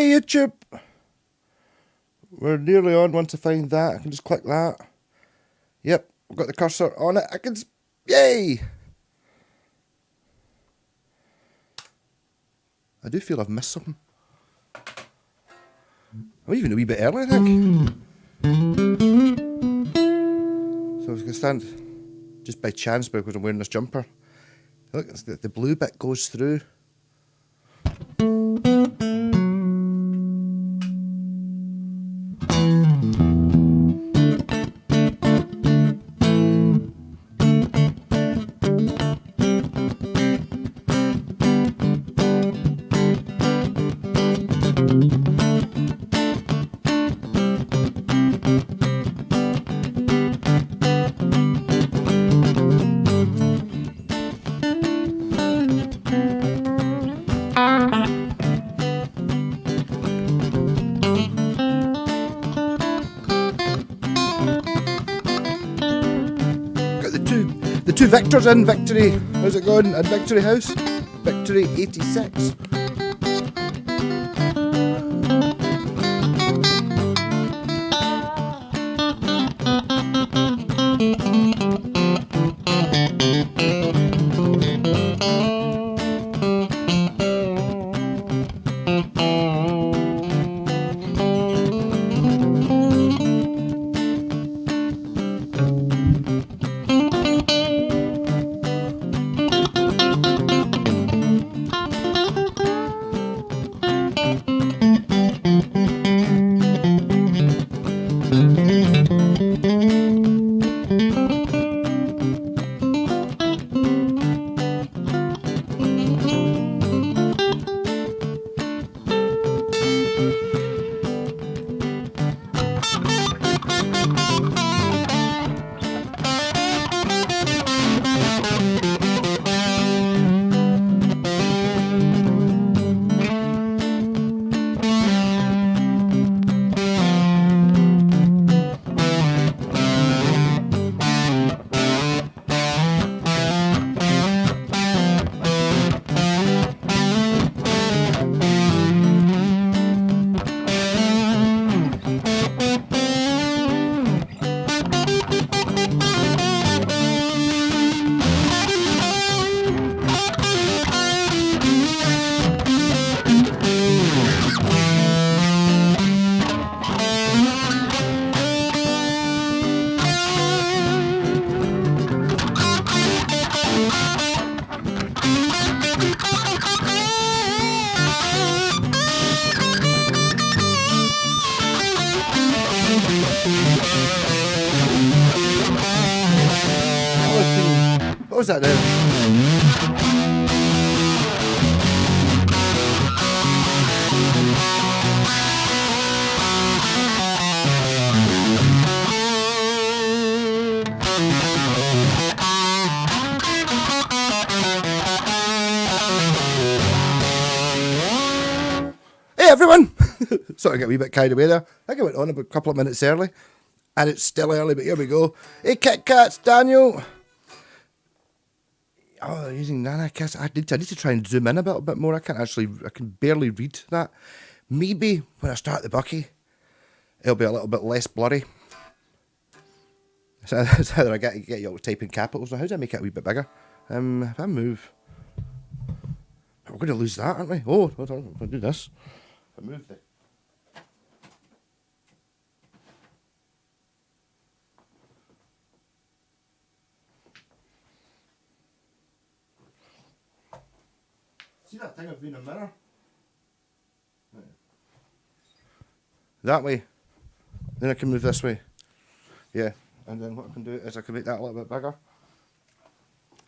Hey YouTube! We're nearly on. Once I find that, I can just click that. Yep, I've got the cursor on it. I can... Yay! I do feel I've missed something. I'm even a wee bit early, I think. So I was going to stand just by chance because I'm wearing this jumper. Look, the blue bit goes through. The two Victors in Victory. How's it going at Victory House? Victory 86. What was that then? Hey everyone! Sort of got a wee bit carried away there. I think I went on about a couple of minutes early. And it's still early, but here we go. Hey Kit Kats, Daniel! Oh, using Nana Kiss. I need to try and zoom in a bit more. I can barely read that. Maybe when I start the Bucky, it'll be a little bit less blurry. So that's how I get you all typing capitals. So how do I make it a wee bit bigger? If I move, we're going to lose that, aren't we? Oh, hold on, I'll do this. If I move the... See that thing of being a mirror? That way. Then I can move this way. Yeah. And then what I can do is I can make that a little bit bigger.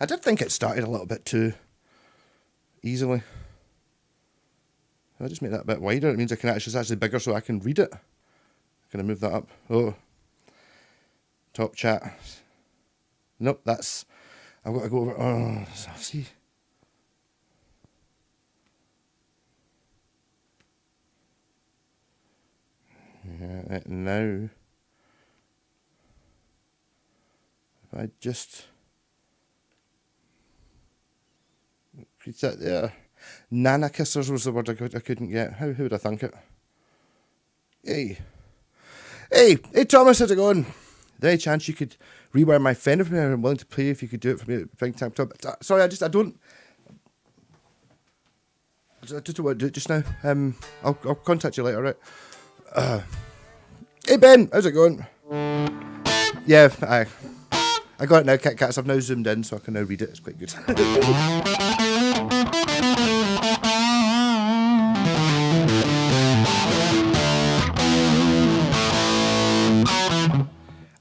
I did think it started a little bit too easily. If I just make that a bit wider, it means it's actually bigger so I can read it. Can I move that up? Oh. Top chat. Nope, that's... I've got to go over... Oh, see... Yeah, now, if I just increase that there, Nana kissers was the word I couldn't get. Who would I think it? Hey, Thomas, how's it going? There any chance you could rewire my Fender for me? I'm willing to play if you could do it for me at Big Time Top. Sorry, I don't want to do it just now. I'll contact you later, right? Hey Ben, how's it going? Yeah, I got it now, Kit Kats. I've now zoomed in, so I can now read it. It's quite good.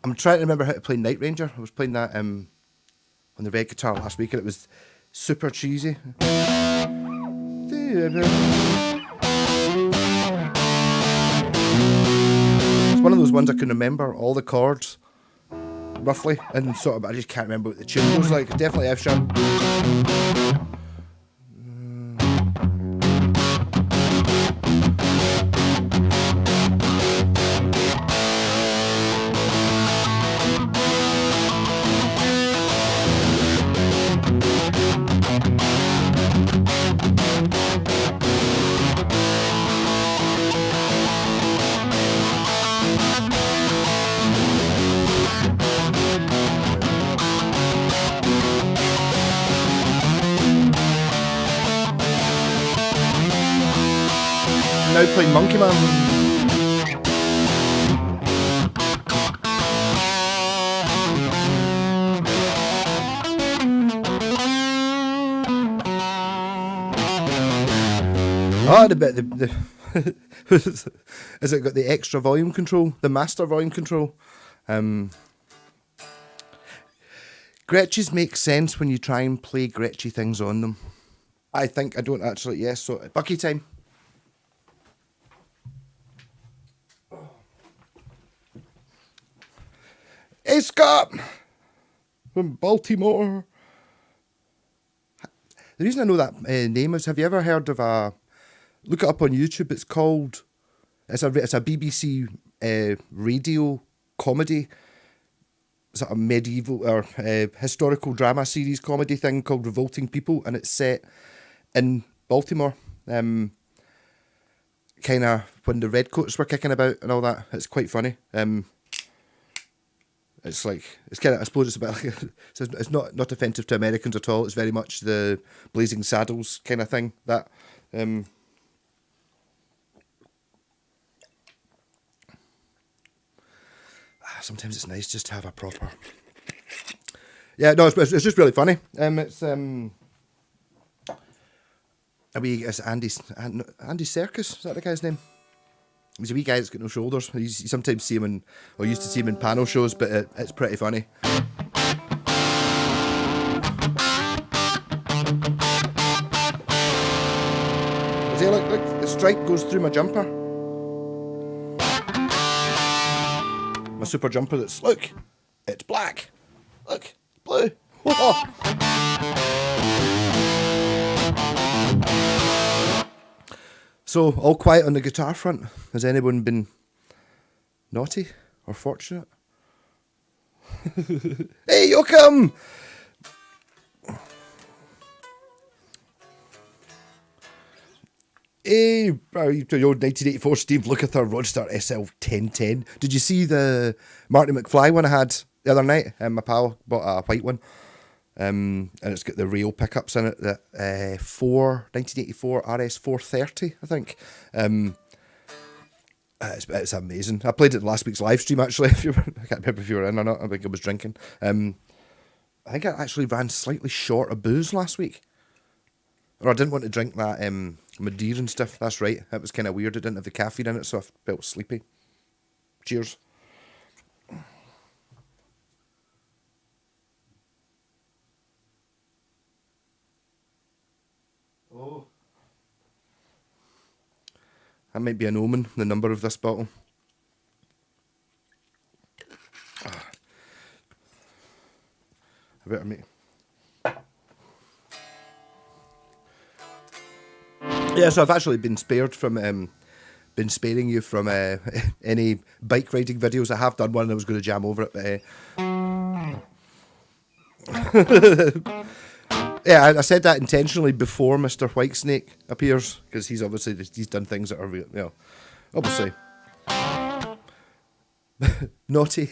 I'm trying to remember how to play Night Ranger. I was playing that on the red guitar last week, and it was super cheesy. It's one of those ones I can remember all the chords roughly, and sort of, I just can't remember what the tune was like. Definitely F sharp. Now playing Monkey Man. Oh, the has it got the extra volume control, the master volume control? Gretches make sense when you try and play Gretchy things on them. I think I don't actually. Yes, so Bucky time. Hey Scott from Baltimore. The reason I know that name is, have you ever heard of look it up on YouTube, it's a BBC radio comedy, sort of medieval or historical drama series comedy thing called Revolting People, and it's set in Baltimore, kind of when the redcoats were kicking about and all that. It's quite funny. It's like, it's kind of, I suppose it's a bit like, it's not offensive to Americans at all. It's very much the Blazing Saddles kind of thing. That, sometimes it's nice just to have a proper, yeah, no, it's just really funny. It's Andy Serkis, is that the guy's name? He's a wee guy that's got no shoulders. You sometimes see him used to see him in panel shows, but it's pretty funny. See, look, the stripe goes through my jumper. My super jumper look, it's black. Look, blue. Whoa. So, all quiet on the guitar front. Has anyone been naughty or fortunate? Hey, Yoakum! Hey, your 1984 Steve Lukather Roadster SL 1010. Did you see the Marty McFly one I had the other night? My pal bought a white one. And it's got the rail pickups in it, that 1984 RS 430, I think. It's amazing. I played it in last week's live stream, actually. I can't remember if you were in or not. I think I was drinking. I think I actually ran slightly short of booze last week. Or I didn't want to drink that Madeira and stuff. That's right. It was kind of weird. It didn't have the caffeine in it, so I felt sleepy. Cheers. Oh. That might be an omen, the number of this bottle. I better make... Yeah, so I've actually been spared from, been sparing you from any bike riding videos. I have done one and I was going to jam over it, but... Yeah, I said that intentionally before Mr. Whitesnake appears, because he's done things that are real, you know, obviously naughty.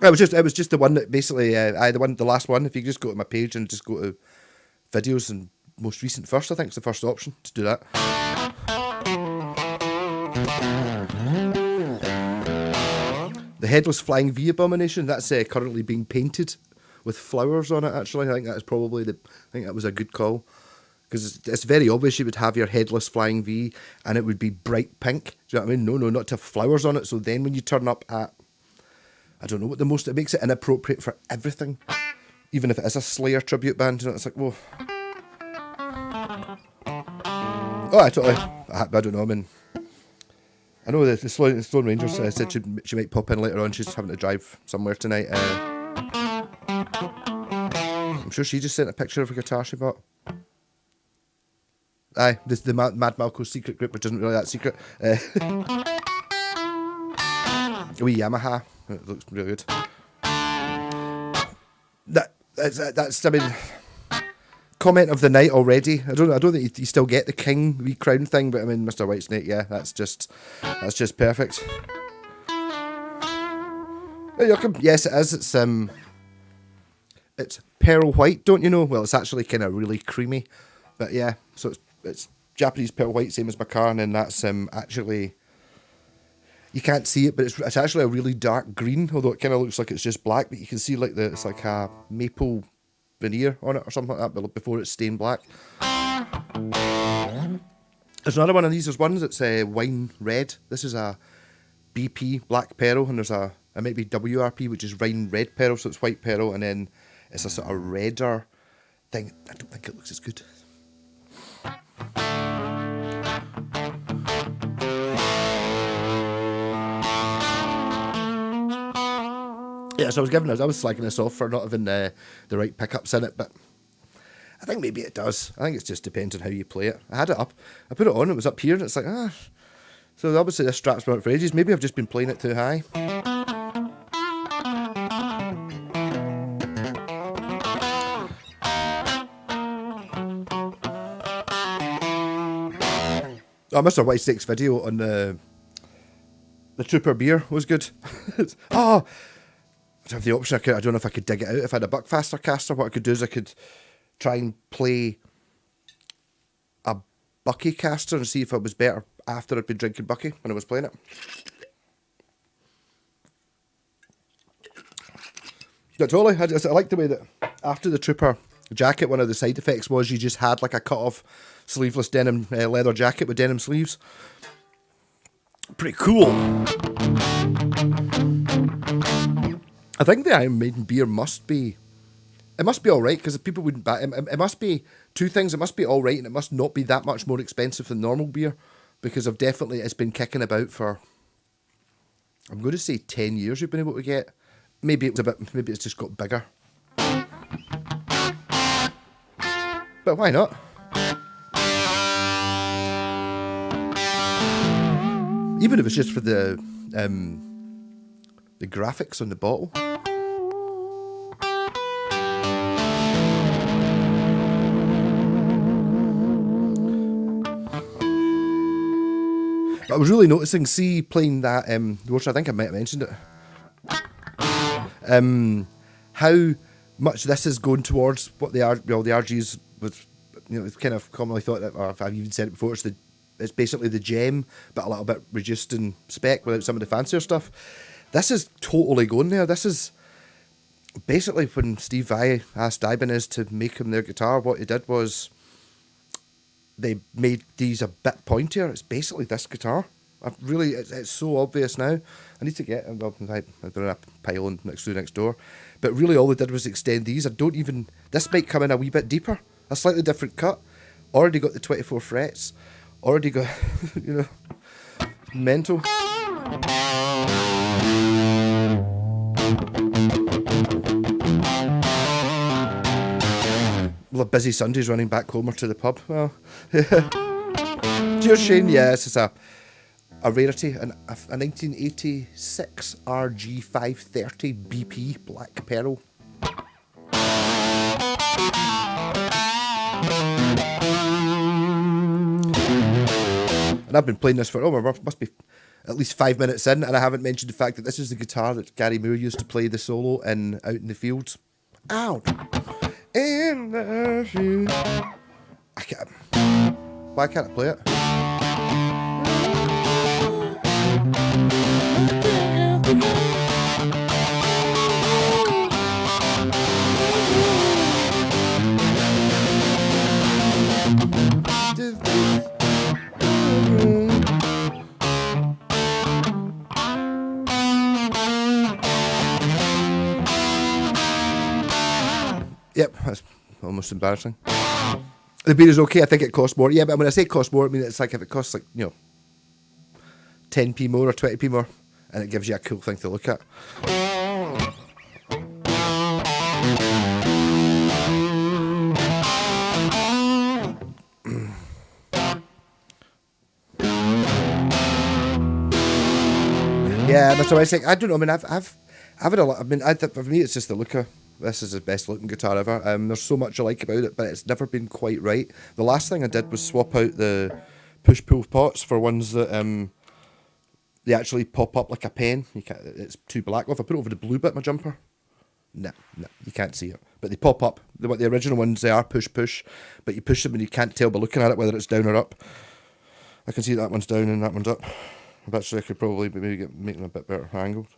It was just the one that basically the last one. If you just go to my page and just go to videos and most recent first, I think it's the first option to do that. The headless flying V abomination, that's currently being painted with flowers on it. Actually, I think that was a good call, because it's very obvious you would have your headless flying V and it would be bright pink. Do you know what I mean? No, not to have flowers on it. So then when you turn up at, I don't know what it makes it inappropriate for everything, even if it is a Slayer tribute band. You know, it's like, whoa. Oh, I don't know. I mean, I know the Stone Rangers said she might pop in later on. She's having to drive somewhere tonight. I'm sure she just sent a picture of a guitar she bought. Aye, the Mad Malco's secret group, which isn't really that secret. A wee Yamaha. It looks really good. That's I mean, comment of the night already. I don't think you still get the king re-crown thing, but I mean, Mr. Whitesnake, yeah, that's just perfect. Yes, it is. It's pearl white, don't you know? Well, it's actually kind of really creamy, but yeah. So it's Japanese pearl white, same as my car, and then that's actually, you can't see it, but it's actually a really dark green, although it kind of looks like it's just black, but you can see like it's like a maple veneer on it or something like that, but before it's stained black. There's another one of these. There's one that's wine red. This is a BP black pearl, and there's it might be WRP, which is wine red pearl, so it's white pearl, and then it's a sort of redder thing. I don't think it looks as good. Yeah, so I was slagging this off for not having the right pickups in it, but I think maybe it does. I think it just depends on how you play it. I had it up, I put it on, it was up here, and it's like, so obviously this strap's been out for ages. Maybe I've just been playing it too high. Oh, Mr. Whitesnake's video on the Trooper beer was good. I have the option. I don't know if I could dig it out. If I had a Buckfaster caster, what I could do is I could try and play a Bucky caster and see if it was better after I'd been drinking Bucky when I was playing it. Yeah, totally. I like the way that after the Trooper jacket, one of the side effects was you just had like a cut-off sleeveless denim leather jacket with denim sleeves. Pretty cool. I think the Iron Maiden beer must be alright, because if people wouldn't buy it, it must be two things. It must be alright, and it must not be that much more expensive than normal beer, because it's been kicking about for, I'm going to say 10 years we've been able to get. Maybe it's just got bigger. But why not? Even if it's just for the graphics on the bottle. But I was really noticing, playing that, which I think I might have mentioned it, how much this is going towards what the RGs was, it's kind of commonly thought that, or if I've even said it before, it's basically the gem, but a little bit reduced in spec without some of the fancier stuff. This is totally going there. This is basically when Steve Vai asked Ibanez to make him their guitar, what he did was they made these a bit pointier. It's basically this guitar. It's so obvious now. I need to get, I'm in a pile next door. But really all they did was extend these. This might come in a wee bit deeper. A slightly different cut. Already got the 24 frets. Already got, mental. Well, a busy Sundays running back home or to the pub. Well, cheers, Shane. Yes, a rarity, a 1986 RG530 BP Black Pearl. And I've been playing this for, must be at least 5 minutes in, and I haven't mentioned the fact that this is the guitar that Gary Moore used to play the solo in Out in the Fields. Out in the fields. I can't. Why can't I play it? Yep, that's almost embarrassing. The beer is okay. I think it costs more. Yeah, but when I say cost more, I mean it's like if it costs like 10p more or 20p more, and it gives you a cool thing to look at. Yeah, that's what I think. I don't know. I mean, I've had a lot. I mean, for me, it's just the looker. This is the best looking guitar ever. There's so much I like about it, but it's never been quite right. The last thing I did was swap out the push-pull pots for ones that they actually pop up like a pen. You can't. It's too black. Well, if I put it over the blue bit, my jumper, no, you can't see it. But they pop up. The original ones, they are push, but you push them and you can't tell by looking at it whether it's down or up. I can see that one's down and that one's up. Actually, I could probably maybe make them a bit better angled.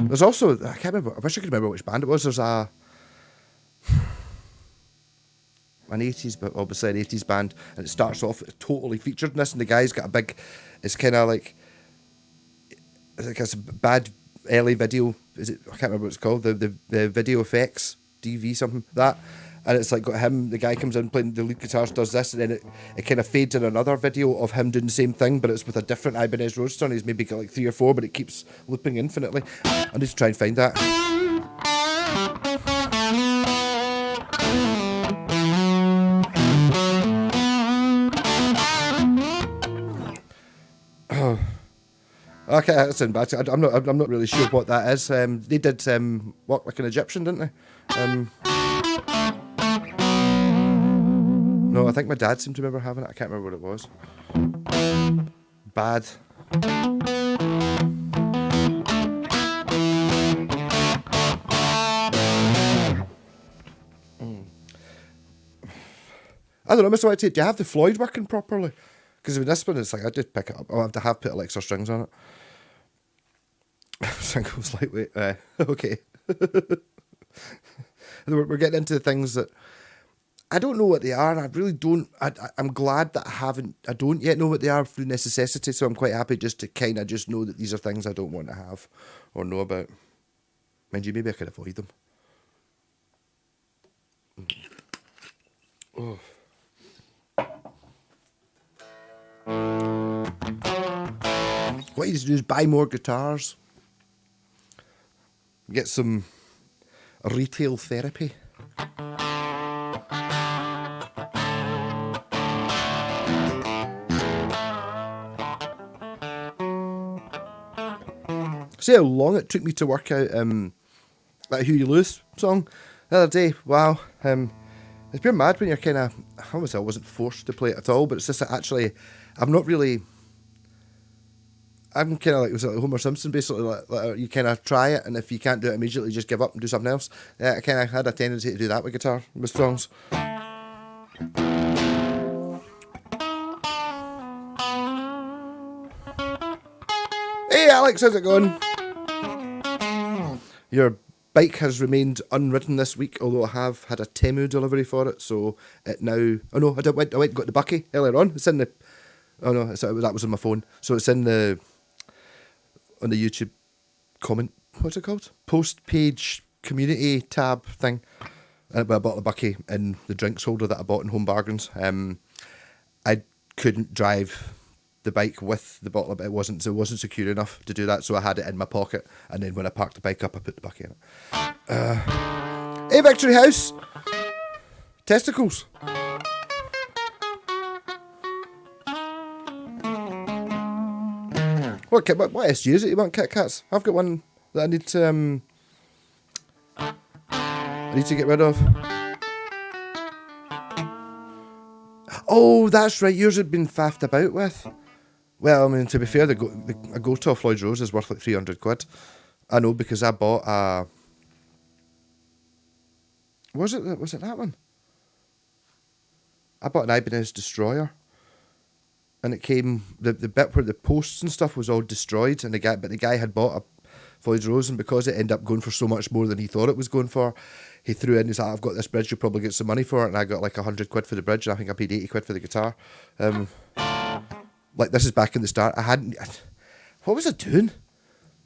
There's also, I can't remember, I wish I could remember which band it was. There's an 80s, but obviously an 80s band, and it starts off totally featured in this, and the guy's got a big, it's kind of like, it's a bad early video, is it, I can't remember what it's called, the video effects, DV something, that, and it's like got him, the guy comes in playing the lead guitarist, does this, and then it kind of fades in another video of him doing the same thing, but it's with a different Ibanez Roadster, and he's maybe got like 3 or 4, but it keeps looping infinitely. I need to try and find that. Oh. Okay, that's in bad. I'm not really sure what that is. They did Walk Like an Egyptian, didn't they? No, I think my dad seemed to remember having it. I can't remember what it was. Bad. I don't know, Mr. White, do you have the Floyd working properly? Because with this one, it's like, I did pick it up. I'll have to put extra strings on it. Singles lightweight. Okay. We're getting into things that I don't know what they are, and I really don't. I'm glad that I don't yet know what they are through necessity, so I'm quite happy just to kind of just know that these are things I don't want to have or know about. Mind you, maybe I could avoid them. Oh. What you need to do is buy more guitars. Get some retail therapy. See how long it took me to work out that Huey Lewis song the other day. Wow. It's pure mad when you're kind of, obviously I wasn't forced to play it at all, but it's just that actually, I'm kind of like, was it like Homer Simpson, basically, like you kind of try it, and if you can't do it immediately, just give up and do something else. Yeah, I kind of had a tendency to do that with guitar, with songs. Hey Alex, how's it going? Your bike has remained unridden this week, although I have had a Temu delivery for it, so it now... Oh no, I went and got the Bucky earlier on. It's in the... Oh no, that was on my phone. So it's in the... On the YouTube comment... What's it called? Post page community tab thing. I bought the Bucky in the drinks holder that I bought in Home Bargains. I couldn't drive the bike with the bottle, but it wasn't secure enough to do that, so I had it in my pocket, and then when I parked the bike up, I put the Bucky in it. Hey, Victory House! Testicles. What SG is it you want, Kit Kats? I've got one that I need to get rid of. Oh, that's right, yours had been faffed about with. Well, I mean, to be fair, a Gotoff Lloyd's Rose is worth like 300 quid. I know, because I bought a... Was it that one? I bought an Ibanez Destroyer. And it came, the bit where the posts and stuff was all destroyed, and the guy had bought a Lloyd's Rose, and because it ended up going for so much more than he thought it was going for, he threw in, he's like, I've got this bridge, you'll probably get some money for it, and I got like 100 quid for the bridge, and I think I paid 80 quid for the guitar. Like, this is back in the start. What was I doing?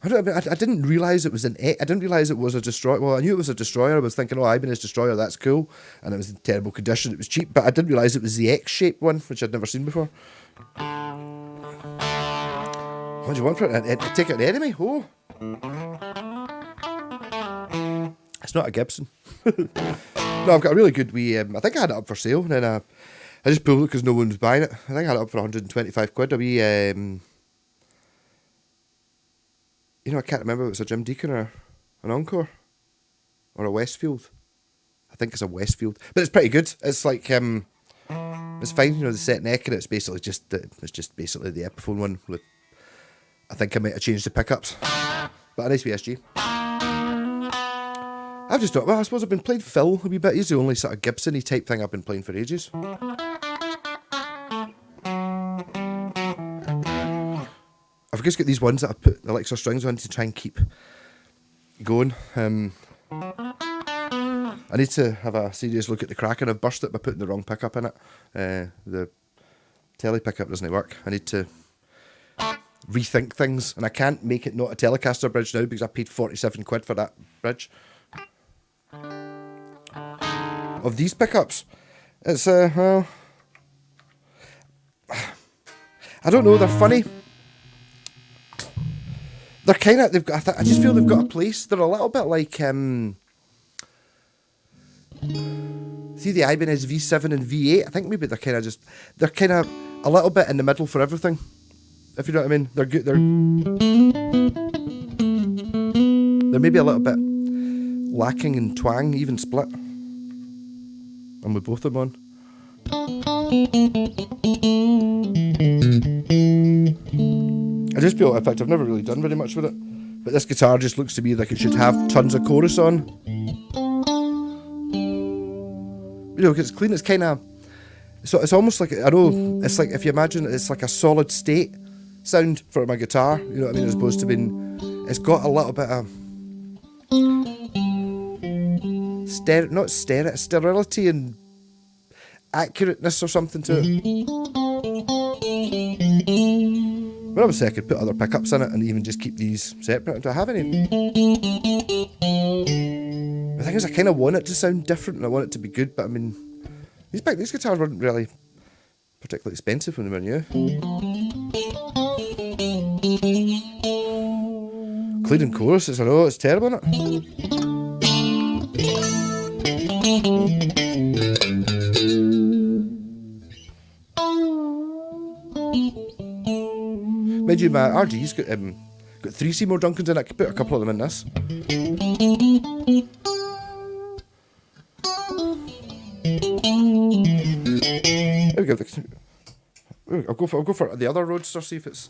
I didn't realise it was I didn't realise it was a Destroyer. Well, I knew it was a Destroyer. I was thinking, oh, Ibanez Destroyer, that's cool. And it was in terrible condition. It was cheap, but I didn't realise it was the X-shaped one, which I'd never seen before. What do you want for it? Take it an enemy? Oh. It's not a Gibson. No, I've got a really good wee... I think I had it up for sale, and then I just pulled it because no one was buying it. I think I had it up for 125 quid. A wee... you know, I can't remember if it was a Jim Deacon or an Encore. Or a Westfield. I think it's a Westfield. But it's pretty good. It's like... it's fine, you know, the set neck, and it's basically just basically the Epiphone one. With, I think I might have changed the pickups. But a nice VSG. I've just thought, well, I suppose I've been playing Phil a wee bit. He's the only sort of Gibson-y type thing I've been playing for ages. I've just got these ones that I put the Elixir strings on to try and keep going. I need to have a serious look at the crack, and I've burst it by putting the wrong pickup in it. The telly pickup doesn't work. I need to rethink things, and I can't make it not a Telecaster bridge now because I paid 47 quid for that bridge. Of these pickups, it's well, I don't know, they're funny. They're kind of, I just feel they've got a place. They're a little bit like, see the Ibanez V7 and V8? I think maybe they're kind of a little bit in the middle for everything. If you know what I mean. They're good, they're maybe a little bit lacking in twang, even split. And with both of them on. I just feel, in fact, I've never really done very much with it, but this guitar just looks to me like it should have tons of chorus on. You know, because it's clean, it's kind of, so it's almost like, I know, it's like, if you imagine it's like a solid state sound for my guitar, you know what I mean, as opposed to being, it's got a little bit of, sterility and accurateness or something to it. When I was sick, I could put other pickups in it and even just keep these separate. Do I have any? The thing is, I kind of want it to sound different and I want it to be good, but I mean, these guitars weren't really particularly expensive when they were new. Clean and choruses, I know, it's terrible, isn't it? Mind you, my RG's got 3 Seymour Duncans in it. I could put a couple of them in this. There we go. I'll go for the other Roadster, see if it's.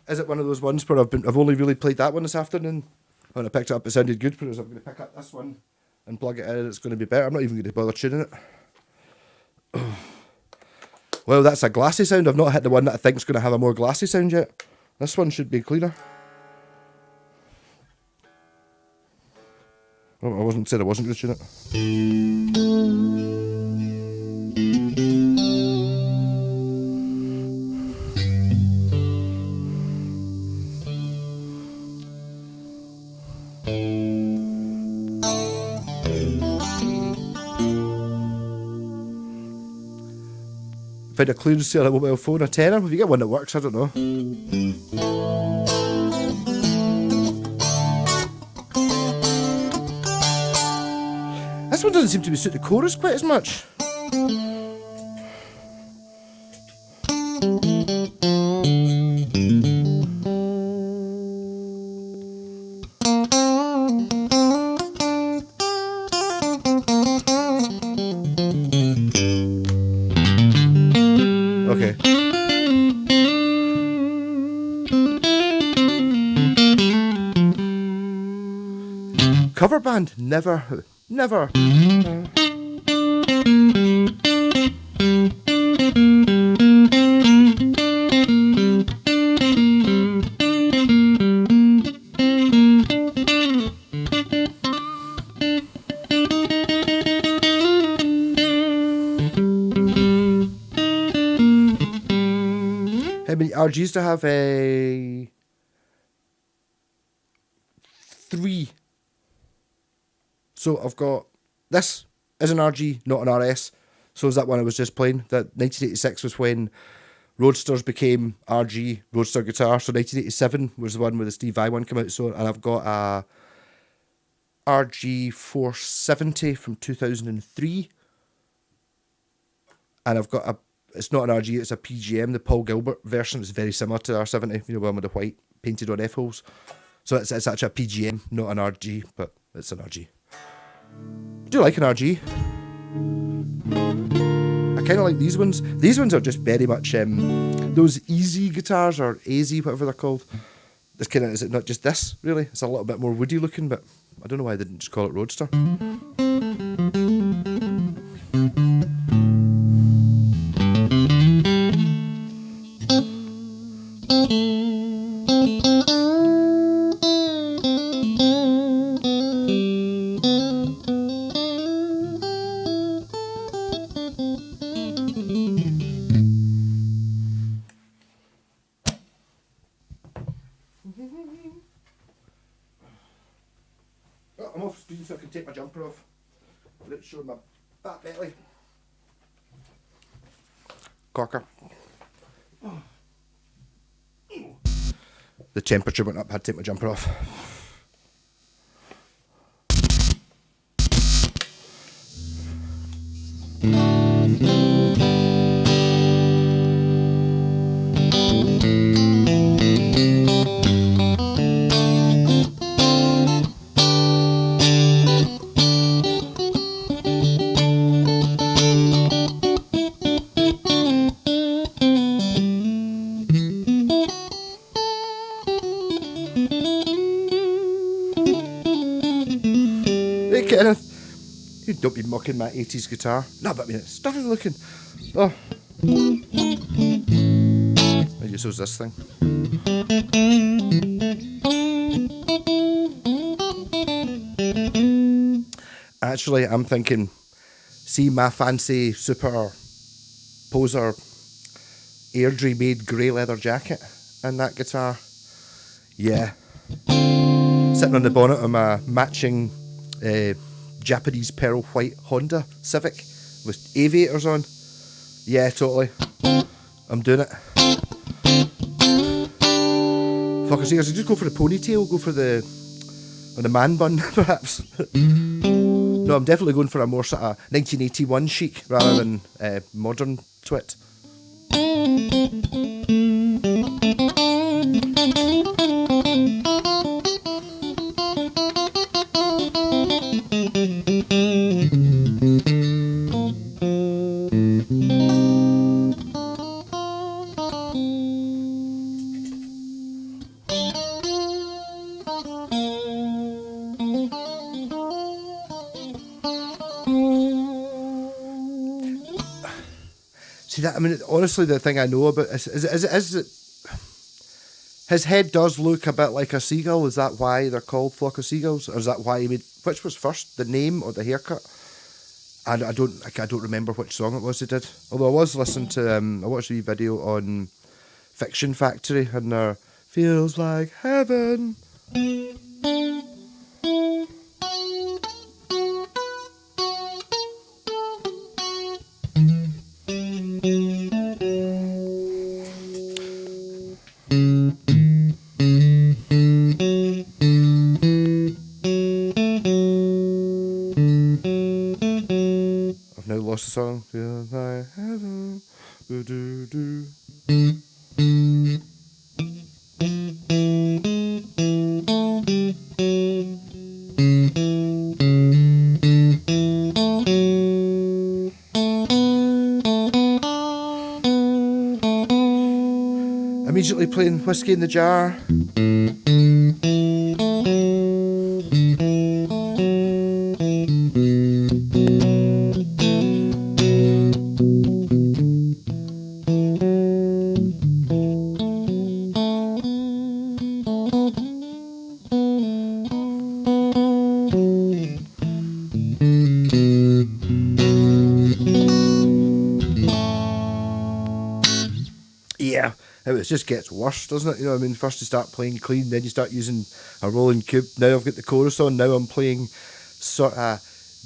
Is it one of those ones where I've only really played that one this afternoon? When I picked it up, it sounded good, but I'm going to pick up this one and plug it in, and it's going to be better. I'm not even going to bother tuning it. Well, that's a glassy sound. I've not hit the one that I think is going to have a more glassy sound yet. This one should be cleaner. Oh, I wasn't going to tune it. Find a clearance sale on a mobile phone, a tenner. If you get one that works, I don't know. This one doesn't seem to be suit the chorus quite as much. Okay. Cover band, never. How many RGs do I have? 3. So I've got this is an RG, not an RS. So is that one I was just playing. That 1986 was when Roadsters became RG Roadster guitar. So 1987 was the one where the Steve Vai one came out. So and I've got a RG 470 from 2003, and I've got a. It's not an RG, it's a PGM. The Paul Gilbert version is very similar to the R70. You know, one with the white painted on F holes. So it's actually a PGM, not an RG, but it's an RG. I do like an RG. I kind of like these ones. These ones are just very much those easy guitars, or AZ, whatever they're called. This kind of, is it not just this, really? It's a little bit more woody looking, but I don't know why they didn't just call it Roadster. Well, I'm off screen so I can take my jumper off without showing my fat belly. Corker. The temperature went up, I had to take my jumper off. Hey Kenneth, you don't be mocking my 80s guitar. No, but I mean, it's stunning looking. Oh. I use this thing. Actually, I'm thinking, see my fancy super poser Airdrie made grey leather jacket and that guitar. Yeah. Sitting on the bonnet of my matching Japanese pearl white Honda Civic with aviators on. Yeah, totally. I'm doing it. Fuck, I should just go for the ponytail, go for the man bun, perhaps. No, I'm definitely going for a more sort of 1981 chic rather than modern twit. See that? I mean, honestly, the thing I know about is his head does look a bit like a seagull. Is that why they're called Flock of Seagulls, or is that why he made? Which was first, the name or the haircut? And I don't remember which song it was he did. Although I was listening to I watched a wee video on Fiction Factory and their feels like heaven. now lost the song. Feel thy heaven. Do, do, do. Immediately playing Whiskey in the Jar. Yeah, it just gets worse, doesn't it? You know what I mean? First you start playing clean, then you start using a rolling cube. Now I've got the chorus on, now I'm playing sort of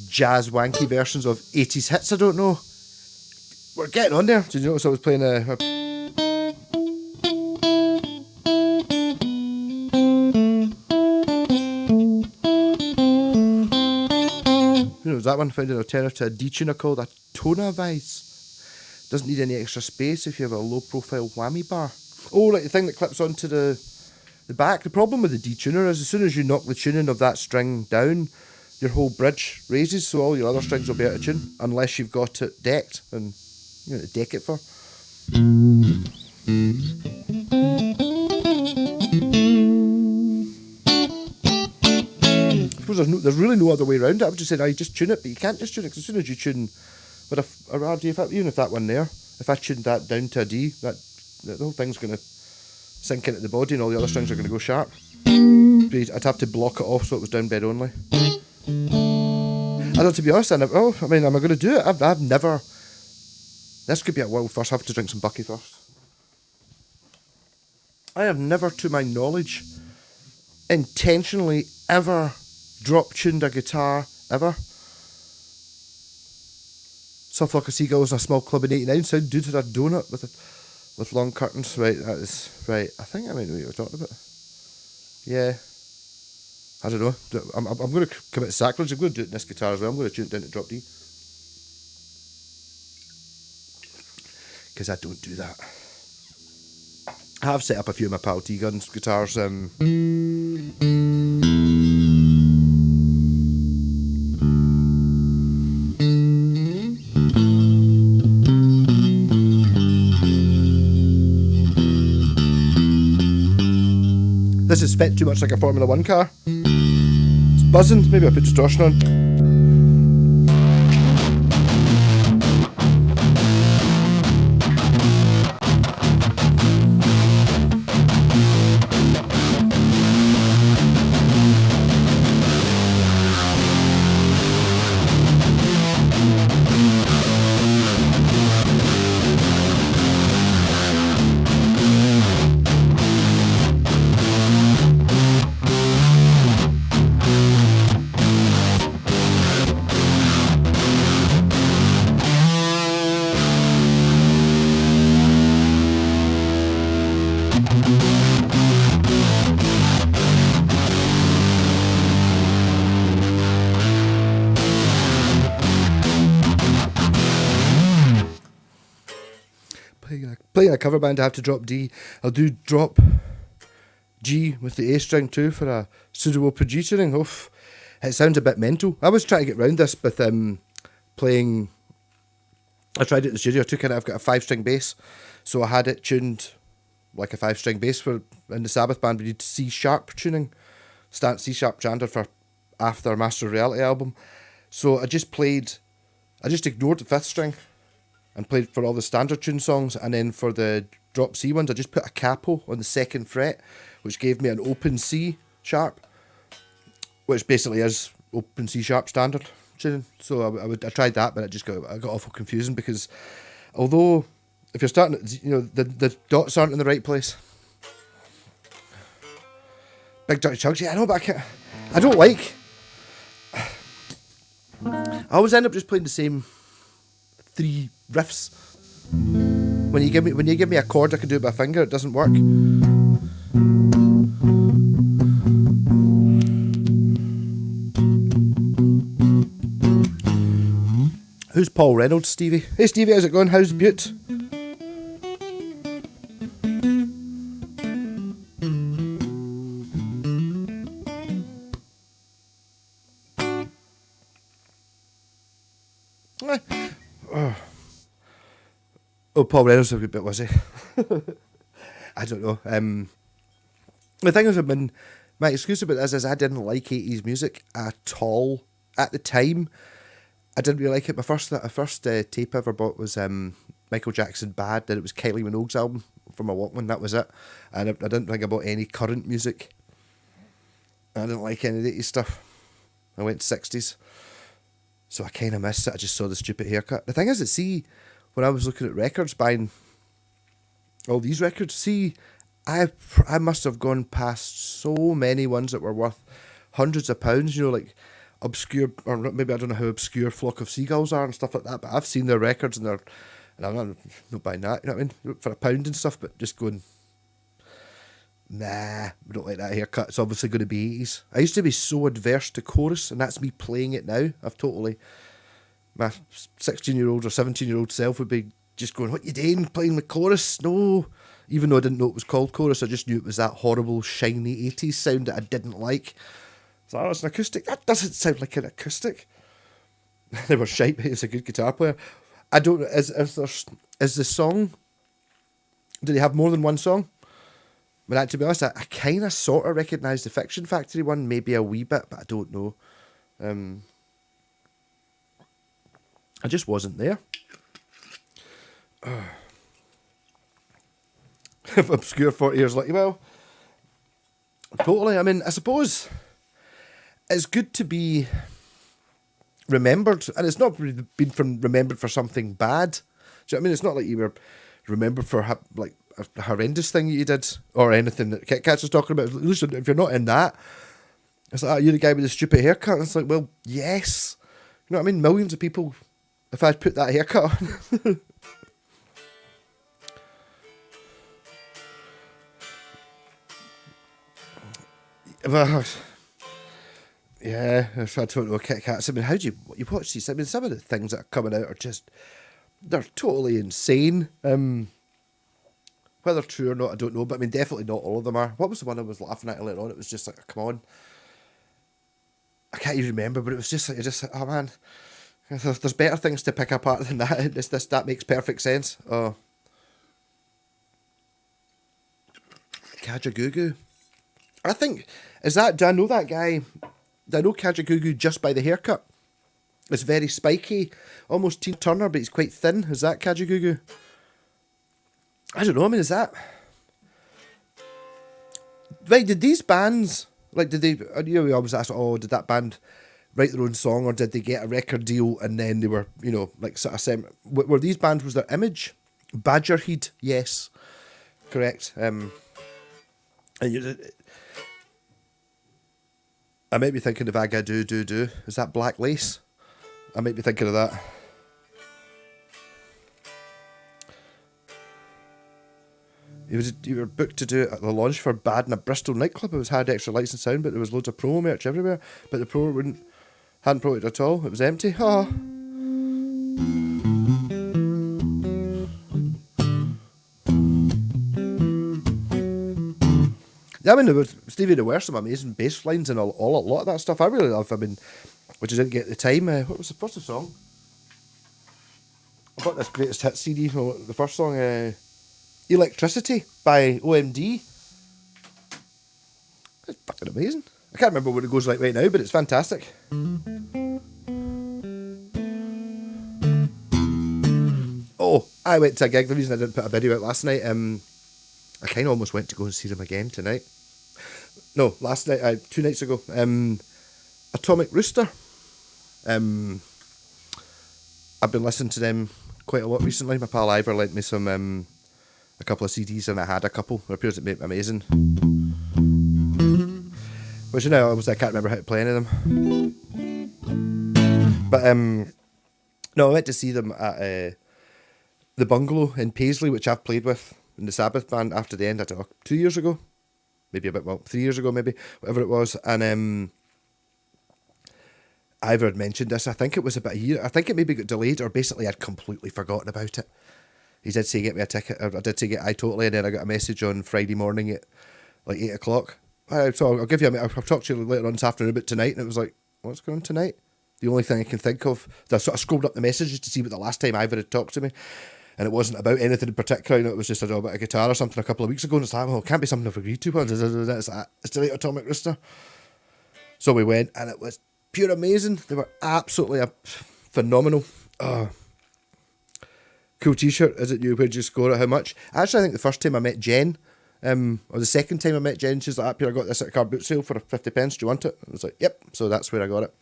jazz wanky versions of 80s hits, I don't know. We're getting on there. Did you notice I was playing you know, that one found an alternative to a D-tuner called a tona vice. Doesn't need any extra space if you have a low profile whammy bar. Oh, right, the thing that clips onto the back. The problem with the D-tuner is as soon as you knock the tuning of that string down, your whole bridge raises, so all your other strings will be out of tune, unless you've got it decked, and you know to deck it for. I suppose there's really no other way around it. I would just say, you just tune it, but you can't just tune it, because as soon as you tune with a D, even if that one there, if I tuned that down to a D, the whole thing's going to sink into the body and all the other strings are going to go sharp. I'd have to block it off so it was down bed only. I don't, to be honest, am I going to do it? I've never... This could be a world first. I have to drink some Bucky first. I have never, to my knowledge, intentionally ever drop-tuned a guitar, ever. Soft Flock of Seagulls in a small club in 89 sound dude had a donut with long curtains. Right, that is right. I think I might know what you're talking about. Yeah. I don't know. I'm going to commit sacrilege. I'm going to do it in this guitar as well. I'm going to tune it down to drop D. Because I don't do that. I have set up a few of my Pal T Guns guitars. This is spec too much like a Formula 1 car. It's buzzing. Maybe I'll put distortion on. Playing a cover band, I have to drop D. I'll do drop G with the A string too for a suitable producing. Oof, it sounds a bit mental. I was trying to get round this with playing. I tried it in the studio. I took it. I've got a 5-string bass, so I had it tuned like a 5-string bass. For in the Sabbath band, we did C sharp tuning, C sharp standard for after Master of Reality album. So I just ignored the 5th string and played for all the standard tune songs, and then for the drop C ones I just put a capo on the 2nd fret, which gave me an open C sharp, which basically is open C sharp standard tuning. So I tried that, but I got awful confusing, because although if you're starting, the dots aren't in the right place. Big dirty chugs, yeah, I know, but I don't like. I always end up just playing the same 3 riffs. When you give me a chord I can do it by finger, it doesn't work. Who's Paul Reynolds, Stevie? Hey Stevie, how's it going? How's Butte? Oh, Paul Reynolds was a bit, was he? I don't know. The thing is, my excuse about this is I didn't like 80s music at all at the time. I didn't really like it. My first tape I ever bought was Michael Jackson Bad. Then it was Kylie Minogue's album from my Walkman. That was it. And I didn't think I bought any current music. I didn't like any of the 80s stuff. I went 60s. So I kind of missed it. I just saw the stupid haircut. The thing is, see, when I was looking at records, buying all these records, see, I must have gone past so many ones that were worth hundreds of pounds, you know, like obscure, or maybe I don't know how obscure Flock of Seagulls are and stuff like that, but I've seen their records and I'm not buying that, you know what I mean, for £1 and stuff, but just going, nah, we don't like that haircut, it's obviously going to be 80s. I used to be so adverse to chorus, and that's me playing it now. My 16-year-old or 17-year-old self would be just going, what you doing, playing the chorus? No. Even though I didn't know it was called chorus, I just knew it was that horrible, shiny 80s sound that I didn't like. So, oh, it's an acoustic. That doesn't sound like an acoustic. They were shite, but he's a good guitar player. I don't know, is the song, do they have more than one song? But to be honest, I kind of sort of recognise the Fiction Factory one, maybe a wee bit, but I don't know. I just wasn't there. Obscure 40 years later, well, totally. I mean, I suppose it's good to be remembered, and it's not really been remembered for something bad. Do you know what I mean? It's not like you were remembered for like a horrendous thing that you did or anything that Kit Kats was talking about. At least if you're not in that, it's like, oh, you're the guy with the stupid haircut. And it's like, well, yes. You know what I mean? Millions of people, if I'd put that haircut on. Well, yeah, I don't know, Kit Kats. I mean, how do you watch these? I mean, some of the things that are coming out are just, they're totally insane. Whether true or not, I don't know, but I mean, definitely not all of them are. What was the one I was laughing at later on? It was just like, come on. I can't even remember, but it was just like, oh man, there's better things to pick apart than that. That makes perfect sense. Oh. Kajagoogoo. I think, do I know that guy? Do I know Kajagoogoo just by the haircut? It's very spiky, almost Tina Turner, but he's quite thin. Is that Kajagoogoo? I don't know, I mean, is that... Right, did these bands, like, did they, you know, we always ask, oh, did that band write their own song, or did they get a record deal and then they were, you know, like, sort of, were these bands, was their image? Badgerhead, yes, correct. And I might be thinking of Agadoo Doo Doo. Is that Black Lace? I might be thinking of that. You were booked to do it at the launch for Bad in a Bristol nightclub. It had extra lights and sound, but there was loads of promo merch everywhere. But the promo hadn't promoted at all. It was empty. Oh. Yeah, I mean, Stevie, there were some amazing bass lines and a lot of that stuff. I really love. I mean, which I didn't get at the time. What's the song? I bought this greatest hits CD. The first song, Electricity by OMD. It's fucking amazing. I can't remember what it goes like right now, but it's fantastic. Oh, I went to a gig. The reason I didn't put a video out last night, I kind of almost went to go and see them again tonight. No, last night, 2 nights ago. Atomic Rooster. I've been listening to them quite a lot recently. My pal Ivor lent me a couple of CDs, and I had a couple. It appears to be amazing. Which, you know, obviously I can't remember how to play any of them. But, no, I went to see them at the Bungalow in Paisley, which I've played with in the Sabbath band after the end, I don't know, 2 years ago. Maybe 3 years ago, maybe, whatever it was. And Ivor had mentioned this. I think it was about a year. I think it maybe got delayed, or basically I'd completely forgotten about it. He did say get me a ticket. I did say get iTotally, and then I got a message on Friday morning at like 8 o'clock. So I'll give you I'll talk to you later on this afternoon about tonight. And it was like, what's going on tonight? The only thing I can think of. I sort of scrolled up the messages to see what the last time Ivor had talked to me. And it wasn't about anything in particular. You know, it was just about a guitar or something a couple of weeks ago. And it's like, well, it can't be something I've agreed to. It's tonight, Atomic Rooster. So we went, and it was pure amazing. They were absolutely phenomenal. Cool t-shirt. Is it you? Where'd you score it? How much? Actually, I think the first time I met Jen, or the second time I met Jen, she's like, here, I got this at a car boot sale for 50 pence. Do you want it? I was like, yep. So that's where I got it.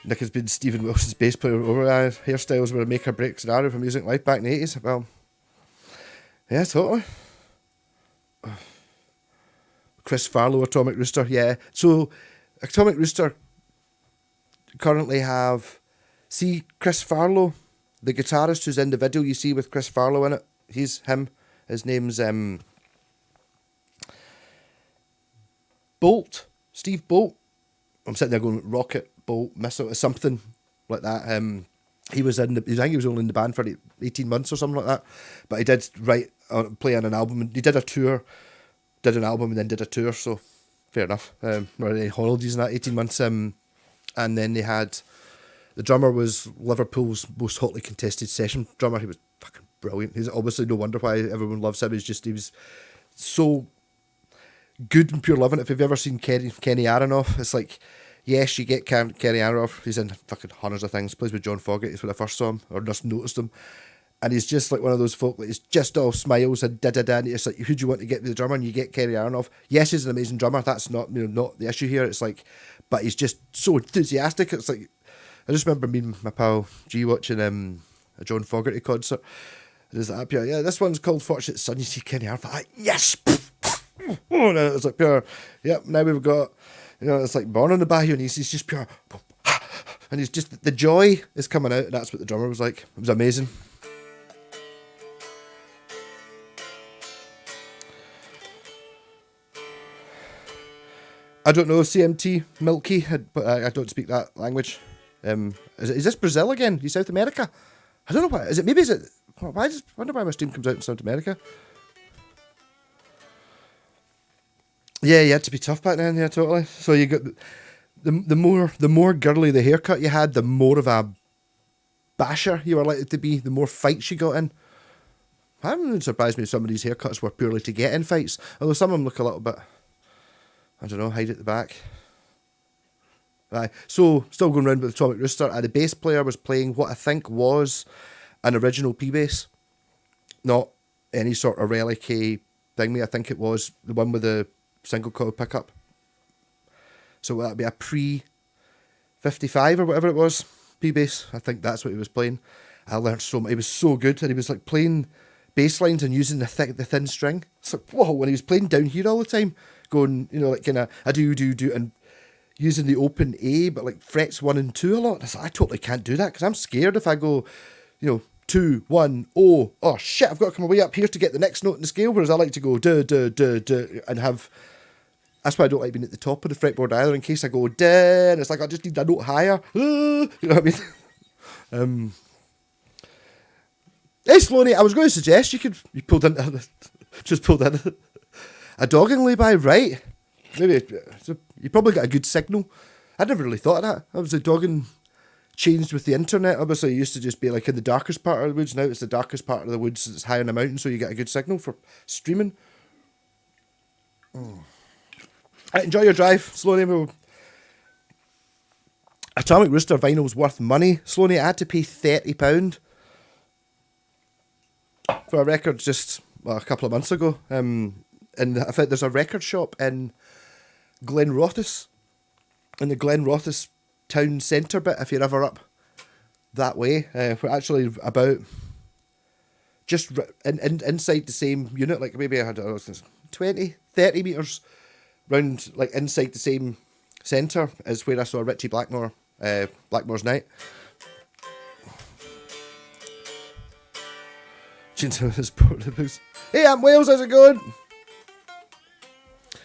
Nick has been Stephen Wilson's bass player over. Hairstyles were a make or break scenario for music life back in the 80s. Well, yeah, totally. Chris Farlow, Atomic Rooster, yeah. So, Atomic Rooster currently have... See, Chris Farlow, the guitarist who's in the video you see with Chris Farlow in it. He's him. His name's Bolt. Steve Bolt. I'm sitting there going, Rocket, Bolt, Missile, something like that. He was in I think he was only in the band for 18 months or something like that. But he did play on an album. He did a tour, did an album and then did a tour, so fair enough. Not any holidays in that 18 months. And then they had, the drummer was Liverpool's most hotly contested session drummer. He was fucking brilliant. He's obviously no wonder why everyone loves him. He was so good and pure loving. If you've ever seen Kenny Aronoff, it's like, yes, you get Kenny Aronoff. He's in fucking hundreds of things. Plays with John Fogerty. When I first saw him, or just noticed him. And he's just like one of those folk that is just all smiles and da-da-da. And it's like, who do you want to get with the drummer? And you get Kenny Aronoff. Yes, he's an amazing drummer. That's not, not the issue here. It's like, but he's just so enthusiastic. It's like, I just remember me and my pal G watching a John Fogerty concert. And he's like, yeah, this one's called Fortunate Son. You see Kenny Aronoff. Like, yes! Oh, and it's like pure, yep, now we've got, it's like Born on the Bayou, and he's just pure, and he's just, the joy is coming out, and that's what the drummer was like. It was amazing. I don't know, CMT, Milky, but I don't speak that language. Is this Brazil again? You South America? I don't know why. Is it, I wonder why my stream comes out in South America. Yeah, you had to be tough back then, yeah, totally. So you got the more girly the haircut you had, the more of a basher you were likely to be, the more fights you got in. I wouldn't surprise me if some of these haircuts were purely to get in fights, although some of them look a little bit, I don't know, hide at the back. So, still going round with the Atomic Rooster, the bass player was playing what I think was an original P-bass, not any sort of relic-y thing. I think it was the one with the single coil pickup. So that'd be a pre-55 or whatever it was, P-bass. I think that's what he was playing. I learned so much. He was so good, and he was like playing bass lines and using the thin string. It's like, whoa, when he was playing down here all the time, going, like kind of a do, and using the open A, but like frets 1 and 2 a lot. I said, I totally can't do that, because I'm scared if I go, 2, 1, oh shit, I've got to come way up here to get the next note in the scale, whereas I like to go duh, duh, duh, duh, and have, that's why I don't like being at the top of the fretboard either, in case I go duh, and it's like I just need a note higher, you know what I mean? Hey Sloaney, I was going to suggest you pulled into a dogging lay-by, right? Maybe, you probably got a good signal. I'd never really thought of that. I was a dogging changed with the internet. Obviously, it used to just be like in the darkest part of the woods. Now it's the darkest part of the woods that's high on the mountain, so you get a good signal for streaming. Right, enjoy your drive, Sloaney. Atomic Rooster vinyl's worth money. Sloaney, I had to pay £30 for a record just a couple of months ago. And I think there's a record shop in Glenrothes, in the Glenrothes town centre bit, if you're ever up that way. We're actually about just inside the same unit, like maybe I don't know, 20, 30 metres round, like inside the same centre is where I saw Richie Blackmore, Blackmore's Night. Hey, I'm Wales, how's it going?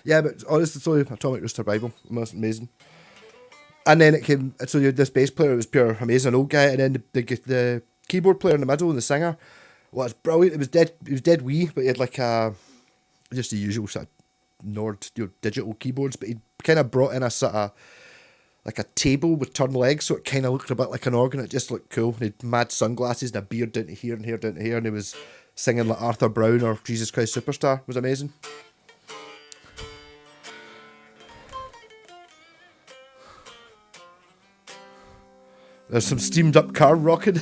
Yeah, but honestly, so Atomic Rooster Bible, most amazing. And then it came, so you had this bass player, it was pure amazing old guy, and then the keyboard player in the middle and the singer was brilliant. It was dead wee, but he had like just the usual sort of Nord, digital keyboards, but he kind of brought in a sort of like a table with turned legs, so it kind of looked a bit like an organ. It just looked cool. He had mad sunglasses and a beard down to here and hair down to here, and he was singing like Arthur Brown or Jesus Christ Superstar. It was amazing. There's some steamed up car rocking.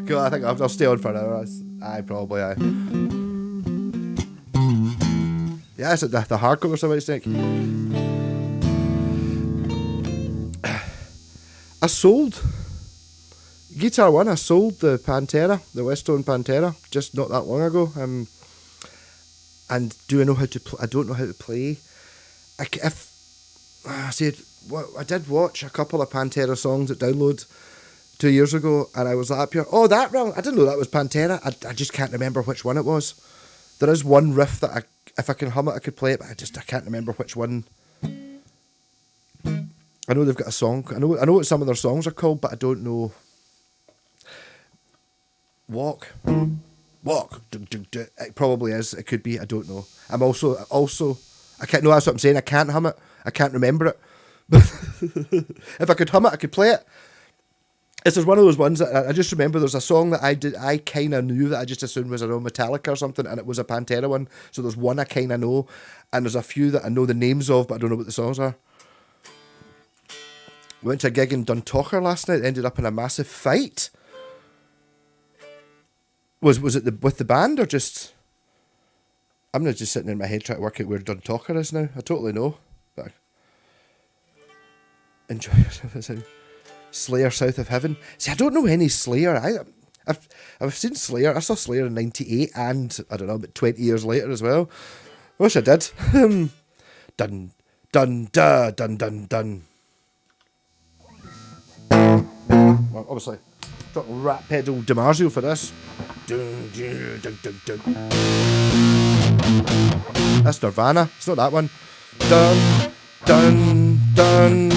Cool, I think I'll stay on for an hour. Probably. Yeah, it's the hardcore or something, Snake. I sold Guitar One. I sold the Pantera, the Westone Pantera, just not that long ago. And do I know how to play? I don't know how to play. I did watch a couple of Pantera songs at Download 2 years ago, and I was like, here, oh, that wrong. I didn't know that was Pantera. I just can't remember which one it was. There is one riff that if I can hum it, I could play it, but I can't remember which one. I know they've got a song. I know what some of their songs are called, but I don't know. Walk. It probably is. It could be. I don't know. I'm also. I can't. No, that's what I'm saying. I can't hum it. I can't remember it. But if I could hum it, I could play it. It's just one of those ones that I just remember. There's a song that I did. I kind of knew that I just assumed was around Metallica or something, and it was a Pantera one. So there's one I kind of know, and there's a few that I know the names of, but I don't know what the songs are. We went to a gig in Dundalk last night. Ended up in a massive fight. Was it with the band or just? I'm not just sitting in my head trying to work out where Dundalk is now. I totally know, but enjoy it. Slayer South of Heaven. See, I don't know any Slayer. I've seen Slayer. I saw Slayer in '98, and I don't know, about 20 years later as well. I wish I did. Dun dun da dun dun dun. Well, obviously, got rat pedal DiMarzio for this. Dun, dun, dun, dun, dun. That's Nirvana. It's not that one. Dun dun dun.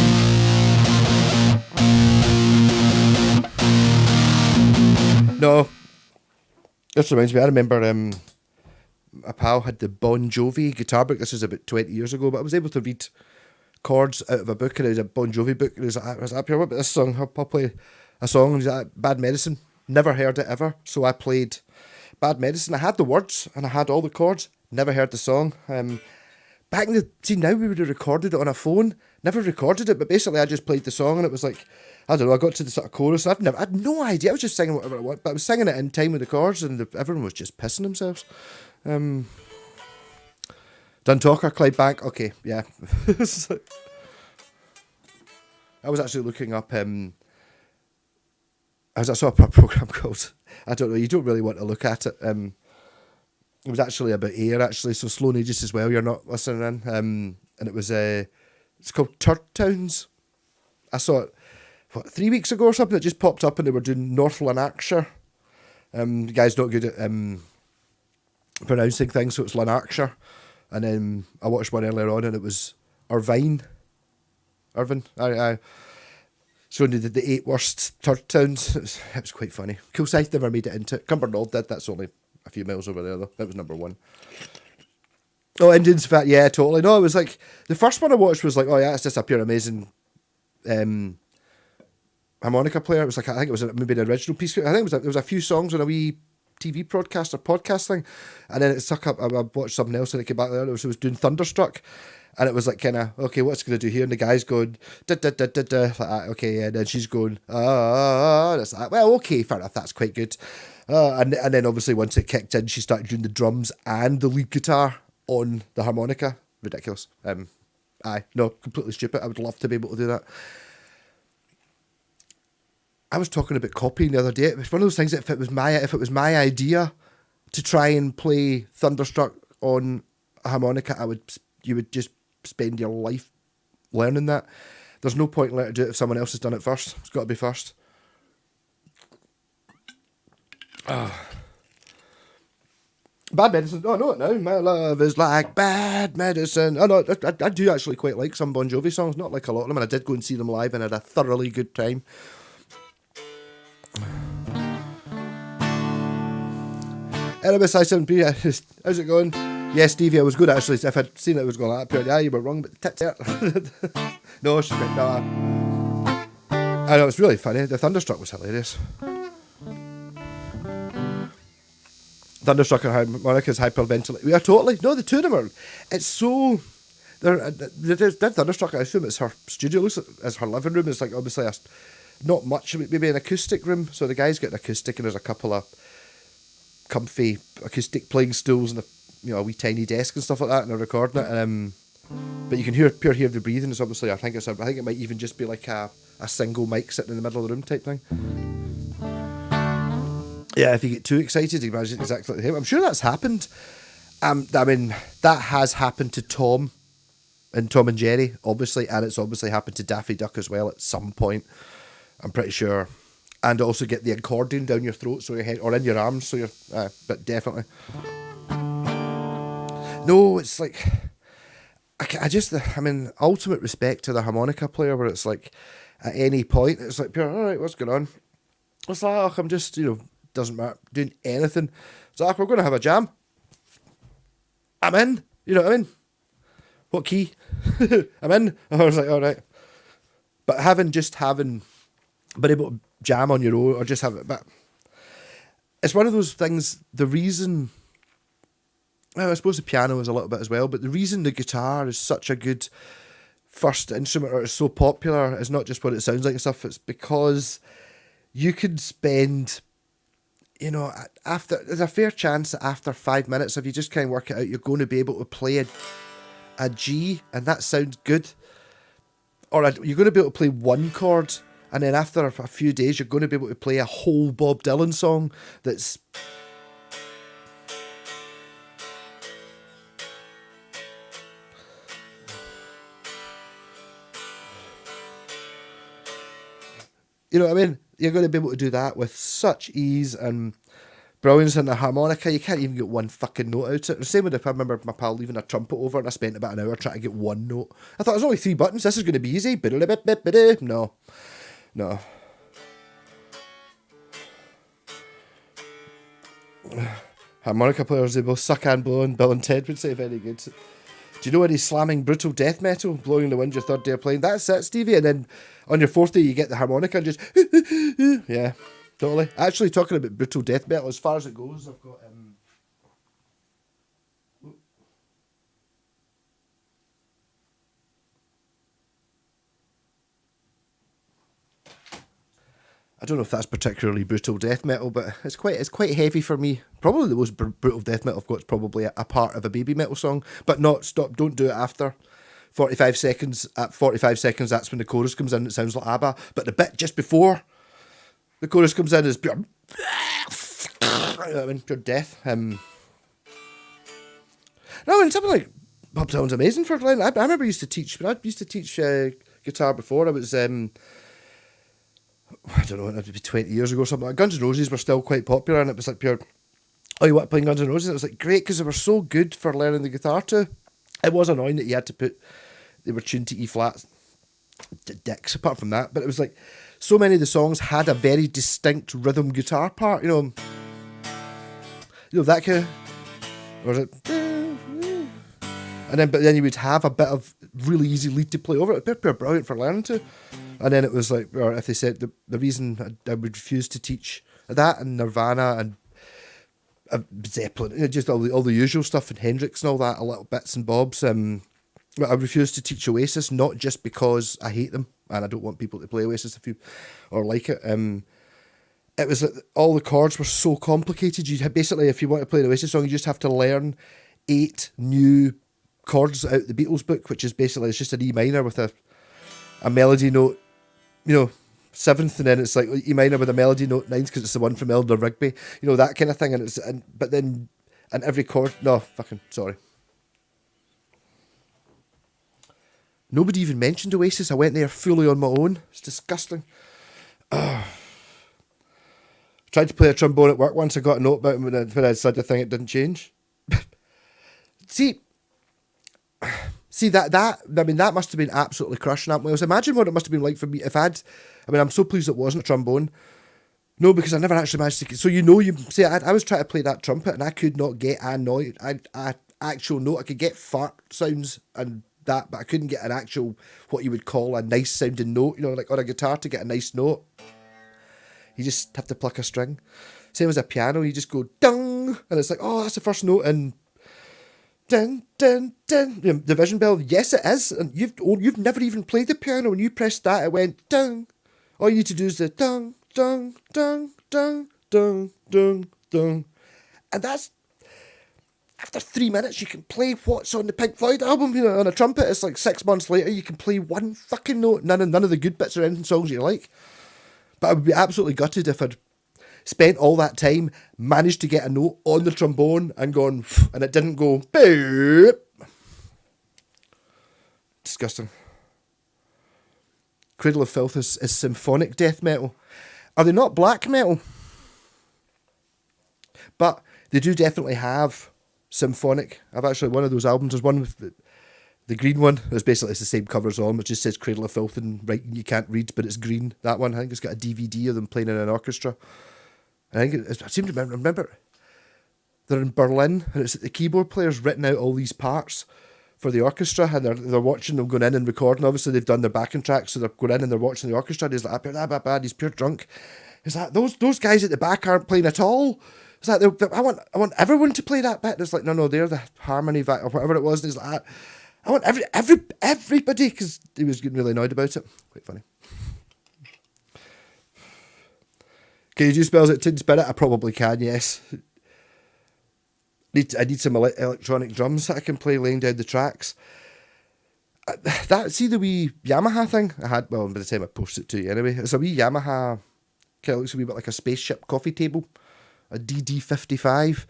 No. This reminds me, I remember a pal had the Bon Jovi guitar book. This was about 20 years ago, but I was able to read chords out of a book, and it was a Bon Jovi book. And I was up here, what about this song? I'll play a song. And he was like, Bad Medicine. Never heard it ever. So I played Bad Medicine. I had the words and I had all the chords. Never heard the song. Back in the... See, now we would have recorded it on a phone. Never recorded it, but basically I just played the song, and it was like... I don't know, I got to the sort of chorus, and I had no idea, I was just singing whatever I want, but I was singing it in time with the chords, and everyone was just pissing themselves. Dundalk, Clydebank, okay, yeah. I was actually looking up, I saw a program called, I don't know, you don't really want to look at it, it was actually about air, actually, so Slow and Aegis as well, you're not listening in, and it was, it's called Turd Towns. I saw it, 3 weeks ago or something. It just popped up and they were doing North Lanarkshire. The guy's not good at pronouncing things, so it's Lanarkshire. And then I watched one earlier on and it was Irvine. So they did the 8 worst turd towns. It was quite funny. Kilsyth never made it into it. Cumbernauld did. That's only a few miles over there though. That was number 1. Oh, Indians Fat. Yeah, totally. No, it was like the first one I watched was like, oh yeah, it's just a pure amazing harmonica player. It was like, I think it was maybe an original piece. I think there was a few songs on a wee TV broadcast or podcast thing, and then it stuck up. I watched something else and it came back there. It was doing Thunderstruck, and it was like kind of okay, what's it gonna do here? And the guy's going da da da da da like that. Okay, and then she's going that's like, well, okay, fair enough, that's quite good. And then obviously once it kicked in, she started doing the drums and the lead guitar on the harmonica. Ridiculous. No, completely stupid. I would love to be able to do that. I was talking about copying the other day. It was one of those things that if it was my idea to try and play Thunderstruck on a harmonica, you would just spend your life learning that. There's no point in letting it do it if someone else has done it first. It's got to be first. But Bad Medicine. Oh, I know it now. My love is like bad medicine. Oh, no, I do actually quite like some Bon Jovi songs. Not like a lot of them. And I did go and see them live and had a thoroughly good time. Erebus I7P, how's it going? Yes, Stevie, I was good actually. If I'd seen it was going like that, yeah, you were wrong, but the tits there. No, she's went, no. I know, it's really funny. The Thunderstruck was hilarious. Thunderstruck and Harmonica's hyperventilate. We are totally. No, the two of them are. It's so. They're Thunderstruck. I assume it's her studio. Looks as her living room. It's like obviously not much. Maybe an acoustic room. So the guy's got an acoustic, and there's a couple of comfy acoustic playing stools and a wee tiny desk and stuff like that, and they're recording it. But you can hear the breathing. It's obviously. I think it might even just be like a single mic sitting in the middle of the room type thing. Yeah, if you get too excited, you imagine exactly like him. I'm sure that's happened. I mean, that has happened to Tom and Tom and Jerry, obviously, and it's obviously happened to Daffy Duck as well at some point. I'm pretty sure. And also get the accordion down your throat, so your head, or in your arms, so you're. But definitely. No, it's like. I mean, ultimate respect to the harmonica player, where it's like, at any point, it's like, all right, what's going on? It's like, oh, I'm just, doesn't matter, doing anything. It's like, we're going to have a jam. I'm in. You know what I mean? What key? I'm in. I was like, all right. But having been able to jam on your own, or just have it, but it's one of those things, the reason, well, I suppose the piano is a little bit as well, but the reason the guitar is such a good first instrument, or it's so popular, is not just what it sounds like and stuff, it's because you can spend, there's a fair chance that after 5 minutes, if you just kind of work it out, you're going to be able to play a G, and that sounds good. Or you're going to be able to play one chord, and then after a few days, you're going to be able to play a whole Bob Dylan song that's... You know what I mean? You're going to be able to do that with such ease and brilliance. In the harmonica, you can't even get one fucking note out of it. The same with if I remember my pal leaving a trumpet over and I spent about an hour trying to get one note. I thought, there's only 3 buttons, this is going to be easy. No. Harmonica players, they both suck and blow, and Bill and Ted would say very good. Do you know any slamming brutal death metal, blowing in the wind your third day of playing? That's it, Stevie. And then on your 4th day, you get the harmonica and just... Yeah, totally. Actually, talking about brutal death metal, as far as it goes, I've got... I don't know if that's particularly brutal death metal, but it's quite heavy for me. Probably the most brutal death metal I've got is probably a part of a baby metal song, but don't do it after 45 seconds. At 45 seconds, that's when the chorus comes in. It sounds like ABBA, but the bit just before the chorus comes in is pure, pure death. No, and something like Bob Dylan's amazing for playing. I remember I used to teach guitar before. I was I don't know, it would be 20 years ago or something. Like Guns N' Roses were still quite popular, and it was like pure, oh, you want to play Guns N' Roses? And it was like great because they were so good for learning the guitar too. It was annoying that you had to they were tuned to E flat dicks apart from that, but it was like so many of the songs had a very distinct rhythm guitar part, that kind of, or was it, but then you would have a bit of really easy lead to play over it. It'd be brilliant for learning to. And then it was like, or if they said the reason I would refuse to teach that, and Nirvana and Zeppelin, just all the usual stuff, and Hendrix and all that, a little bits and bobs. I refused to teach Oasis, not just because I hate them and I don't want people to play Oasis or like it. It was that all the chords were so complicated. You had basically, if you want to play an Oasis song, you just have to learn 8 new chords out the Beatles book, which is basically, it's just an E minor with a melody note, 7th, and then it's like E minor with a melody note 9th because it's the one from Eleanor Rigby, that kind of thing. But then every chord, no, fucking sorry. Nobody even mentioned Oasis. I went there fully on my own. It's disgusting. Tried to play a trombone at work once. I got a note about it when I said the thing, it didn't change. See, that I mean, that must have been absolutely crushing at Wales. Imagine what it must have been like for me if I'm so pleased it wasn't a trombone. No, because I never actually managed to. So you see, I was trying to play that trumpet and I could not get a noise, a actual note. I could get fart sounds and that, but I couldn't get an actual what you would call a nice sounding note. You know, like on a guitar to get a nice note, you just have to pluck a string. Same as a piano, you just go dung, and it's like, oh, that's the first note, and dun dun dun. The division bell, yes, it is. And you've never even played the piano. When you pressed that, it went dung. All you need to do is the dung dung dung dung dung dung dung, and that's after 3 minutes. You can play what's on the Pink Floyd album, you know, on a trumpet. It's like 6 months later, you can play one fucking note. None of the good bits or anything songs you like. But I would be absolutely gutted if I'd spent all that time, managed to get a note on the trombone and gone, and it didn't go boop. Disgusting. Cradle of Filth is symphonic death metal. Are they not black metal? But they do definitely have symphonic. I've actually, one of those albums, there's one with the green one. It's basically the same cover as on, which just says Cradle of Filth and writing you can't read, but it's green. That one, I think it's got a DVD of them playing in an orchestra. I seem to remember they're in Berlin, and it's the keyboard player's written out all these parts for the orchestra, and they're watching them going in and recording. Obviously, they've done their backing tracks, so they're going in and they're watching the orchestra. And he's like, bad, he's pure drunk. He's like, those guys at the back aren't playing at all. It's like, I want everyone to play that bit. And it's like, no, they're the harmony or whatever it was. And he's like, I want everybody, because he was getting really annoyed about it. Quite funny. Can you do spells at Tin Spirit? I probably can, yes. I need some electronic drums that I can play laying down the tracks. See the wee Yamaha thing I had, well, by the time I post it to you anyway, it's a wee Yamaha, kind of looks a wee bit like a spaceship coffee table, a DD55,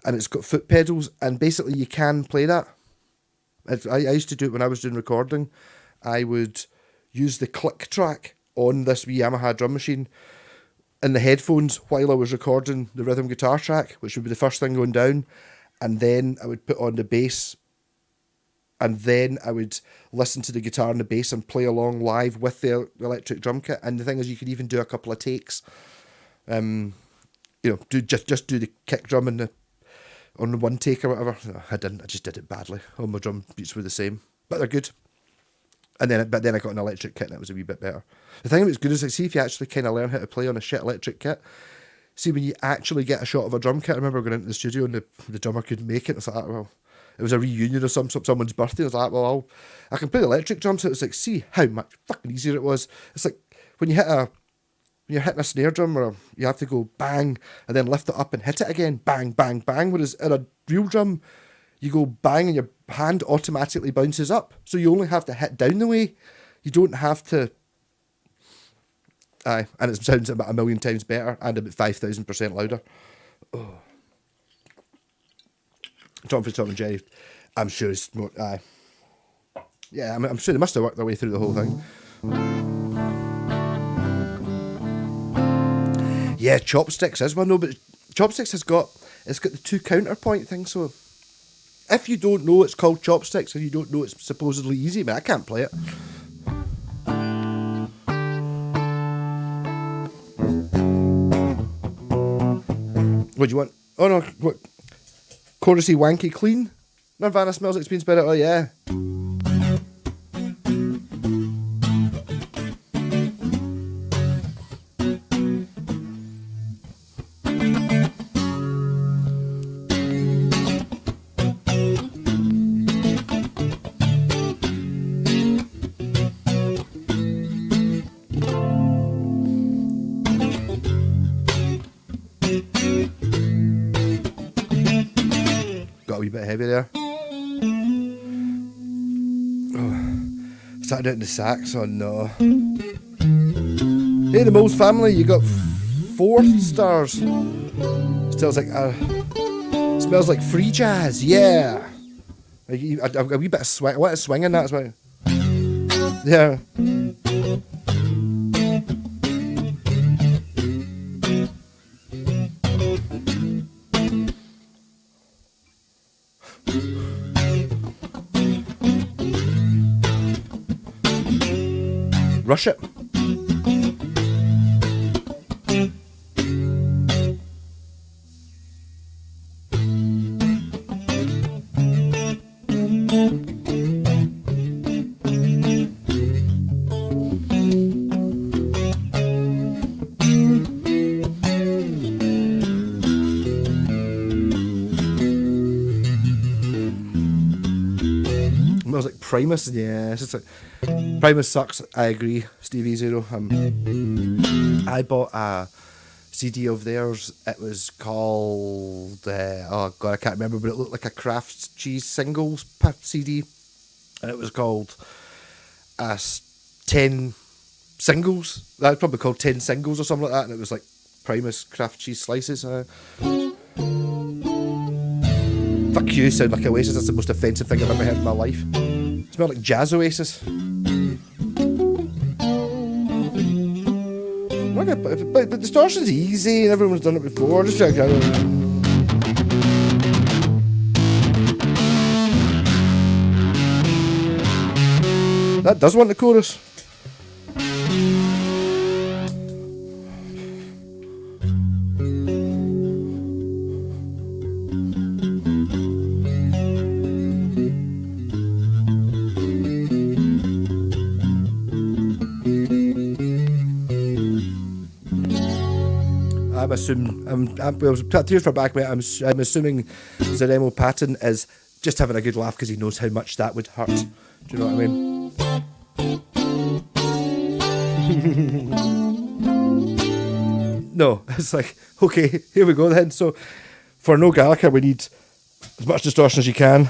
and it's got foot pedals, and basically you can play that. I used to do it when I was doing recording. I would use the click track on this wee Yamaha drum machine in the headphones while I was recording the rhythm guitar track, which would be the first thing going down, and then I would put on the bass, and then I would listen to the guitar and the bass and play along live with the electric drum kit. And the thing is, you could even do a couple of takes. You know, just do the kick drum on the one take or whatever. No, I didn't. I just did it badly. All my drum beats were the same, but they're good. And then I got an electric kit and it was a wee bit better. The thing that's good is, like, see if you actually kind of learn how to play on a shit electric kit. See, when you actually get a shot of a drum kit, I remember going into the studio and the drummer couldn't make it. It's like, well, it was a reunion of someone's birthday. I was like, well, I can play the electric drum. So it's like, see how much fucking easier it was. It's like when you're hitting a snare drum, or you have to go bang and then lift it up and hit it again, bang, bang, bang. Whereas in a real drum, you go bang and your hand automatically bounces up. So you only have to hit down the way. You don't have to. And it sounds about 1,000,000 times better and about 5,000% louder. Oh. Tom and Jerry, I'm sure it's more. Yeah, I'm sure they must have worked their way through the whole thing. Yeah, Chopsticks is one, no, but Chopsticks it's got the two counterpoint thing. So if you don't know it's called Chopsticks and you don't know it's supposedly easy, man, I can't play it. What do you want? Oh no, what? Chorusy wanky clean? Nirvana smells like it's been better. Oh yeah. Got a wee bit heavy there. Oh, started out in the sax. Oh no. Hey, the Moles family, you got 4 stars. Smells like free jazz. Yeah. I've got a wee bit of swing. What is swinging that as well? Yeah. rush it. Smells like Primus. Yeah, it's just like Primus sucks. I agree, Stevie Zero. I bought a CD of theirs. It was called oh god, I can't remember, but it looked like a Kraft cheese singles CD, and it was called 10 singles. That was probably called 10 singles or something like that, and it was like Primus Kraft cheese slices. Fuck you, sound like Oasis. That's the most offensive thing I've ever heard in my life. It smelled like Jazz Oasis. But the distortion's easy and everyone's done it before. Just like, that does want the chorus. I'm assuming, well, tears for back, mate. I'm assuming Zaremo Patton is just having a good laugh because he knows how much that would hurt. Do you know what I mean? No, it's like, okay, here we go then. So, for no Gallica, we need as much distortion as you can.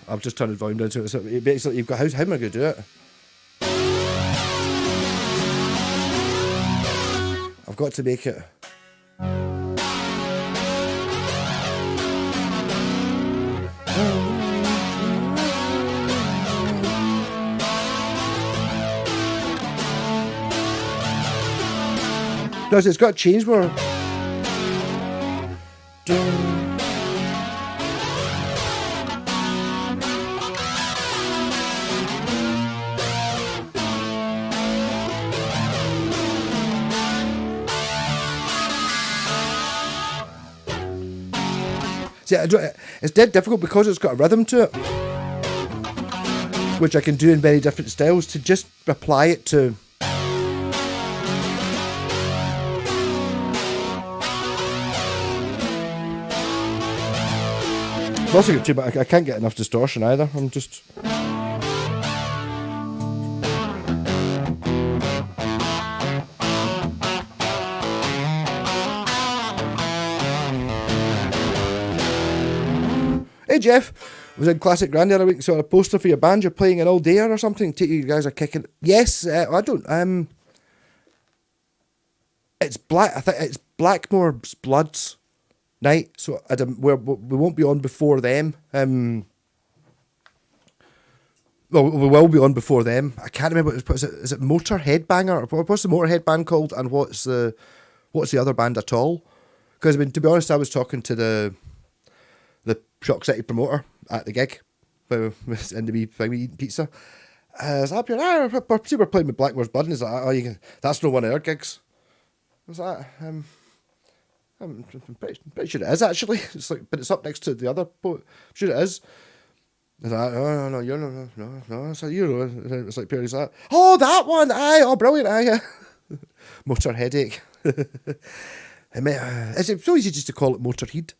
I've just turned the volume down to it. So basically, you've got, how am I going to do it? I've got to make it. No, it's got to change more. See, it's dead difficult because it's got a rhythm to it, which I can do in very different styles, to just apply it to. I've also got too much. I can't get enough distortion either. I'm just. Hey Jeff, was in Classic Grand the other week, saw a poster for your band you're playing in all day or something. You guys are kicking. Yes, I don't. It's Black. I think it's Blackmore's Bloods night, so we won't be on before them. Well, we will be on before them. I can't remember. Is it Motor Headbanger? What's the Motor Headband called? And what's the other band at all? Because I mean, to be honest, I was talking to the Shock City promoter at the gig in the wee thing, we eating pizza. I was up here, we're playing with Blackmore's Blood, and he's like, that's not one of our gigs. I was like, I'm pretty sure it is actually. It's like, but it's up next to the other boat. I'm sure it is. I was like, no, you're no. It's like, it's like Perry's like, oh, that one, aye, oh, brilliant, aye. Motor Headache. It's so easy just to call it Motorhead.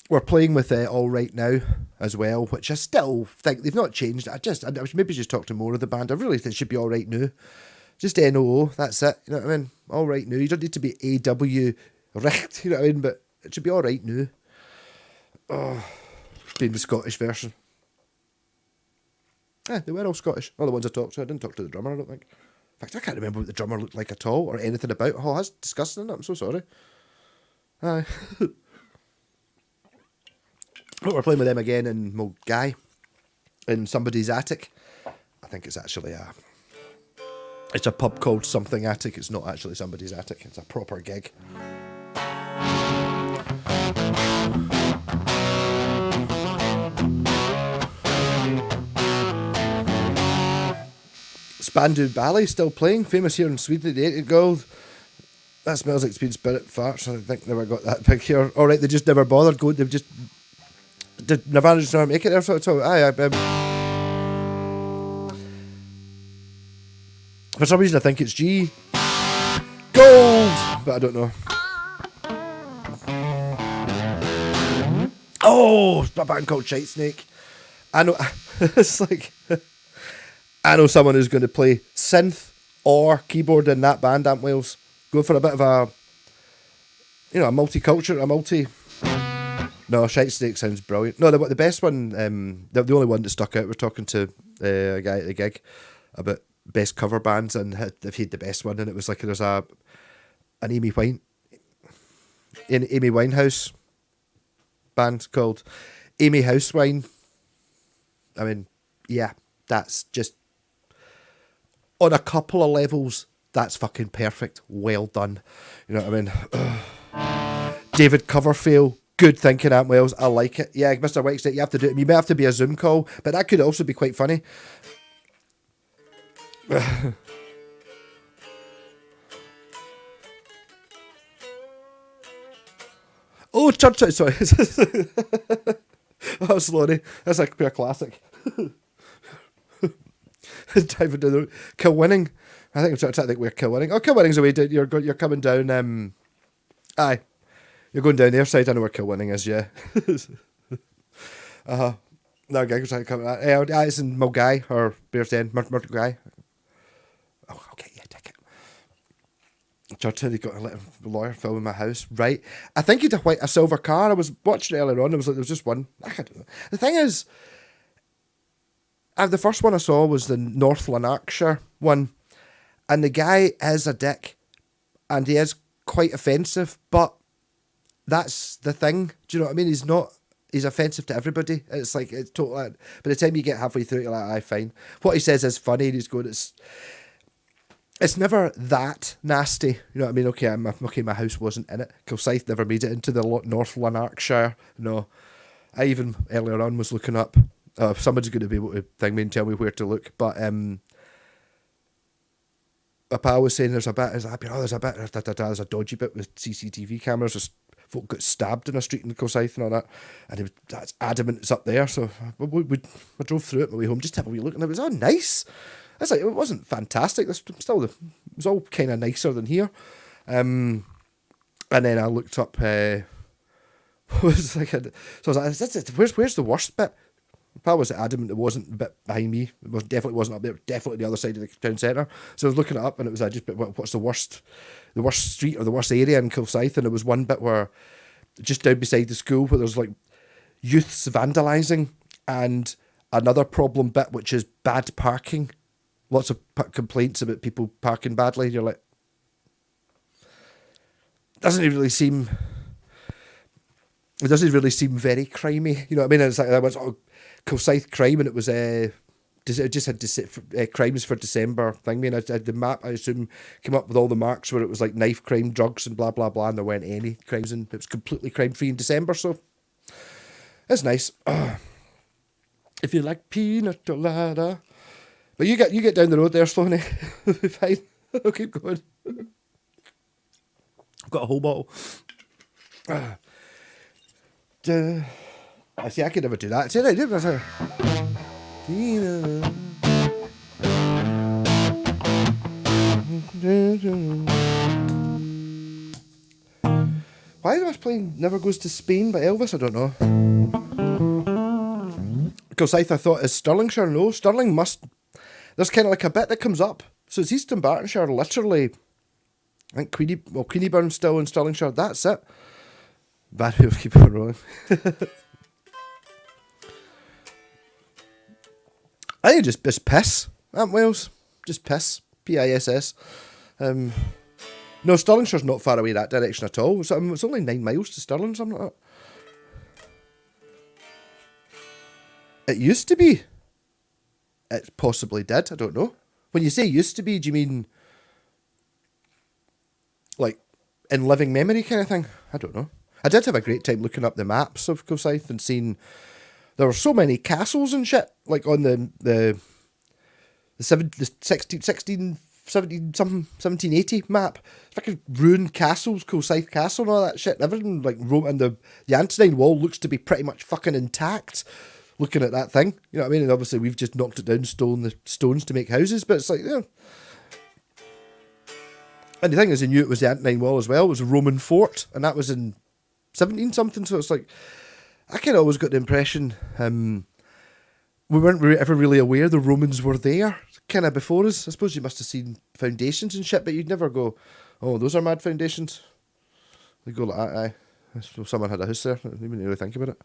We're playing with All Right Now as well, which I still think they've not changed. I should maybe just talk to more of the band. I really think it should be All Right Now. Just NOO, that's it. You know what I mean? All Right Now. You don't need to be AW Recht, you know what I mean? But it should be All Right Now. Oh, being the Scottish version. They were all Scottish. All the ones I talked to. I didn't talk to the drummer, I don't think. In fact, I can't remember what the drummer looked like at all or anything about. Oh, that's disgusting, isn't it? I'm so sorry. Aye. We're playing with them again in Mulgai, in somebody's attic. I think it's actually it's a pub called Something Attic. It's not actually somebody's attic. It's a proper gig. Spandau Ballet still playing, famous here in Sweden, the 80 gold. That smells like Speed Spirit farts. I think never got that big here. All right, they just never bothered going. They've just did Nirvana just never make it there. So aye, for some reason I think it's G gold, but I don't know. Oh, it's a band called Shite Snake. I know. It's like I know someone who's going to play synth or keyboard in that band, Amp Wales. Go for a bit of a, a multicultural, No, Shite Snake sounds brilliant. No, the best one, the only one that stuck out, we're talking to a guy at the gig about best cover bands, and they've had the best one, and it was like there's an Amy Winehouse band called Amy Housewine. I mean, yeah, that's just, on a couple of levels, that's fucking perfect. Well done. You know what I mean? David Coverfield, good thinking, Amp Wales. I like it. Yeah, Mr. White said you have to do it. You may have to be a Zoom call, but that could also be quite funny. Oh, Churchill, sorry. Oh, Sloney. That's like a classic. Diving down the road. Kilwinning. I think I'm trying to think where Kilwinning. Oh, Kilwinning's away. You're coming down. Aye, you're going down their side. I know where Kilwinning is. Yeah. No, guy was trying to come. It's in Mulgai or Bearsden, Mulgai. Oh, I'll get you a ticket. Churchill, he got a lawyer filming my house. Right. I think he had a silver car. I was watching it earlier on. It was like there was just one. I don't know. The thing is, the first one I saw was the North Lanarkshire one. And the guy is a dick, and he is quite offensive, but that's the thing. Do you know what I mean? He's offensive to everybody. It's like, it's total. By the time you get halfway through, you're like, aye, fine. What he says is funny, and he's going, it's never that nasty. You know what I mean? Okay, my house wasn't in it. Kilsyth never made it into the North Lanarkshire. No. I even earlier on was looking up, somebody's going to be able to thing me and tell me where to look, but my pal was saying there's a dodgy bit with CCTV cameras. Just folk got stabbed in a street in Kilsyth and all that, and that's adamant it's up there. So I drove through it on my way home just to have a wee look, and it was all nice. It's like, it wasn't fantastic. It was all kind of nicer than here. And then I looked up. I was like, where's the worst bit? Pal was adamant it wasn't a bit behind me. It definitely wasn't up there. Definitely the other side of the town centre. So I was looking it up, and it was what's the worst street or the worst area in Kilsyth? And there was one bit where just down beside the school where there's like youths vandalising, and another problem bit which is bad parking. Lots of complaints about people parking badly. You're like, it doesn't really seem very crimey. You know what I mean? It's like that was Kilsyth crime, and it was it just had crimes for December thing. I mean, the map, I assume, came up with all the marks where it was like knife crime, drugs, and blah blah blah, and there weren't any crimes, and it was completely crime free in December. So it's nice. If you like pina colada, but you get down the road there, Sloaney. It'll be fine. I'll keep going. I've got a whole bottle. I see, I could never do that. See, I did. Why am I playing Never Goes to Spain by Elvis? I don't know. Kilsyth, I thought, is Stirlingshire. No, Stirling must. There's kind of like a bit that comes up. So it's East Dunbartonshire, literally. I think Queenieburn's still in Stirlingshire. That's it. Bad way of keeping it rolling. I think just piss. Amp Wales. Just piss. Piss. No, Stirlingshire's not far away that direction at all. It's only 9 miles to Stirling, something like that. It used to be. It possibly did, I don't know. When you say used to be, do you mean like in living memory kind of thing? I don't know. I did have a great time looking up the maps of Kilsyth and seeing there were so many castles and shit, like on the the 1780 map. Fucking ruined castles, Kilsyth Castle and all that shit. Everything like and the Antonine Wall looks to be pretty much fucking intact. Looking at that thing, you know what I mean? And obviously we've just knocked it down, stolen the stones to make houses, but it's like, And the thing is, they knew it was the Antonine Wall as well. It was a Roman fort, and that was in 17 something. So it's like, I kind of always got the impression we weren't ever really aware the Romans were there, kind of before us. I suppose you must have seen foundations and shit, but you'd never go, oh, those are mad foundations. They go like that, aye. So someone had a house there. I didn't even really think about it.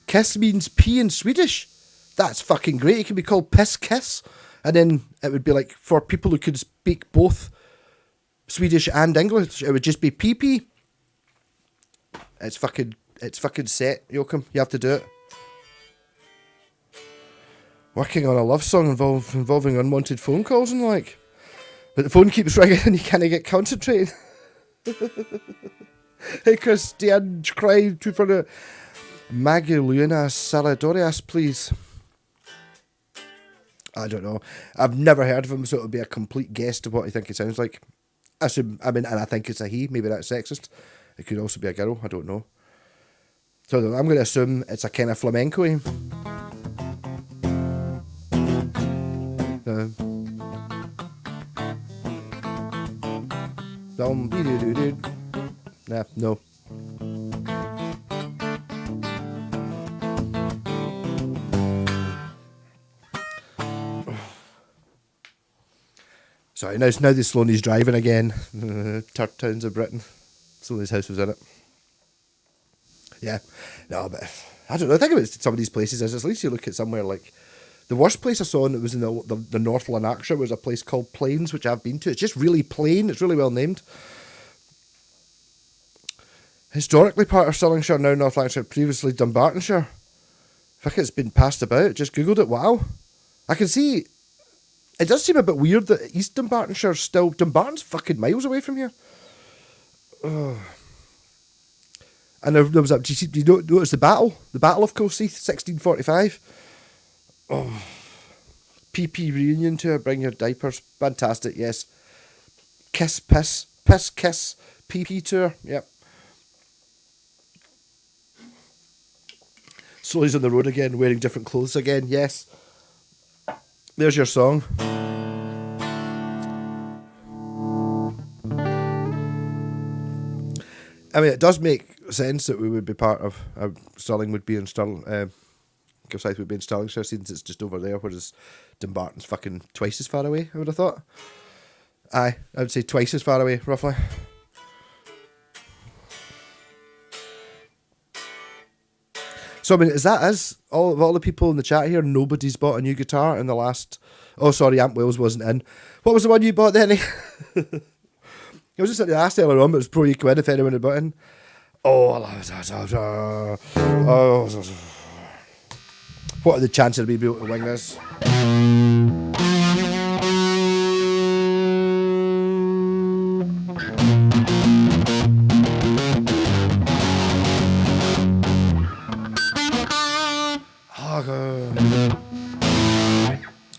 Kiss means pee in Swedish. That's fucking great. It could be called piss kiss. And then it would be like, for people who could speak both Swedish and English, it would just be pee pee. It's fucking set, Joachim. You have to do it. Working on a love song involving unwanted phone calls and like. But the phone keeps ringing and you can't get concentrated. Hey, Christian, cry for the Magdalena Saladorias, please. I don't know. I've never heard of him, so it would be a complete guess to what I think it sounds like. And I think it's a he. Maybe that's sexist. It could also be a girl. I don't know. So I'm going to assume it's a kind of flamenco. Nah, no. Sorry, now the Sloanie's driving again. Third towns of Britain. Sloanie's house was in it. Yeah. No, but I don't know. I think about some of these places is at least you look at somewhere like the worst place I saw, and it was in the North Lanarkshire, was a place called Plains, which I've been to. It's just really plain. It's really well named. Historically part of Stirlingshire, now North Lanarkshire, previously Dumbartonshire. I think it's been passed about. Just googled it. Wow. I can see. It does seem a bit weird that East Dumbartonshire still. Dumbarton's fucking miles away from here. Ugh. And there was do you notice the Battle of Kilsyth, 1645. Oh, PP reunion tour. Bring your diapers. Fantastic. Yes. Kiss piss kiss PP tour. Yep. Slowly's on the road again, wearing different clothes again. Yes. There's your song. I mean, it does make sense that we would be part of. Stirling would be in Stirling. Kilsyth would be in Stirlingshire, since it's just over there, whereas Dumbarton's fucking twice as far away, I would have thought. Aye, I would say twice as far away, roughly. So, I mean, is all the people in the chat here, nobody's bought a new guitar in the last... Oh, sorry, Amp Wales wasn't in. What was the one you bought then? I was just at the last earlier on, but it was Pro Eco if anyone had bought in. Oh, what are the chances of me being able to wing this?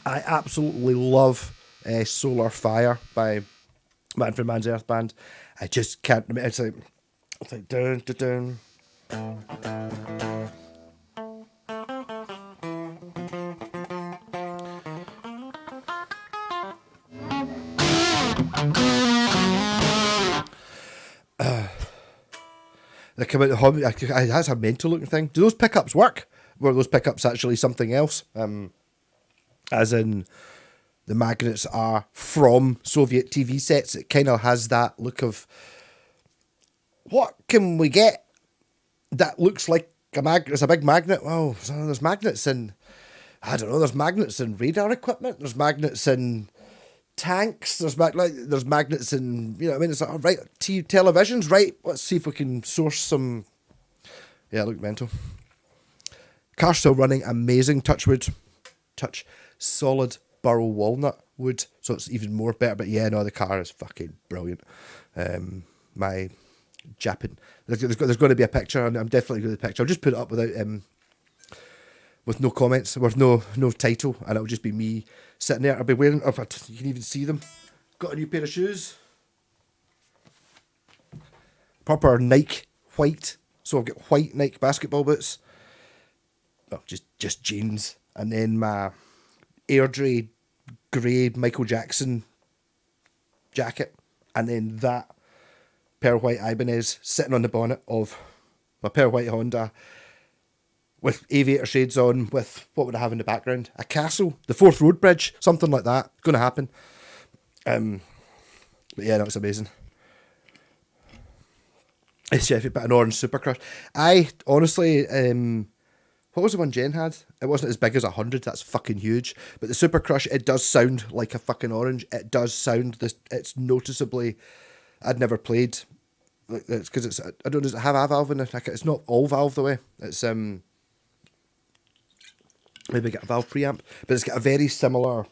I absolutely love Solar Fire by Manfred Mann's Earth Band. I just can't. It's like dun dun dun. They come out the hobby. That's a mental looking thing. Do those pickups work? Were those pickups actually something else? As in, the magnets are from Soviet TV sets. It kind of has that look of, what can we get that looks like a magnet? It's a big magnet. Oh, so there's magnets in, I don't know, there's magnets in radar equipment. There's magnets in tanks. There's magnets in, you know what I mean? It's like, right, televisions, right? Let's see if we can source some. Yeah, look mental. Car's still running, amazing. Touch solid burl walnut wood, so it's even more better. But yeah, no, the car is fucking brilliant. My Japan. There's going to be a picture, and I'm definitely going to the picture. I'll just put it up without with no comments, with no title, and it'll just be me sitting there. I'll be wearing. You can even see them. Got a new pair of shoes. Proper Nike white. So I've got white Nike basketball boots. Oh, just jeans, and then my Airdrie grey Michael Jackson jacket, and then that pair of white Ibanez sitting on the bonnet of my pair of white Honda with aviator shades on, with what would I have in the background? A castle, the Forth Road Bridge, something like that. Going to happen. But yeah, that was amazing. It's Jeffy, but an orange Super Crush. I honestly, what was the one Jen had? It wasn't as big as 100. That's fucking huge. But the Super Crush, it does sound like a fucking orange. It does sound this. It's noticeably. I'd never played. It's because it's. I don't know. Does it have a valve in it? It's not all valve the way. It's maybe get a valve preamp, but it's got a very similar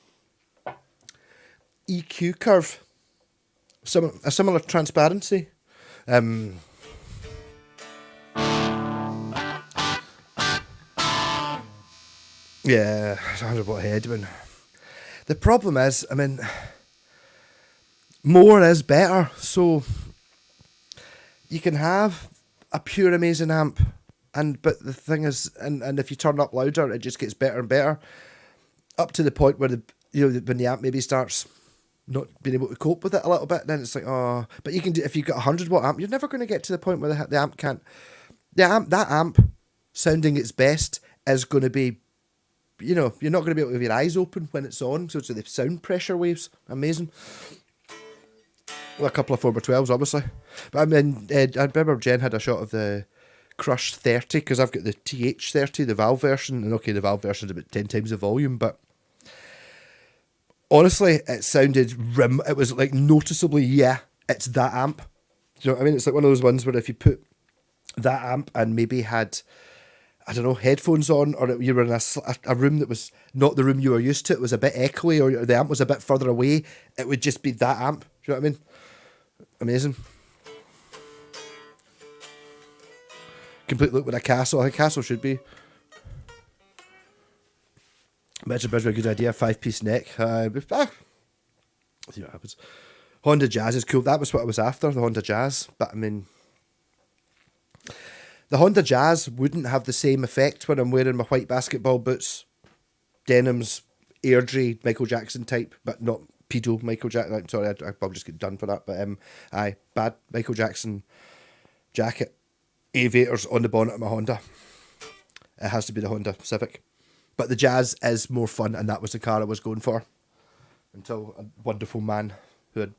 EQ curve. A similar transparency. Yeah, 100-watt headwind. The problem is, I mean, more is better. So you can have a pure amazing amp, but the thing is, and if you turn up louder, it just gets better and better, up to the point where when the amp maybe starts not being able to cope with it a little bit, then it's like, oh. But you can do, if you've got a 100-watt amp, you're never going to get to the point where the amp can't. That amp sounding its best is going to be. You're not going to be able to have your eyes open when it's on, so it's the sound pressure waves, amazing. Well, a couple of 4x12s, obviously. But I mean, I remember Jen had a shot of the Crush 30, because I've got the TH30, the valve version, and okay, the valve version is about 10 times the volume, but honestly, it sounded it was like noticeably, yeah, it's that amp. Do you know what I mean? It's like one of those ones where if you put that amp and maybe had, I don't know, headphones on, or you were in a room that was not the room you were used to, it was a bit echoey, or the amp was a bit further away, it would just be that amp. Do you know what I mean? Amazing. Complete look with a castle. I think castle should be. Metro Bridge would be a good idea. 5-piece neck. See what happens. Honda Jazz is cool. That was what I was after, the Honda Jazz. But I mean, the Honda Jazz wouldn't have the same effect when I'm wearing my white basketball boots, denims, Airdrie, Michael Jackson type, but not pedo Michael Jackson. Sorry, I'll probably just get done for that. But bad Michael Jackson jacket, aviators on the bonnet of my Honda. It has to be the Honda Civic. But the Jazz is more fun, and that was the car I was going for. Until a wonderful man who had,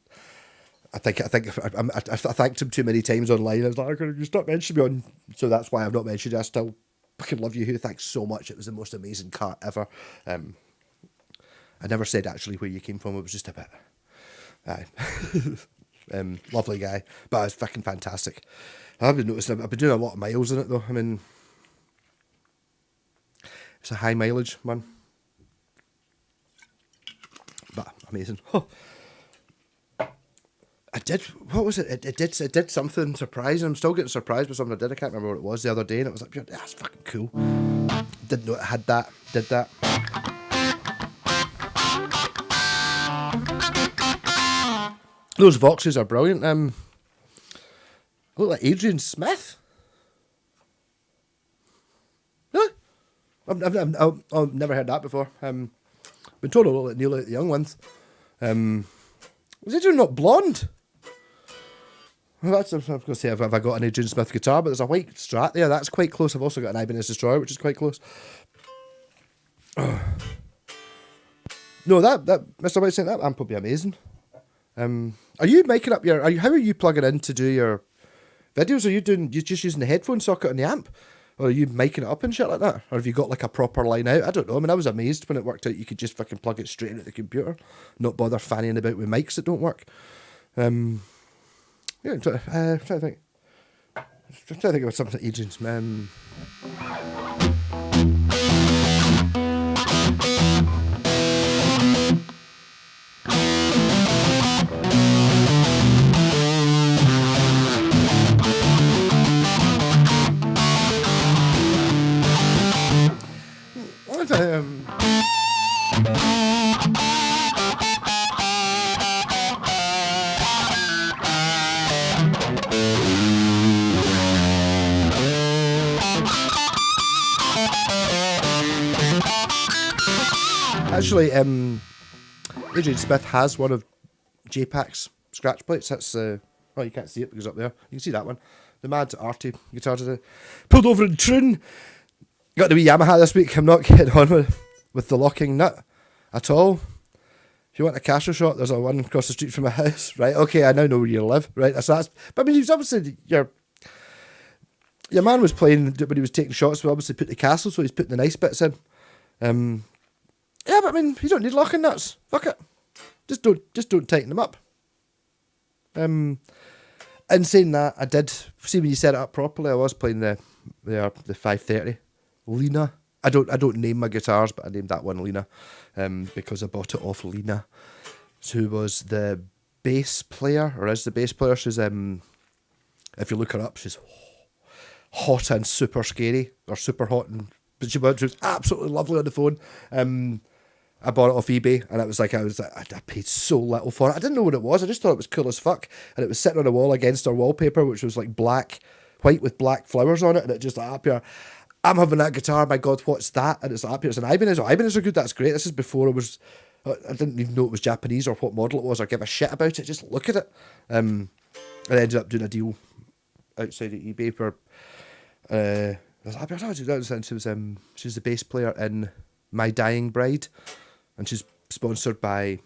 I thanked him too many times online. I was like, you stop mentioning me on, so that's why I've not mentioned you. I still fucking love you, Hugh. Thanks so much. It was the most amazing car ever. I never said actually where you came from. It was just a bit. Lovely guy, but it's fucking fantastic. I've been noticing. I've been doing a lot of miles in it though. I mean, it's a high mileage one, but amazing. Oh. I did. What was it? It did something surprising. I'm still getting surprised with something I did. I can't remember what it was the other day, and it was like, yeah, that's fucking cool. Didn't know it had that. Did that. Those Voxes are brilliant. Look like Adrian Smith. Really? I've never heard that before. Been told I look like Neil like the Young Ones. Was Adrian not blonde? Well, I was going to say, have I got an Adrian Smith guitar, but there's a white Strat there. That's quite close. I've also got an Ibanez Destroyer, which is quite close. No, that Mr. White saying that amp will be amazing. Are you making up how are you plugging in to do your videos? Are you just using the headphone socket on the amp? Or are you making it up and shit like that? Or have you got like a proper line out? I don't know. I mean, I was amazed when it worked out you could just fucking plug it straight into the computer, not bother fannying about with mics that don't work. Yeah, I'm trying to think. I'm trying to think about something agents, man. Actually, Adrian Smith has one of J-Pac's scratch plates. That's oh, you can't see it because it's up there. You can see that one. The mad arty guitar today. Pulled over in Troon. Got the wee Yamaha this week. I'm not getting on with the locking nut at all. If you want a Castro shot, there's a one across the street from my house. Right, okay, I now know where you live. Right, that's but I mean, he's obviously your man was playing when he was taking shots. We obviously put the castle, so he's putting the nice bits in. Yeah, but I mean, you don't need locking nuts. Fuck it. Just don't tighten them up. In saying that, I did see when you set it up properly. I was playing the 530 Lena. I don't name my guitars, but I named that one Lena, because I bought it off Lena, who was the bass player, or is the bass player. She's if you look her up, she's hot and super scary, or super hot, but she was absolutely lovely on the phone. I bought it off eBay, and it was like I paid so little for it. I didn't know what it was. I just thought it was cool as fuck, and it was sitting on a wall against our wallpaper, which was like white with black flowers on it, and it just up here. I'm having that guitar. My God, what's that? And it's up here. It's an Ibanez. Oh, Ibanez are good. That's great. This is before I didn't even know it was Japanese or what model it was or give a shit about it. Just look at it. I ended up doing a deal outside of eBay for. She's the bass player in My Dying Bride, and she's sponsored by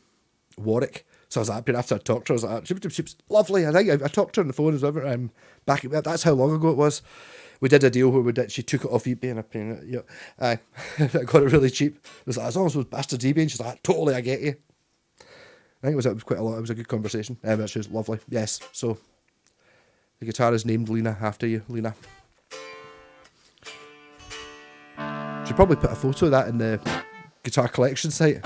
Warwick. So I was happy after I talked to her. I was like, she was lovely. I think I talked to her on the phone as well. That's how long ago it was. We did a deal where she took it off eBay and I paid it. You know, I got it really cheap. It was like, as long as it was bastards eBay, and she's like, totally, I get you. I think it was quite a lot. It was a good conversation. But she was lovely. Yes. So the guitar is named Lena after you, Lena. Should probably put a photo of that in the guitar collection site.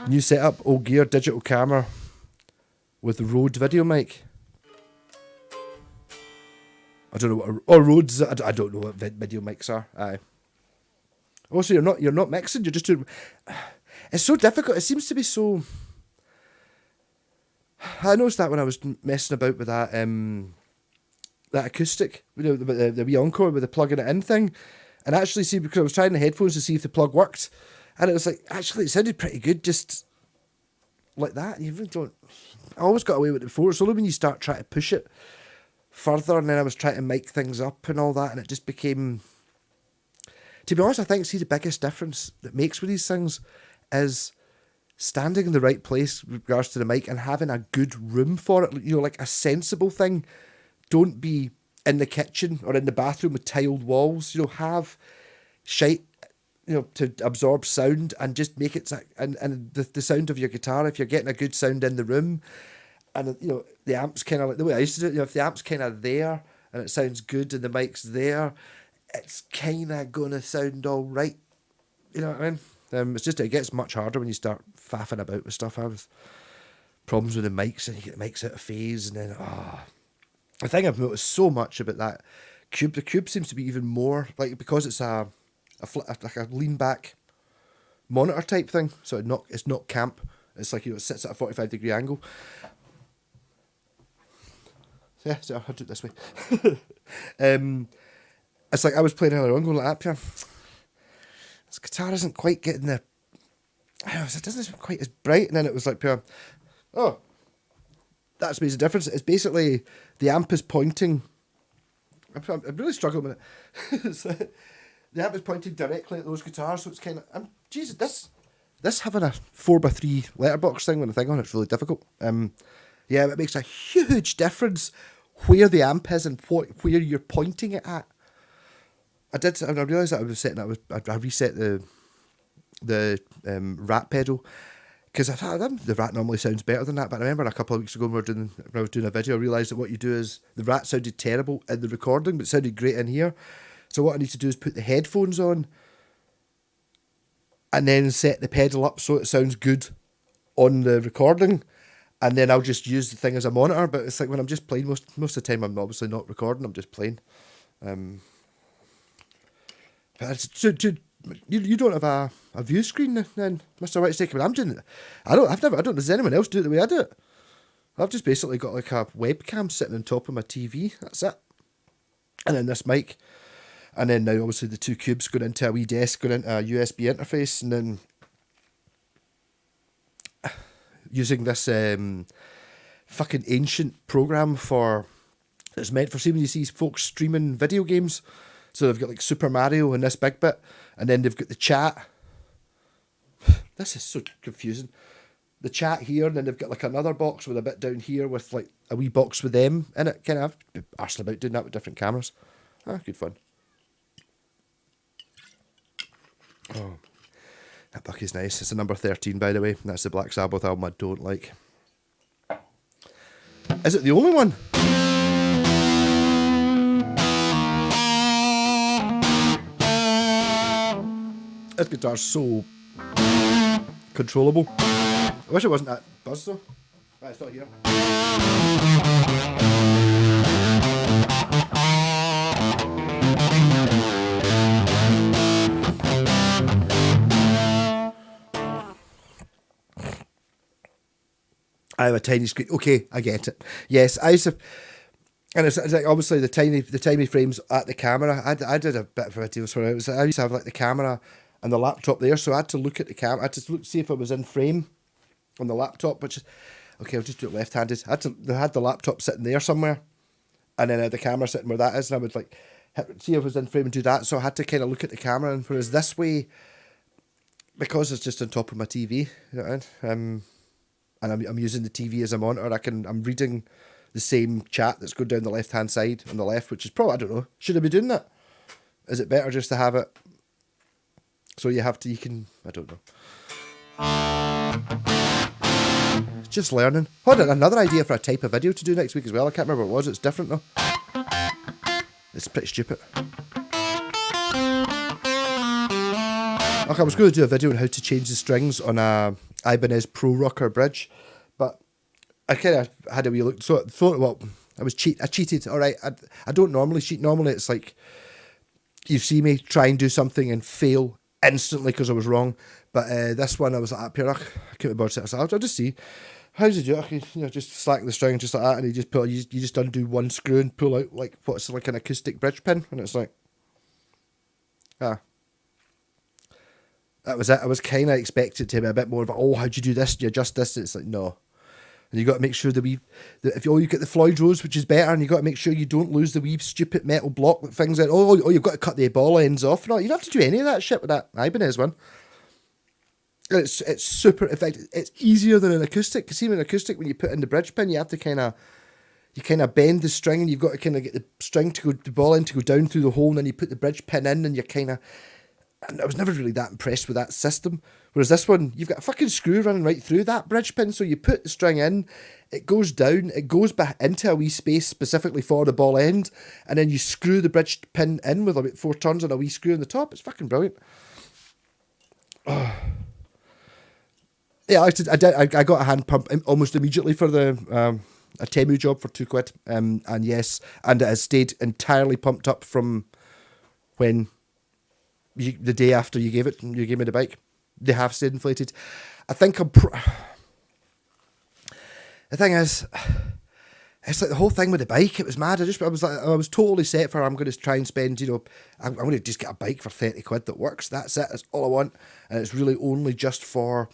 New setup, old gear, digital camera with Rode video mic. I don't know what Rhodes. I don't know what video mics are. Aye. Also, you're not mixing. You're just doing. It's so difficult. It seems to be so. I noticed that when I was messing about with that that acoustic, the wee Encore with the plugging it in thing, and actually see, because I was trying the headphones to see if the plug worked, and it was like, actually it sounded pretty good just like that. You really don't. I always got away with it before. It's only when you start trying to push it further, and then I was trying to mic things up and all that, and it just became, to be honest, I think the biggest difference that makes with these things is standing in the right place with regards to the mic and having a good room for it, like a sensible thing. Don't be in the kitchen or in the bathroom with tiled walls, have shite, to absorb sound, and just make it, and the sound of your guitar, if you're getting a good sound in the room, and the amp's kind of like the way I used to do it, if the amp's kind of there and it sounds good and the mic's there, it's kind of going to sound all right. You know what I mean? It's just, it gets much harder when you start faffing about with stuff. I have problems with the mics, and you get the mics out of phase, and then, the thing I've noticed so much about that cube, the cube seems to be even more, like, because it's like a lean back monitor type thing, so it's not camp. It's like, it sits at a 45-degree angle. Yeah, so I'll do it this way. It's like I was playing earlier on, going like that, here. This guitar isn't quite getting it doesn't seem quite as bright, and then it was like, pure, oh, that's made a difference. It's basically, the amp is pointing, I'm really struggling with it. The amp is pointing directly at those guitars, so it's kind of, Jesus, this having a 4x3 letterbox thing with a thing on it's really difficult. Yeah, it makes a huge difference where the amp is and where you're pointing it at. I realised that I was setting I reset the rat pedal, because I thought the rat normally sounds better than that, but I remember a couple of weeks ago when I was doing a video, I realised that what you do is, the rat sounded terrible in the recording but sounded great in here. So what I need to do is put the headphones on and then set the pedal up so it sounds good on the recording, and then I'll just use the thing as a monitor. But it's like, when I'm just playing, most of the time I'm obviously not recording, I'm just playing. But you don't have a view screen then, Mr. Whitestick? I mean, I'm doing it. I don't, does anyone else do it the way I do it? I've just basically got like a webcam sitting on top of my TV, that's it. And then this mic. And then now obviously the 2 cubes going into a wee desk, going into a USB interface, and then using this fucking ancient program for, it's meant for, see when you see folks streaming video games, so they've got like Super Mario and this big bit, and then they've got the chat. This is so confusing. The chat here, and then they've got like another box with a bit down here with like a wee box with them in it. Kind of arsed about doing that with different cameras. Good fun. Oh, that Bucky's nice. It's a number 13, by the way. That's the Black Sabbath album I don't like. Is it the only one? This guitar's so controllable. I wish it wasn't that buzz though. Right, it's not here. I have a tiny screen. Okay, I get it. Yes, I used to, and it's like obviously the tiny frames at the camera. I did a bit of videos for it. I used to have like the camera and the laptop there, so I had to look at the camera. I had to see if it was in frame on the laptop, which is okay. I'll just do it left-handed. They had the laptop sitting there somewhere, and then I had the camera sitting where that is, and I would like see if it was in frame and do that. So I had to kind of look at the camera, and whereas this way, because it's just on top of my TV, you know, and I'm using the TV as a monitor, I'm reading the same chat that's going down the left-hand side on the left, which is probably, I don't know, should I be doing that? Is it better just to have it? So you can, I don't know. It's just learning. Hold on, another idea for a type of video to do next week as well. I can't remember what it was. It's different though. It's pretty stupid. Okay, I was going to do a video on how to change the strings on a Ibanez Pro Rocker bridge, but I kind of had a wee look. So thought, well, I cheated. All right, I don't normally cheat. Normally it's like you see me try and do something and fail instantly because I was wrong. But this one I was like, I couldn't be bothered to I'll just see. How does he do it? You know, just slacken the string just like that, and you just undo one screw and pull out like what's like an acoustic bridge pin, and it's like, that was it. I was kind of expected to be a bit more of a, how'd you do this? Do you adjust this? It's like, no. And you got to make sure you get the Floyd Rose, which is better, and you got to make sure you don't lose the wee stupid metal block that things out. You've got to cut the ball ends off. No, you don't have to do any of that shit with that Ibanez one. It's super effective. It's easier than an acoustic. Because even an acoustic, when you put in the bridge pin, you have to kind of bend the string, and you've got to kind of get the string to go, the ball end to go down through the hole, and then you put the bridge pin in, and you're kind of. And I was never really that impressed with that system. Whereas this one, you've got a fucking screw running right through that bridge pin, so you put the string in, it goes down, it goes back into a wee space specifically for the ball end, and then you screw the bridge pin in with about 4 turns on a wee screw on the top. It's fucking brilliant. Oh. Yeah, I got a hand pump almost immediately for the a Temu job for £2. And yes, and it has stayed entirely pumped up from when the day after you gave me the bike. They have stayed inflated. I think the thing is, it's like the whole thing with the bike. It was mad. I was totally set for. I'm going to try and spend. I'm going to just get a bike for £30 that works. That's it. That's all I want. And it's really only just for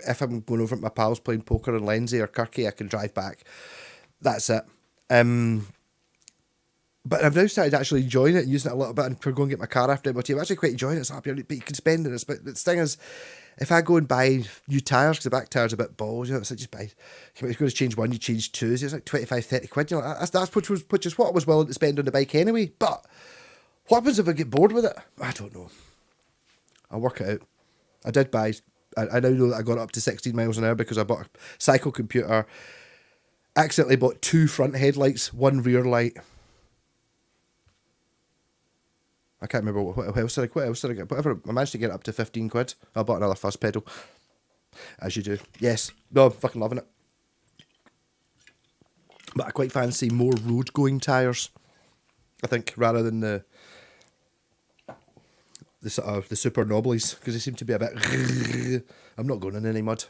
if I'm going over at my pals playing poker in Lenzie or Kirky, I can drive back. That's it. But I've now started actually enjoying it and using it a little bit, and go and get my car after MOT. I'm actually quite enjoying it. It's happy, but you can spend it. But the thing is, if I go and buy new tyres, because the back tyres are a bit balls, it's like just buy. If you're going to change one, you change two. So it's like 25, 30 quid. That's which is what I was willing to spend on the bike anyway. But what happens if I get bored with it? I don't know. I'll work it out. I did buy. I now know that I got up to 16 miles an hour because I bought a cycle computer. Accidentally bought 2 front headlights, 1 rear light. I can't remember what else did I get. Whatever, I managed to get it up to 15 quid. I bought another fuzz pedal. As you do. Yes. No, I'm fucking loving it. But I quite fancy more road going tyres, I think, rather than the sort of the super knobblies, because they seem to be a bit. I'm not going in any mud.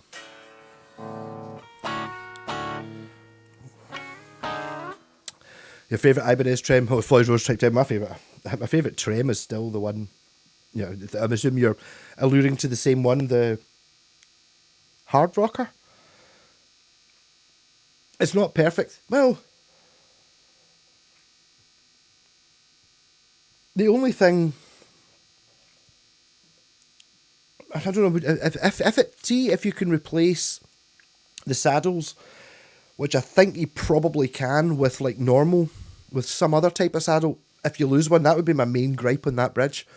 Your favourite Ibanez trim? Oh, Floyd Rose Type 10, my favourite. my favourite trem is still the one. You know, I'm assuming you're alluding to the same one, the hard rocker. It's not perfect. Well, the only thing I don't know if you can replace the saddles, which I think you probably can with like normal, with some other type of saddle. If you lose one, that would be my main gripe on that bridge.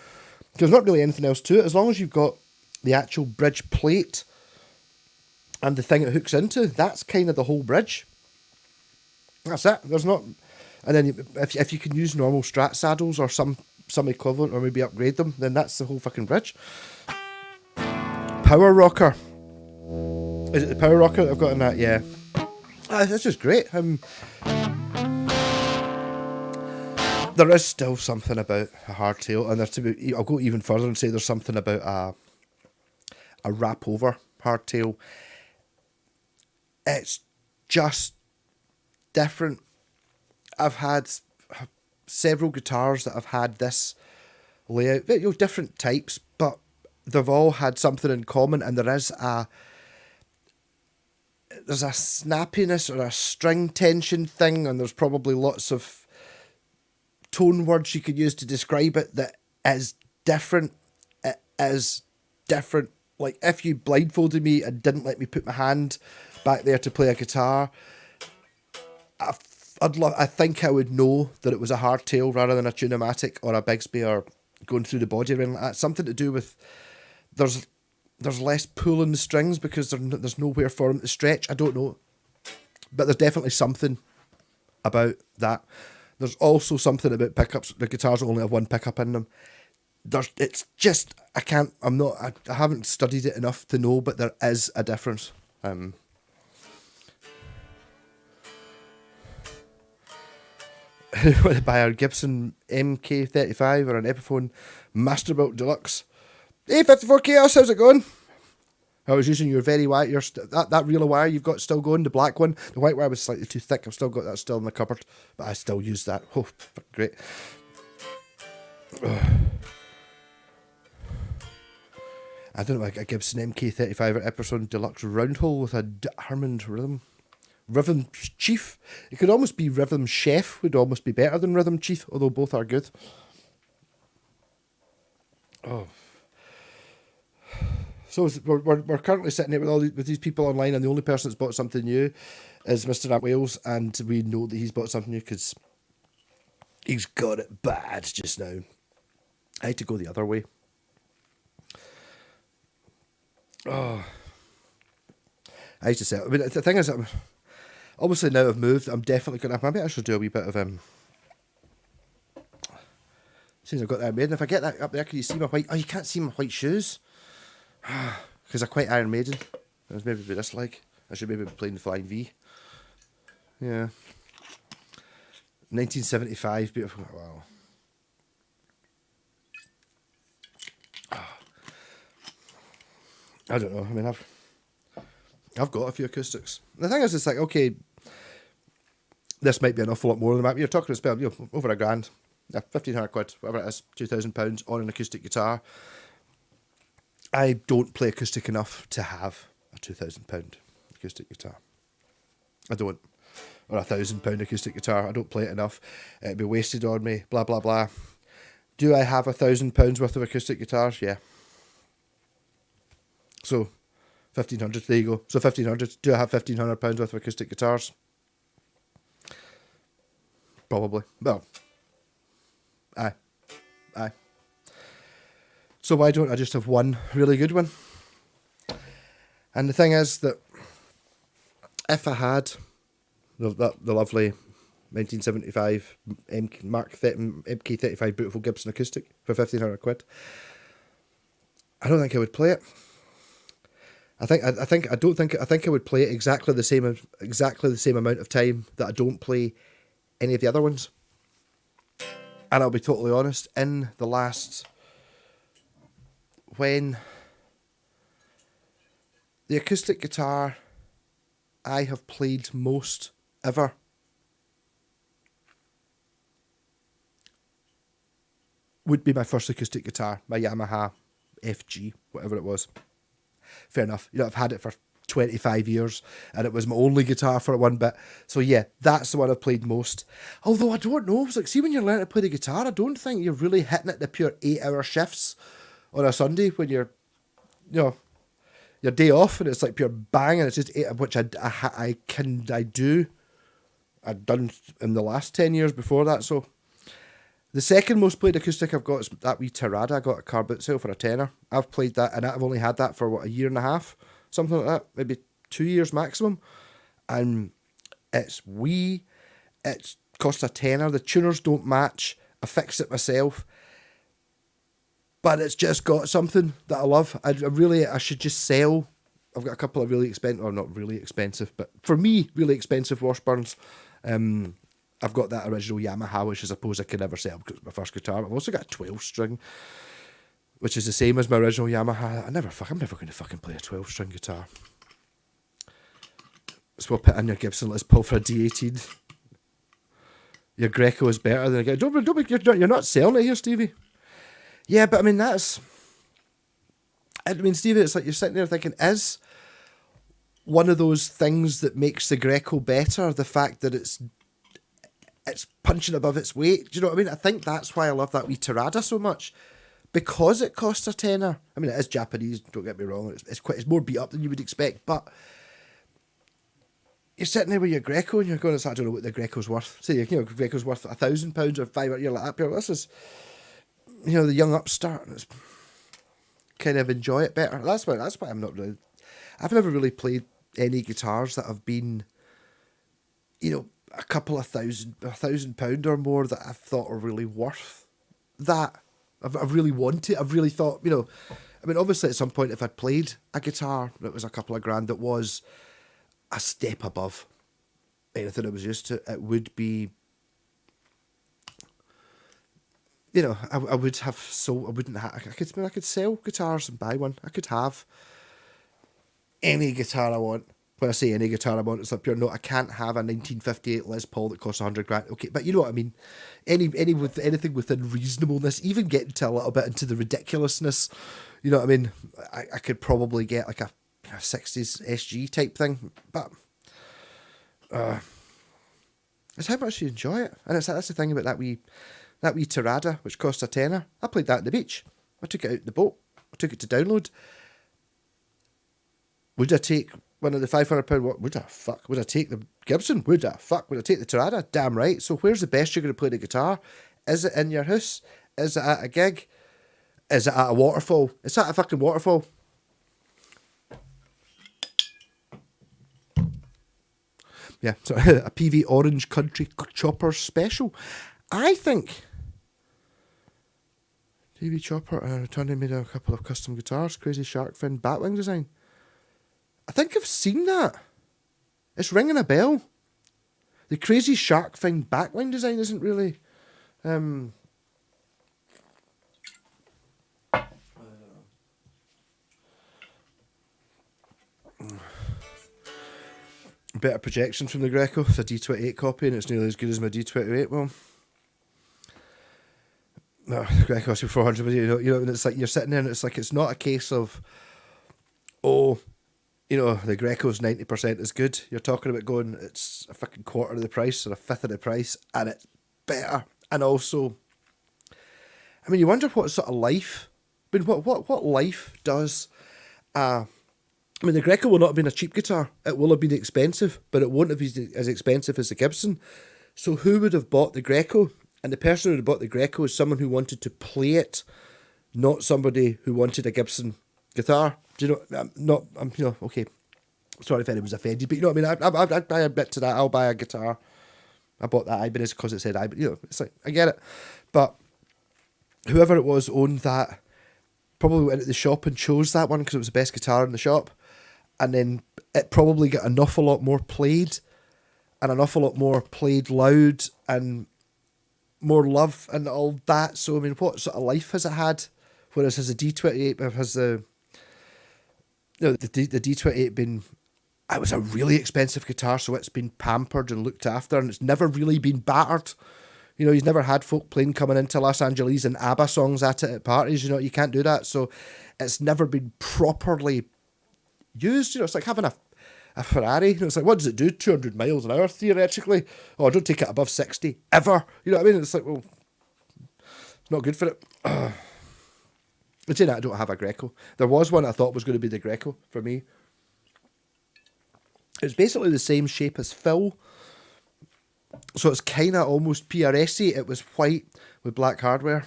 Because there's not really anything else to it. As long as you've got the actual bridge plate and the thing it hooks into, that's kind of the whole bridge. That's it. There's not... And then if you can use normal Strat saddles or some equivalent, or maybe upgrade them, then that's the whole fucking bridge. Power rocker. Is it the power rocker that I've got in that? Yeah. That's just great. There is still something about a hardtail, and I'll go even further and say there's something about a wrap over hardtail. It's just different. I've had several guitars that have had this layout, you know, different types, but they've all had something in common, and there's a snappiness or a string tension thing, and there's probably lots of tone words you could use to describe it that is different. It is different. Like, if you blindfolded me and didn't let me put my hand back there to play a guitar, I think I would know that it was a hardtail rather than a Tune-o-matic or a Bigsby or going through the body or anything like that. Something to do with there's less pull in the strings because there's nowhere for them to stretch. I don't know, but there's definitely something about that. There's also something about pickups. The guitars only have one pickup in them. It's just, I haven't studied it enough to know, but there is a difference. Want to buy a Gibson MK35 or an Epiphone Masterbuilt Deluxe. Hey, 54 Chaos, how's it going? I was using your very wire, that reel of wire you've got still going, the black one. The white wire was slightly too thick. I've still got that still in the cupboard, but I still use that. Oh, great. I don't know, like a Gibson MK35 or Epperson Deluxe Roundhole with a Hammond Rhythm Chief. It could almost be Rhythm Chef, would almost be better than Rhythm Chief, although both are good. Oh. So we're currently sitting here with these people online, and the only person that's bought something new is Mr. Ant Wales, and we know that he's bought something new because he's got it bad just now. I had to go the other way. Oh, I used to say. I mean, the thing is, obviously now I've moved. I'm definitely gonna. Maybe I should do a wee bit of Since I've got that made, and if I get that up there, can you see my white? Oh, you can't see my white shoes. Because I quite Iron Maiden. It was maybe be this like. I should maybe be playing the Flying V. Yeah. 1975, beautiful. Wow. I don't know. I mean, I've got a few acoustics. The thing is, it's like, okay, this might be an awful lot more than that. You're talking about, you know, over £1,000, yeah, 1,500 quid, whatever it is, £2,000 on an acoustic guitar. I don't play acoustic enough to have a £2,000 acoustic guitar. I don't. Or a £1,000 acoustic guitar. I don't play it enough. It'd be wasted on me. Blah blah blah. Do I have £1,000 worth of acoustic guitars? Yeah. So, 1,500. There you go. So 1,500. Do I have £1,500 worth of acoustic guitars? Probably. Well. Aye. So why don't I just have one really good one? And the thing is that if I had the lovely 1975 MK35 beautiful Gibson acoustic for 1,500 quid, I don't think I would play it. I think I would play it exactly the same amount of time that I don't play any of the other ones. And I'll be totally honest, in the last, when the acoustic guitar I have played most ever would be my first acoustic guitar, my Yamaha FG, whatever it was. Fair enough. You know, I've had it for 25 years and it was my only guitar for one bit. So yeah, that's the one I've played most. Although I don't know, it's like, see when you're learning to play the guitar, I don't think you're really hitting it the pure 8-hour shifts on a Sunday when you're, you know, your day off and it's like pure bang and it's just 8, which I do. I've done in the last 10 years before that. So the second most played acoustic I've got is that wee Tirada I got at car boot sale for a tenner. I've played that and I've only had that for what, a year and a half, something like that, maybe 2 years maximum. And it's wee, it costs a tenner, the tuners don't match, I fixed it myself, but it's just got something that I love. I should just sell. I've got a couple of really expensive, or not really expensive, but for me, really expensive Washburns. I've got that original Yamaha, which I suppose I could never sell because it's my first guitar. I've also got a 12-string, which is the same as my original Yamaha. I'm never going to fucking play a 12-string guitar. Swap it in your Gibson, let's pull for a D18. Your Greco is better than a Gibson. You're not selling it here, Stevie. Yeah, but I mean, Stevie, it's like you're sitting there thinking, is one of those things that makes the Greco better the fact that it's punching above its weight? Do you know what I mean? I think that's why I love that wee Tirada so much, because it costs a tenner. I mean, it is Japanese, don't get me wrong, it's more beat up than you would expect, but you're sitting there with your Greco and you're going, I don't know what the Greco's worth. Say, you know, Greco's worth £1,000 or £500. You're like, this is, you know, the young upstart. It's kind of enjoy it better. That's why I'm not really. I've never really played any guitars that have been, you know, a couple of £1,000 or more that I've thought are really worth that. I've really wanted. I've really thought, you know, I mean, obviously at some point if I'd played a guitar that was a couple of grand that was a step above anything I was used to, it would be, you know, I would have sold. I wouldn't have. I could sell guitars and buy one. I could have any guitar I want. When I say any guitar I want, it's like pure no. I can't have a 1958 Les Paul that costs 100 grand. Okay, but you know what I mean. Anything within reasonableness, even getting to a little bit into the ridiculousness. You know what I mean. I could probably get like a 60s SG type thing, but it's how much you enjoy it, and that's the thing about that wee Tirada, which cost a tenner. I played that at the beach. I took it out the boat. I took it to download. Would I take one of the £500? What would I fuck? Would I take the Gibson? Would I fuck? Would I take the Tirada? Damn right. So where's the best you're going to play the guitar? Is it in your house? Is it at a gig? Is it at a waterfall? It's at a fucking waterfall. Yeah, so a PV Orange Country Chopper Special. I think TV Chopper returning made a couple of custom guitars, crazy shark fin batwing design. I think I've seen that. It's ringing a bell. The crazy shark fin batwing design isn't really better projection from the Greco. It's a D28 copy and it's nearly as good as my D28. Well, no, the Greco costs you 400, but you know, and it's like you're sitting there and it's like it's not a case of, oh, you know, the Greco's 90% is good. You're talking about going, it's a fucking quarter of the price or a fifth of the price, and it's better. And also, I mean, you wonder what sort of life. I mean, what life does. I mean, the Greco will not have been a cheap guitar. It will have been expensive, but it won't have been as expensive as the Gibson. So who would have bought the Greco? And the person who would have bought the Greco is someone who wanted to play it, not somebody who wanted a Gibson guitar. Do you know? You know, okay. Sorry if anyone's offended, but you know what I mean. I buy a bit to that. I'll buy a guitar. I bought that Ibanez because it said Ibanez. You know, it's like I get it, but whoever it was owned that. Probably went to the shop and chose that one because it was the best guitar in the shop, and then it probably got an awful lot more played, and an awful lot more played loud and more love and all that. So I mean, what sort of life has it had? Whereas has the D28 has the D28 been? It was a really expensive guitar, so it's been pampered and looked after, and it's never really been battered. You know, he's never had folk playing Coming Into Los Angeles and ABBA songs at it at parties. You know, you can't do that. So it's never been properly used. You know, it's like having a Ferrari. You know, it's like, what does it do? 200 miles an hour, theoretically. Oh, don't take it above 60, ever. You know what I mean? It's like, well, it's not good for it. I'd say that I don't have a Greco. There was one I thought was going to be the Greco for me. It's basically the same shape as Phil. So it's kind of almost PRS-y. It was white with black hardware.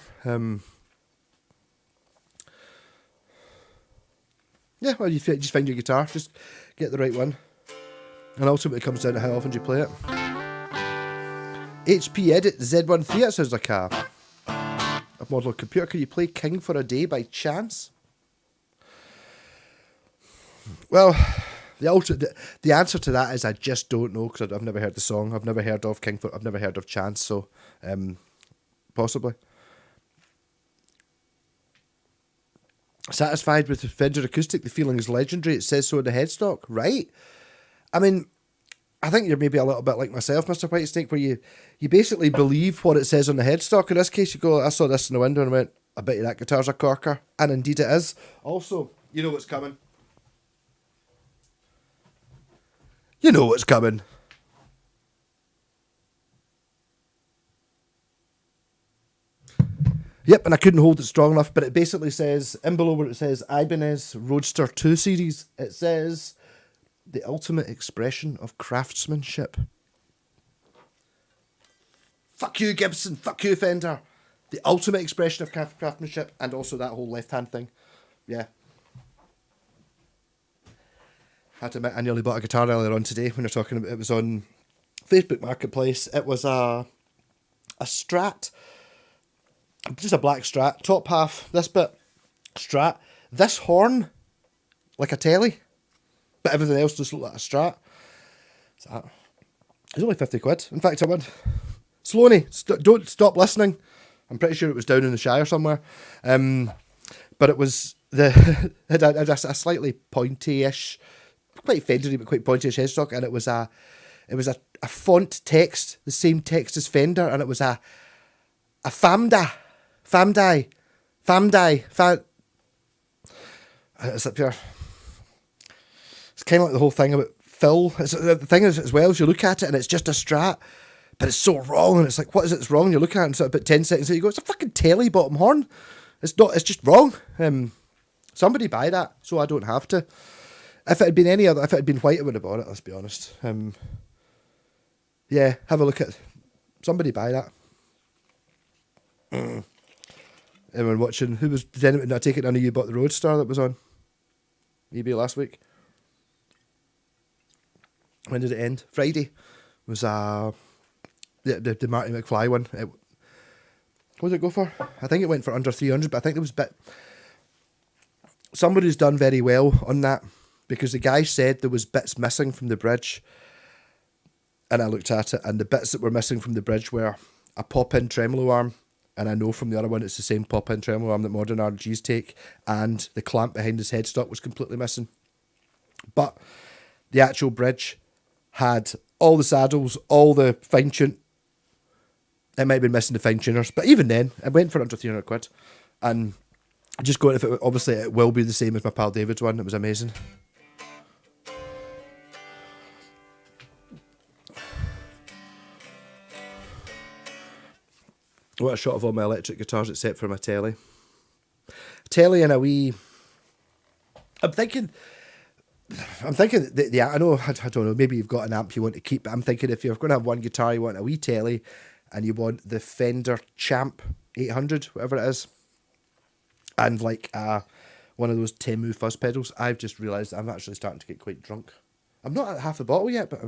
Yeah, well, you just find your guitar. Just get the right one. And ultimately it comes down to how often you play it. HP Edit Z13. That sounds like a model computer. Can you play King for a Day by chance? Well, the answer to that is I just don't know, because I've never heard the song. I've never heard of King for. I've never heard of Chance. So, possibly. Satisfied with the Fender acoustic. The feeling is legendary. It says so in the headstock, right? I mean, I think you're maybe a little bit like myself, Mr. Whitesnake, where you basically believe what it says on the headstock. In this case, you go, I saw this in the window and went, I bet you that guitar's a corker. And indeed it is. Also, you know what's coming. You know what's coming. Yep, and I couldn't hold it strong enough, but it basically says, in below where it says Ibanez Roadster 2 Series, it says, the ultimate expression of craftsmanship. Fuck you, Gibson. Fuck you, Fender. The ultimate expression of craftsmanship, and also that whole left-hand thing. Yeah. I have to admit, I nearly bought a guitar earlier on today when we were talking about it. Was on Facebook Marketplace. It was a Strat. Just a black Strat. Top half, this bit, Strat. This horn, like a telly. But everything else just looked like a Strat. So it's only 50 quid. In fact, I went, Sloaney, don't stop listening. I'm pretty sure it was down in the Shire somewhere. But it was had a slightly pointy-ish, quite Fendery but quite pointy-ish headstock, and it was a font text, the same text as Fender, and it was a Famdi. It's up here. It's kind of like the whole thing about Phil. The thing is, as well, as you look at it and it's just a Strat, but it's so wrong, and it's like, what is it that's wrong? You look at it and it's about 10 seconds later, you go, it's a fucking telly bottom horn. It's not, it's just wrong. Somebody buy that so I don't have to. If it had been any other, if it had been white, I would have bought it, let's be honest. Yeah, have a look at, somebody buy that. Everyone watching, did anyone not take it? None of you bought the Roadster that was on eBay last week? When did it end? Friday was the Marty McFly one. What did it go for? I think it went for under 300, but I think there was somebody's done very well on that, because the guy said there was bits missing from the bridge, and I looked at it, and the bits that were missing from the bridge were a pop-in tremolo arm, and I know from the other one it's the same pop-in tremolo arm that modern RGs take, and the clamp behind his headstock was completely missing. But the actual bridge had all the saddles, all the fine tune. It might have been missing the fine tuners, but even then, it went for under 300 quid. And just going, obviously it will be the same as my pal David's one. It was amazing. What a shot of all my electric guitars except for my telly. Telly and a wee. I'm thinking that I know, I don't know, maybe you've got an amp you want to keep, but I'm thinking if you're going to have one guitar, you want a wee telly, and you want the Fender Champ 800, whatever it is, and like one of those Temu fuzz pedals. I've just realised I'm actually starting to get quite drunk. I'm not at half the bottle yet, but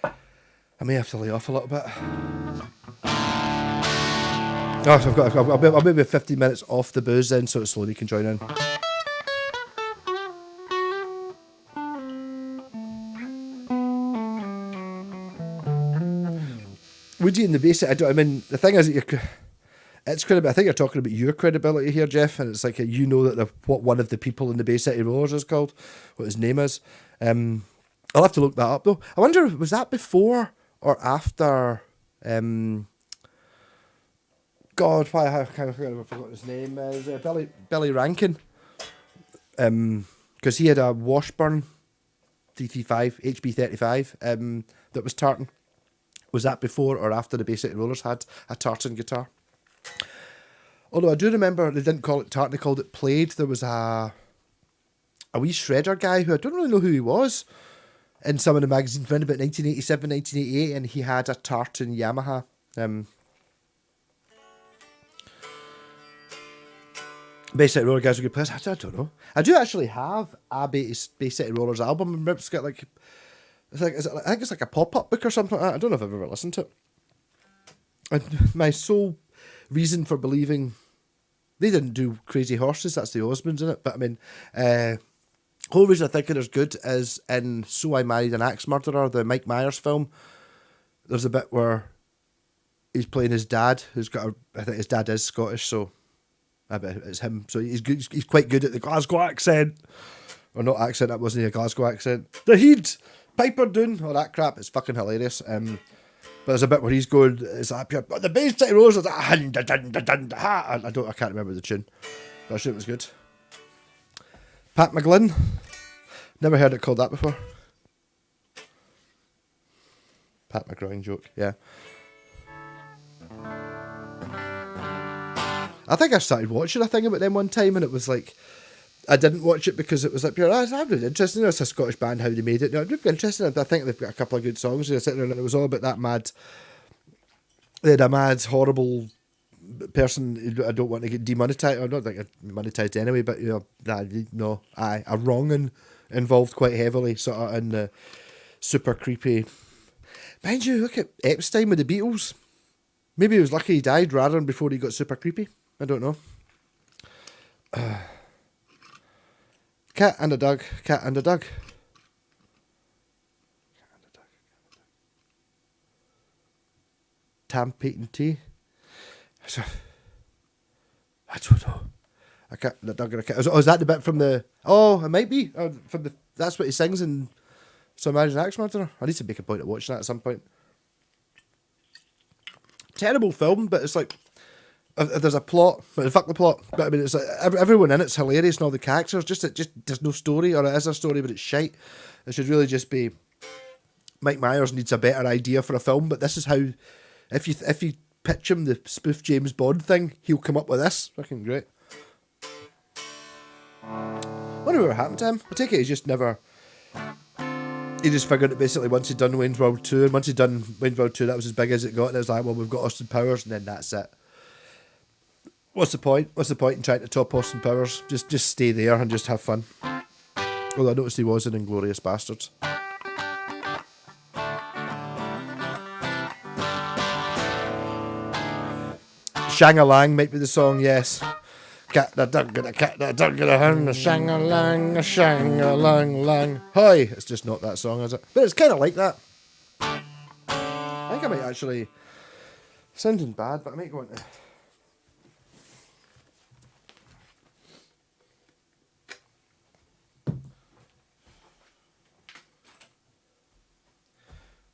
I may have to lay off a little bit. Oh, so I'll maybe 15 minutes off the booze then, so slowly can join in. Would you in the basic? I mean, the thing is that it's credible. I think you're talking about your credibility here, Jeff, and it's like you know that what one of the people in the Bay City Rollers is called, what his name is. I'll have to look that up though. I wonder, was that before or after God, why I can't remember, I forgot his name. Is Billy Rankin. Because he had a Washburn DT5 HB35 that was tartan. Was that before or after the Bay City Rollers had a tartan guitar? Although I do remember they didn't call it tartan, they called it plaid. There was a wee shredder guy who I don't really know who he was in some of the magazines around about 1987, 1988, and he had a tartan Yamaha. Bay City Roller guys were good players. I don't know. I do actually have a Bay City Rollers album. It's got like, I think it's like a pop-up book or something like that. I don't know if I've ever listened to it. And my sole reason for believing they didn't do Crazy Horses, that's the Osmonds in it. But I mean, whole reason I think it is good is in So I Married an Axe Murderer, the Mike Myers film. There's a bit where he's playing his dad, who's got I think his dad is Scottish, so I bet it's him. So he's good. He's quite good at the Glasgow accent, or not accent. That wasn't a Glasgow accent. The Heed, Piper Doon, all that crap. It's fucking hilarious. But there's a bit where he's going, it's like, but the Bay City Rollers is like, I can't remember the tune, but I sure it was good. Pat McGlynn, never heard it called that before. Pat McGroin joke, yeah. I think I started watching a thing about them one time, and it was like, I didn't watch it because it was like, I'm really interested. You know, it's a Scottish band, how they made it. No, I'm really interested. I think they've got a couple of good songs. And it was all about that mad. They had a mad, horrible person. I don't want to get demonetized. I don't think I monetized anyway, but a wronging involved quite heavily, sort of in the super creepy. Mind you, look at Epstein with the Beatles. Maybe he was lucky he died rather than before he got super creepy. I don't know. Cat and a Dog. Cat and a Dog. Tam Peyton Tea. I don't know. A cat and a dog and a cat. Oh, is that the bit from the? Oh, it might be. From the. That's what he sings in So I Married an Axe Murderer. I need to make a point of watching that at some point. Terrible film, but it's like there's a plot, but fuck the plot. But I mean, it's like everyone in it's hilarious and all the characters. Just there's no story, or it is a story, but it's shite. It should really just be. Mike Myers needs a better idea for a film, but this is how. If you pitch him the spoof James Bond thing, he'll come up with this. Fucking great. Wonder what happened to him. I take it he's just never. He just figured that basically once he'd done Wayne's World 2, and once he'd done Wayne's World 2, that was as big as it got, and it was like, well, we've got Austin Powers, and then that's it. What's the point? What's the point in trying to top Austin Powers? Just stay there and just have fun. Although I noticed he was in Inglourious Bastards. Shang-a-Lang might be the song, yes. Cat the dog and a cat the dog and a hen, a shang-a-lang, a shang-a-lang-lang. Hi! It's just not that song, is it? But it's kind of like that. I think I might actually... Sounding bad, but I might go into...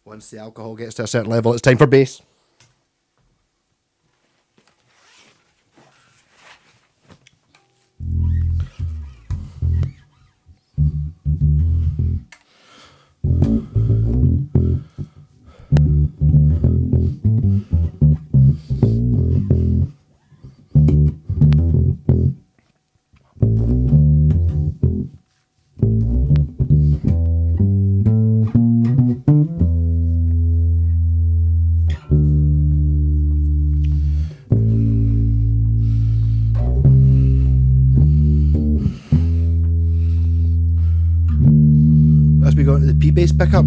Once the alcohol gets to a certain level, it's time for bass. As we go into the P-bass pickup,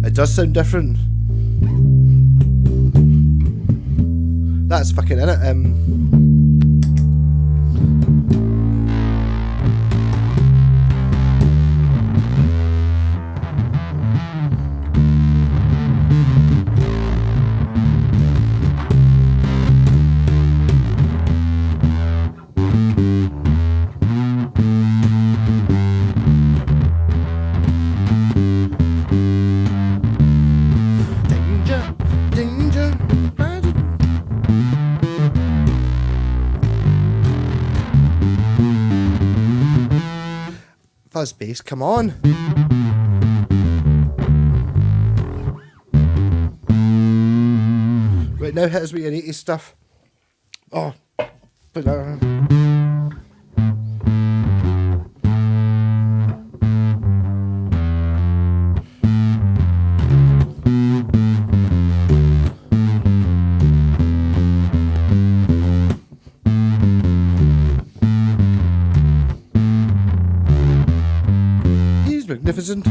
it does sound different. That's fucking in it. Fuzz bass, come on. Right, now hit us with your 80s stuff. Oh, put that on. He's magnificent.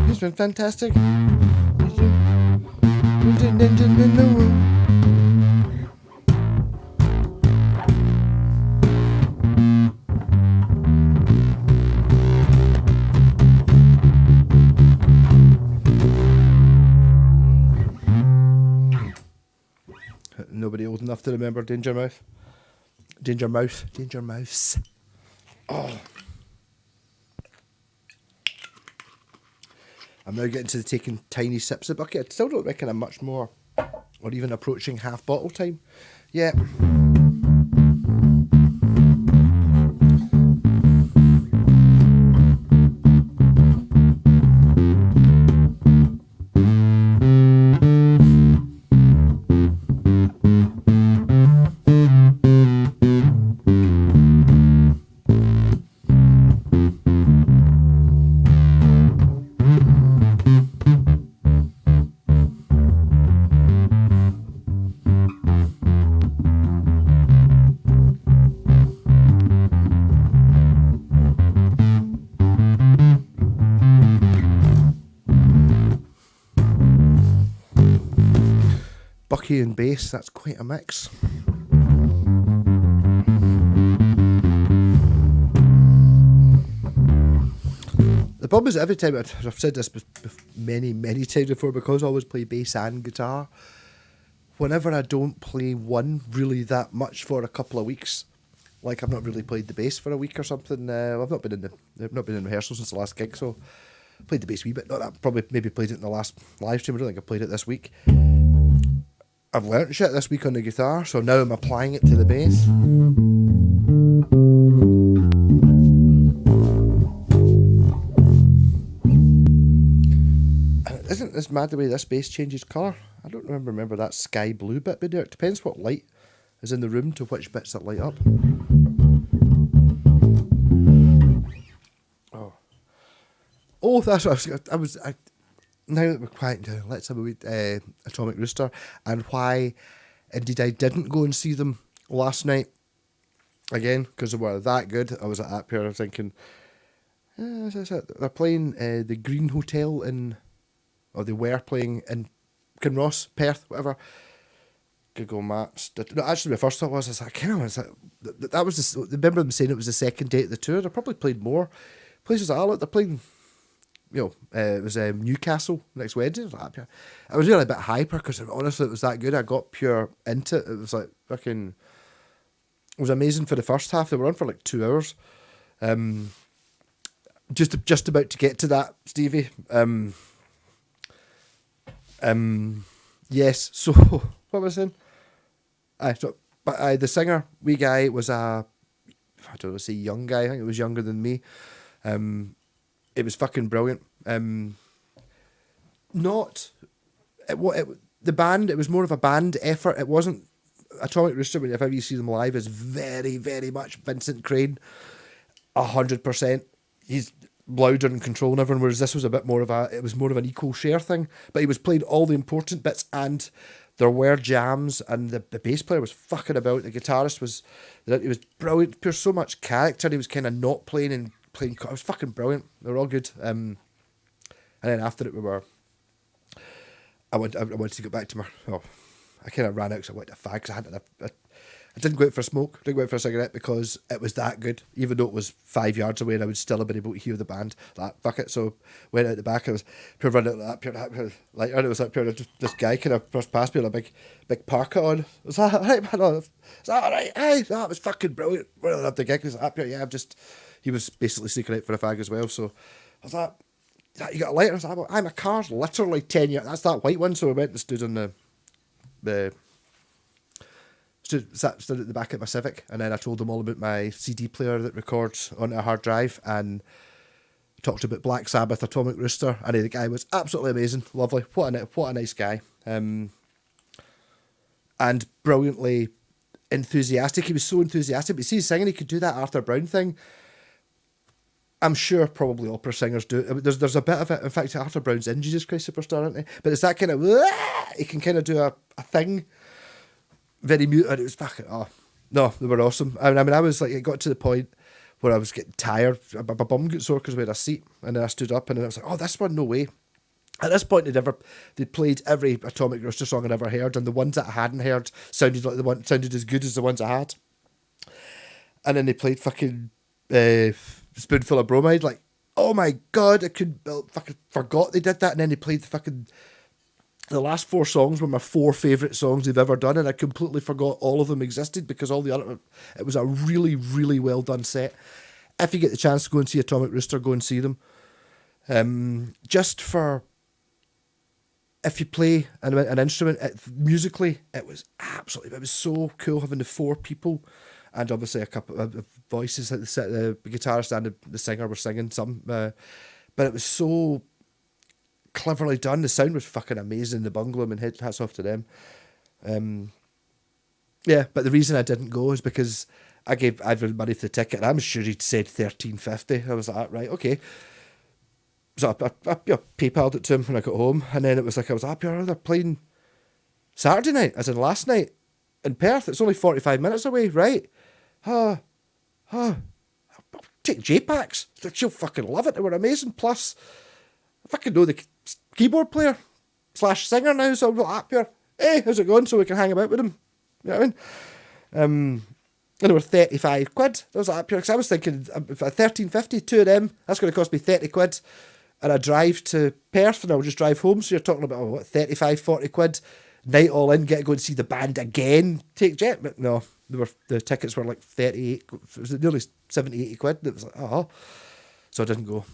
He's been fantastic. Nobody old enough to remember Danger Mouth. Danger Mouse. Danger Mouse. Oh. I'm now getting to the taking tiny sips of bucket. I still don't reckon I'm much more, or even approaching half bottle time. Yeah. Bucky and bass, that's quite a mix. The problem is every time, I've said this many times before, because I always play bass and guitar, whenever I don't play one really that much for a couple of weeks, like I've not really played the bass for a week or something, I've not been in rehearsal since the last gig, so I played the bass a wee bit, not that, probably maybe played it in the last live stream, I don't think I played it this week. I've learnt shit this week on the guitar, so now I'm applying it to the bass. And isn't this mad the way this bass changes colour? I don't remember that sky blue bit there. It depends what light is in the room to which bits that light up. Oh, that's what I was now that we're quieting down, let's have a wee Atomic Rooster, and why indeed I didn't go and see them last night again, because they were that good. I was at that pair, I was thinking, they're playing the Green Hotel or they were playing in Kinross, Perth, whatever. Google Maps. No, actually, my first thought was, that was remember them saying it was the second day of the tour. They probably played more places. They're playing. It was Newcastle next Wednesday. I was really a bit hyper because honestly it was that good. I got pure into it. It was like fucking. It was amazing for the first half. They were on for like 2 hours. Just about to get to that, Stevie. Yes. So what was I saying? The singer, wee guy, was I don't want to say young guy. I think it was younger than me. It was fucking brilliant. The band, it was more of a band effort. It wasn't Atomic Rooster. If ever you see them live, is very, very much Vincent Crane, 100%. He's louder and controlling everyone. Whereas this was it was more of an equal share thing. But he was playing all the important bits, and there were jams, and the bass player was fucking about. The guitarist was brilliant. Pure so much character. He was kind of not playing and playing. It was fucking brilliant. They were all good. And then after it, I wanted to go back to my. Oh, I kind of ran out because I went to fag. I didn't go out for a smoke. Didn't go out for a cigarette because it was that good. Even though it was 5 yards away, and I would still have been able to hear the band. Fuck it. So went out the back. I was pure running out of that lighter. And it was like pure. This guy kind of brushed past me with a big parka on. Was that all right, man? Is that all right? Hey, that was fucking brilliant. Really loved the gig. He was like, yeah, he was basically sneaking out for a fag as well. So I was like, you got a lighter? I was like, my car's literally 10 years. That's that white one. So I went and stood on stood at the back of my Civic, and then I told them all about my CD player that records onto a hard drive, and talked about Black Sabbath, Atomic Rooster, and the guy was absolutely amazing, lovely, what a nice guy, and brilliantly enthusiastic. He was so enthusiastic, but see, singing, he could do that Arthur Brown thing. I'm sure probably opera singers do. There's a bit of it. In fact, Arthur Brown's in Jesus Christ Superstar, isn't he? But it's that kind of, he can kind of do a thing, very muted. It was fucking, no, they were awesome. I mean, I was like, it got to the point where I was getting tired. My bum got sore because we had a seat, and then I stood up, and then I was like, oh, this one, no way. At this point, they'd played every Atomic Rooster song I'd ever heard, and the ones that I hadn't heard sounded as good as the ones I had. And then they played fucking Spoonful of Bromide, like, oh my god, I fucking forgot they did that. And then they played the last 4 songs were my 4 favourite songs they've ever done, and I completely forgot all of them existed because all the other, it was a really, really well done set. If you get the chance to go and see Atomic Rooster, go and see them. Just for, if you play an instrument, musically, it was so cool having the 4 people, and obviously a couple of voices, like the guitarist and the singer were singing some, but it was so cleverly done. The sound was fucking amazing. The bungalow, and hats off to them. Yeah, but the reason I didn't go is because I gave Ivan money for the ticket, and I'm sure he'd said $13.50. I was like, right, okay. So I PayPal'd it to him when I got home, and then it was like, I was like, they're playing Saturday night, as in last night, in Perth. It's only 45 minutes away, right? I'll take J-Packs. She'll fucking love it. They were amazing. Plus, I fucking know the keyboard player / singer now, so I'm up here. Hey, how's it going? So we can hang about with him. You know what I mean? And they were 35 quid. I was up here because I was thinking, if at 13.50, 2 of them, that's going to cost me 30 quid. And I drive to Perth and I'll just drive home. So you're talking about, 35, 40 quid. Night all in, get to go and see the band again. Take jet. But no, the tickets were like 38, it was nearly 70, 80 quid. It was like, so I didn't go.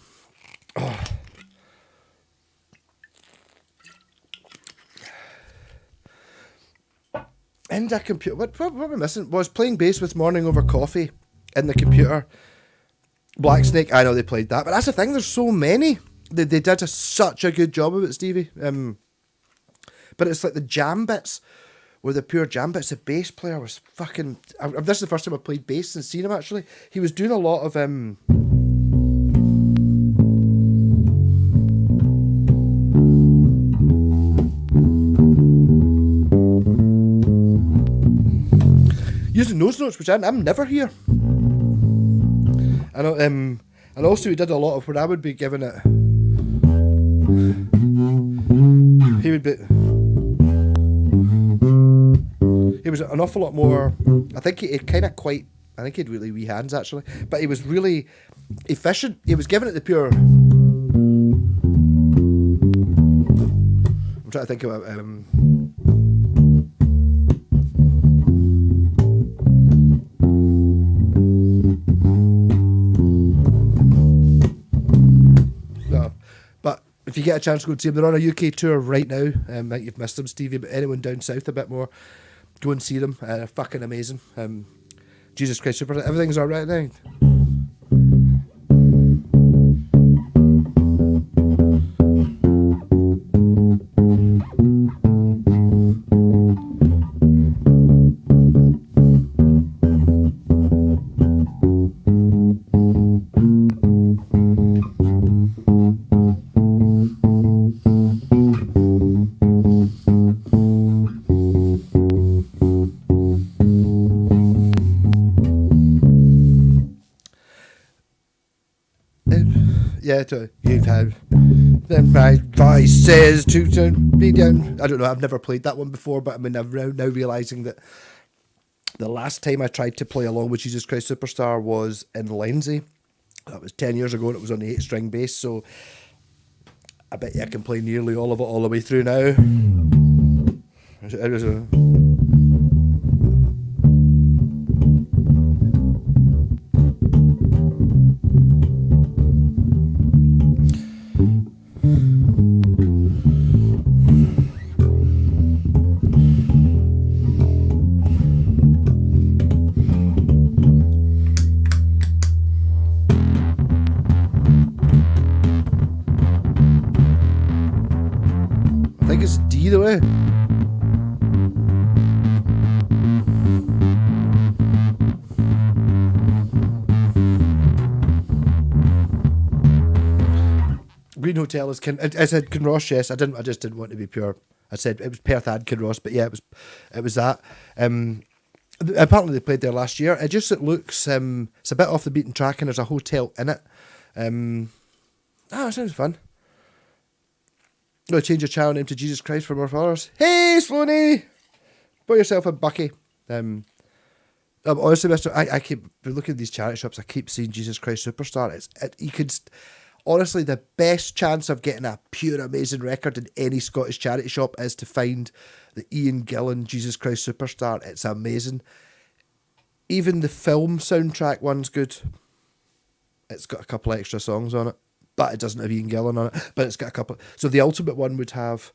And a computer. What am I missing? Was playing bass with Morning Over Coffee in the computer. Black Snake, I know they played that, but that's the thing. There's so many. They did such a good job of it, Stevie. But it's like the jam bits were the pure jam bits. The bass player was fucking. This is the first time I played bass and seen him. Actually, he was doing a lot of using those notes, which I'm never here. I know, and also he did a lot of when I would be giving it. He would be. He was an awful lot more. I think he kind of quite. I think he had really wee hands actually, but he was really efficient. He was giving it the pure. I'm trying to think about. If you get a chance to go and see them, they're on a UK tour right now. I think you've missed them, Stevie, but anyone down south a bit more, go and see them. They're fucking amazing. Jesus Christ, everything's alright now. You've had my voice says to turn me down. I don't know, I've never played that one before, but I mean, I'm now realising that the last time I tried to play along with Jesus Christ Superstar was in Lindsay. That was 10 years ago, and it was on the 8-string bass, so I bet you I can play nearly all of it all the way through now. It was a... either way. Green Hotel is I said Kinross, yes. I just didn't want to be pure. I said it was Perth and Kinross, but yeah, it was that. Apparently they played there last year. It looks it's a bit off the beaten track, and there's a hotel in it. It sounds fun. Change your channel name to Jesus Christ for more followers. Hey, Sloaney! Put yourself a bucky. Honestly, Mister, I keep looking at these charity shops. I keep seeing Jesus Christ Superstar. You could honestly, the best chance of getting a pure amazing record in any Scottish charity shop is to find the Ian Gillan Jesus Christ Superstar. It's amazing. Even the film soundtrack one's good. It's got a couple extra songs on it, but it doesn't have Ian Gillan on it. But it's got a couple. So the ultimate one would have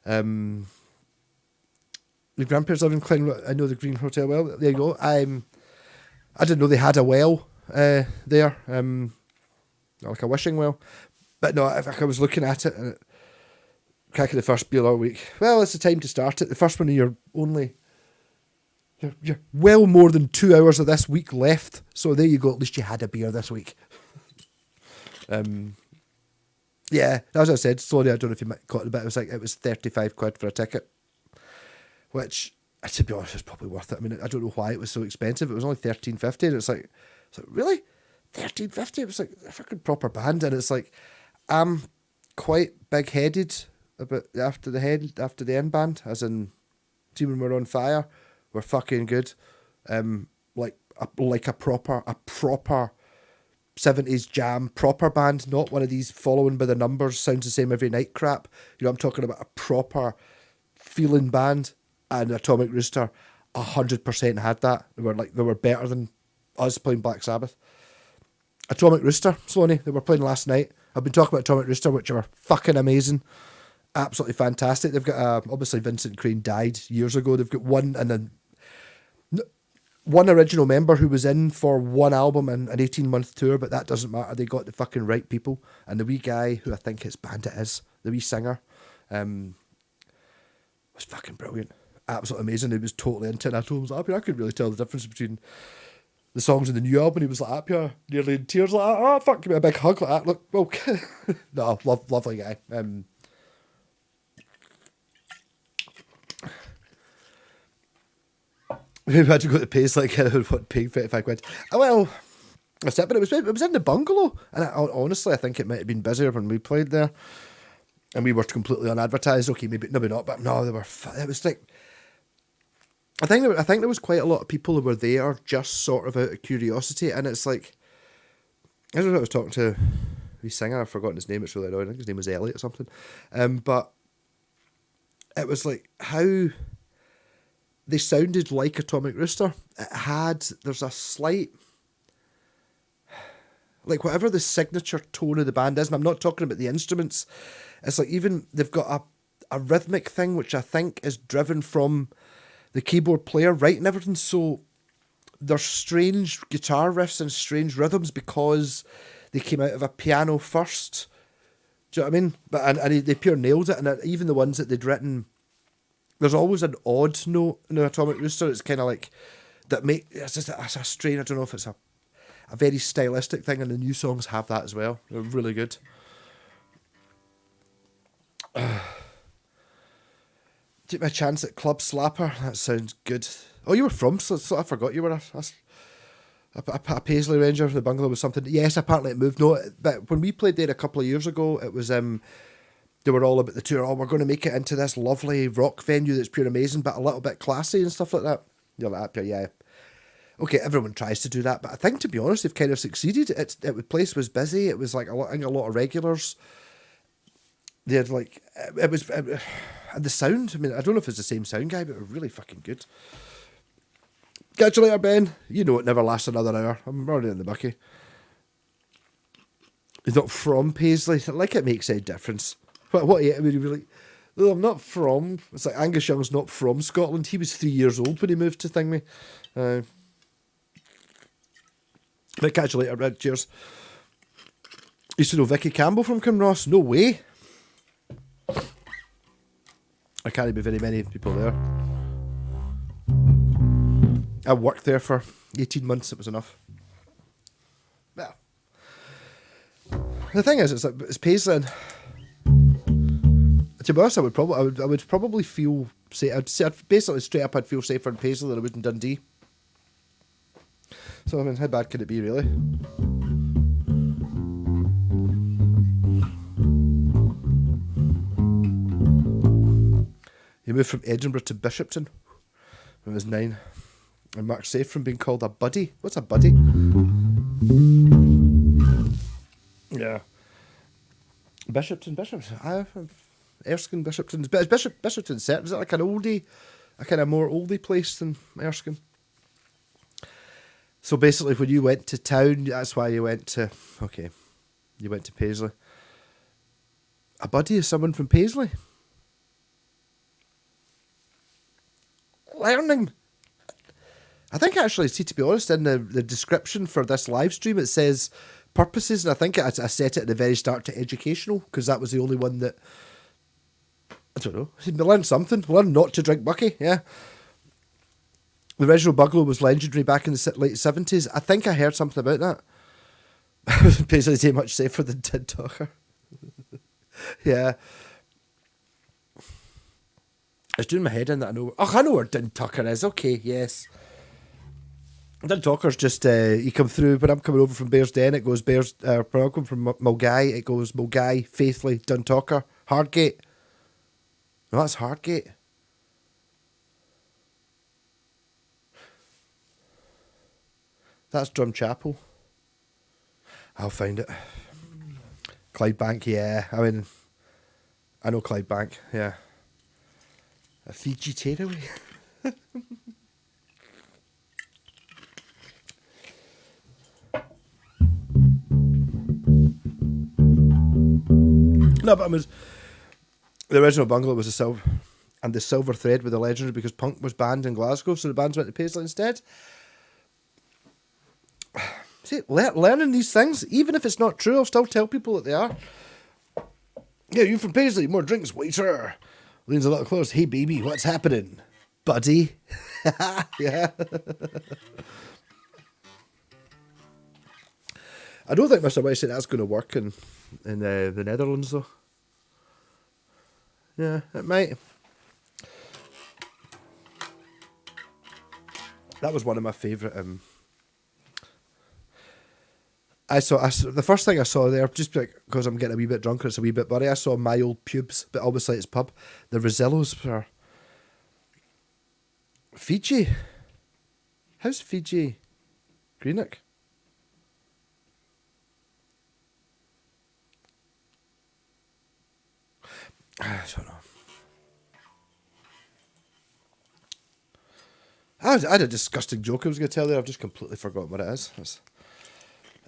the grandparents live in Cling. I know the Green Hotel well. There you go. I didn't know they had a well there. Like a wishing well. But no, if I was looking at it, and cracking the first beer all week, well, it's the time to start it. The first one of you're well more than 2 hours of this week left. So there you go. At least you had a beer this week. Yeah, as I said, sorry, I don't know if you caught it, but it was 35 quid for a ticket, which, to be honest, is probably worth it. I mean, I don't know why it was so expensive. It was only $13.50, and it's like really? $13.50. It was like a fucking proper band, and it's like I'm quite big-headed about after the end band, as in see when we're on fire, we're fucking good, like a proper 70s jam proper band, not one of these following by the numbers, sounds the same every night crap. You know, I'm talking about a proper feeling band, and Atomic Rooster 100% had that. They were better than us playing Black Sabbath. Atomic Rooster, Sloaney, they were playing last night. I've been talking about Atomic Rooster, which are fucking amazing. Absolutely fantastic. They've got, obviously Vincent Crane died years ago. They've got one original member who was in for one album and an 18-month tour, but that doesn't matter. They got the fucking right people. And the wee guy, who I think his bandit is, the wee singer, was fucking brilliant. Absolutely amazing. He was totally into it. I told him, I could really tell the difference between the songs in the new album. He was like, nearly in tears, like, oh, fuck, give me a big hug like that. Look, well, no, lovely guy. We had to go to Pace, like, paying 35 quid. Well, that's it, but it was in the bungalow, and honestly, I think it might have been busier when we played there, and we were completely unadvertised. Okay, maybe not, but no, they were. It was like, I think there was quite a lot of people who were there just sort of out of curiosity, and it's like, I don't know, I was talking to the singer, I've forgotten his name, it's really annoying, I think his name was Elliot or something, but it was like how they sounded like Atomic Rooster. There's a slight, like whatever the signature tone of the band is, and I'm not talking about the instruments, it's like even they've got a rhythmic thing which I think is driven from the keyboard player writing everything, so there's strange guitar riffs and strange rhythms because they came out of a piano first. Do you know what I mean? But and they pure nailed it, and even the ones that they'd written, there's always an odd note in the Atomic Rooster. It's kind of like that it's a strain. I don't know if it's a very stylistic thing, and the new songs have that as well. They're really good. Take my chance at Club Slapper. That sounds good. Oh, you were from, so I forgot you were a Paisley Ranger. The bungalow was something. Yes, apparently it moved. No, but when we played there a couple of years ago, it was they were all about the tour. Oh, we're going to make it into this lovely rock venue that's pure amazing, but a little bit classy and stuff like that. You're like, yeah. Okay, everyone tries to do that, but I think, to be honest, they've kind of succeeded. The place was busy. It was like I think a lot of regulars. They had like it was. And the sound, I mean, I don't know if it's the same sound guy, but it was really fucking good. Catch you later, Ben. You know it never lasts another hour. I'm already in the bucky. He's not from Paisley. Like it makes a difference. What I mean, really, no, I'm not from. It's like Angus Young's not from Scotland. He was 3 years old when he moved to Thingmy. But catch you later, Red. Cheers. Used to know Vicky Campbell from Kinross. No way. There can't be very many people there. I worked there for 18 months. It was enough. Well, the thing is, it's Paisley. And to be honest, I would probably feel safe. I'd basically straight up, I'd feel safer in Paisley than I would in Dundee. So I mean, how bad could it be, really? He moved from Edinburgh to Bishopton when he was 9. And marked safe from being called a buddy. What's a buddy? Yeah. Bishopton. Erskine, Bishopton. But is Bishopton set? Is it like an oldie, a kind of more oldie place than Erskine? So basically, when you went to town, that's why you went to. Okay, you went to Paisley. A buddy is someone from Paisley. Learning. I think actually, see, to be honest, in the description for this live stream, it says purposes, and I think I set it at the very start to educational, because that was the only one that, I don't know, learn something. Learn not to drink Bucky, yeah. The original bungalow was legendary back in the late 70s. I think I heard something about that. Basically, much safer than Tin Talker. Yeah. I was doing my head in that. I know where Din Tucker is. Okay, yes. Din Tucker's just, you come through, when I'm coming over from Bearsden, it goes when I'm coming from Mulgai, it goes Mulgai, Faithfully, Din Tucker, Hardgate. No, that's Hardgate. That's Drumchapel. I'll find it. Clydebank, yeah. I mean, I know Clydebank, yeah. A Fiji takeaway. No, but the original bungalow was the silver thread with the legendary, because punk was banned in Glasgow, so the bands went to Paisley instead. See, learning these things, even if it's not true, I'll still tell people that they are. Yeah, you from Paisley, more drinks, waiter. Leans a little close. Hey, baby, what's happening, buddy? Yeah. I don't think Mr. White said that's going to work in the Netherlands, though. Yeah, it might. That was one of my favourite. The first thing I saw there, just because I'm getting a wee bit drunk and it's a wee bit blurry, I saw My Old Pubes, but obviously it's pub. The Rosellos were Fiji. How's Fiji? Greenock? I don't know. I had a disgusting joke I was going to tell there. I've just completely forgotten what it is.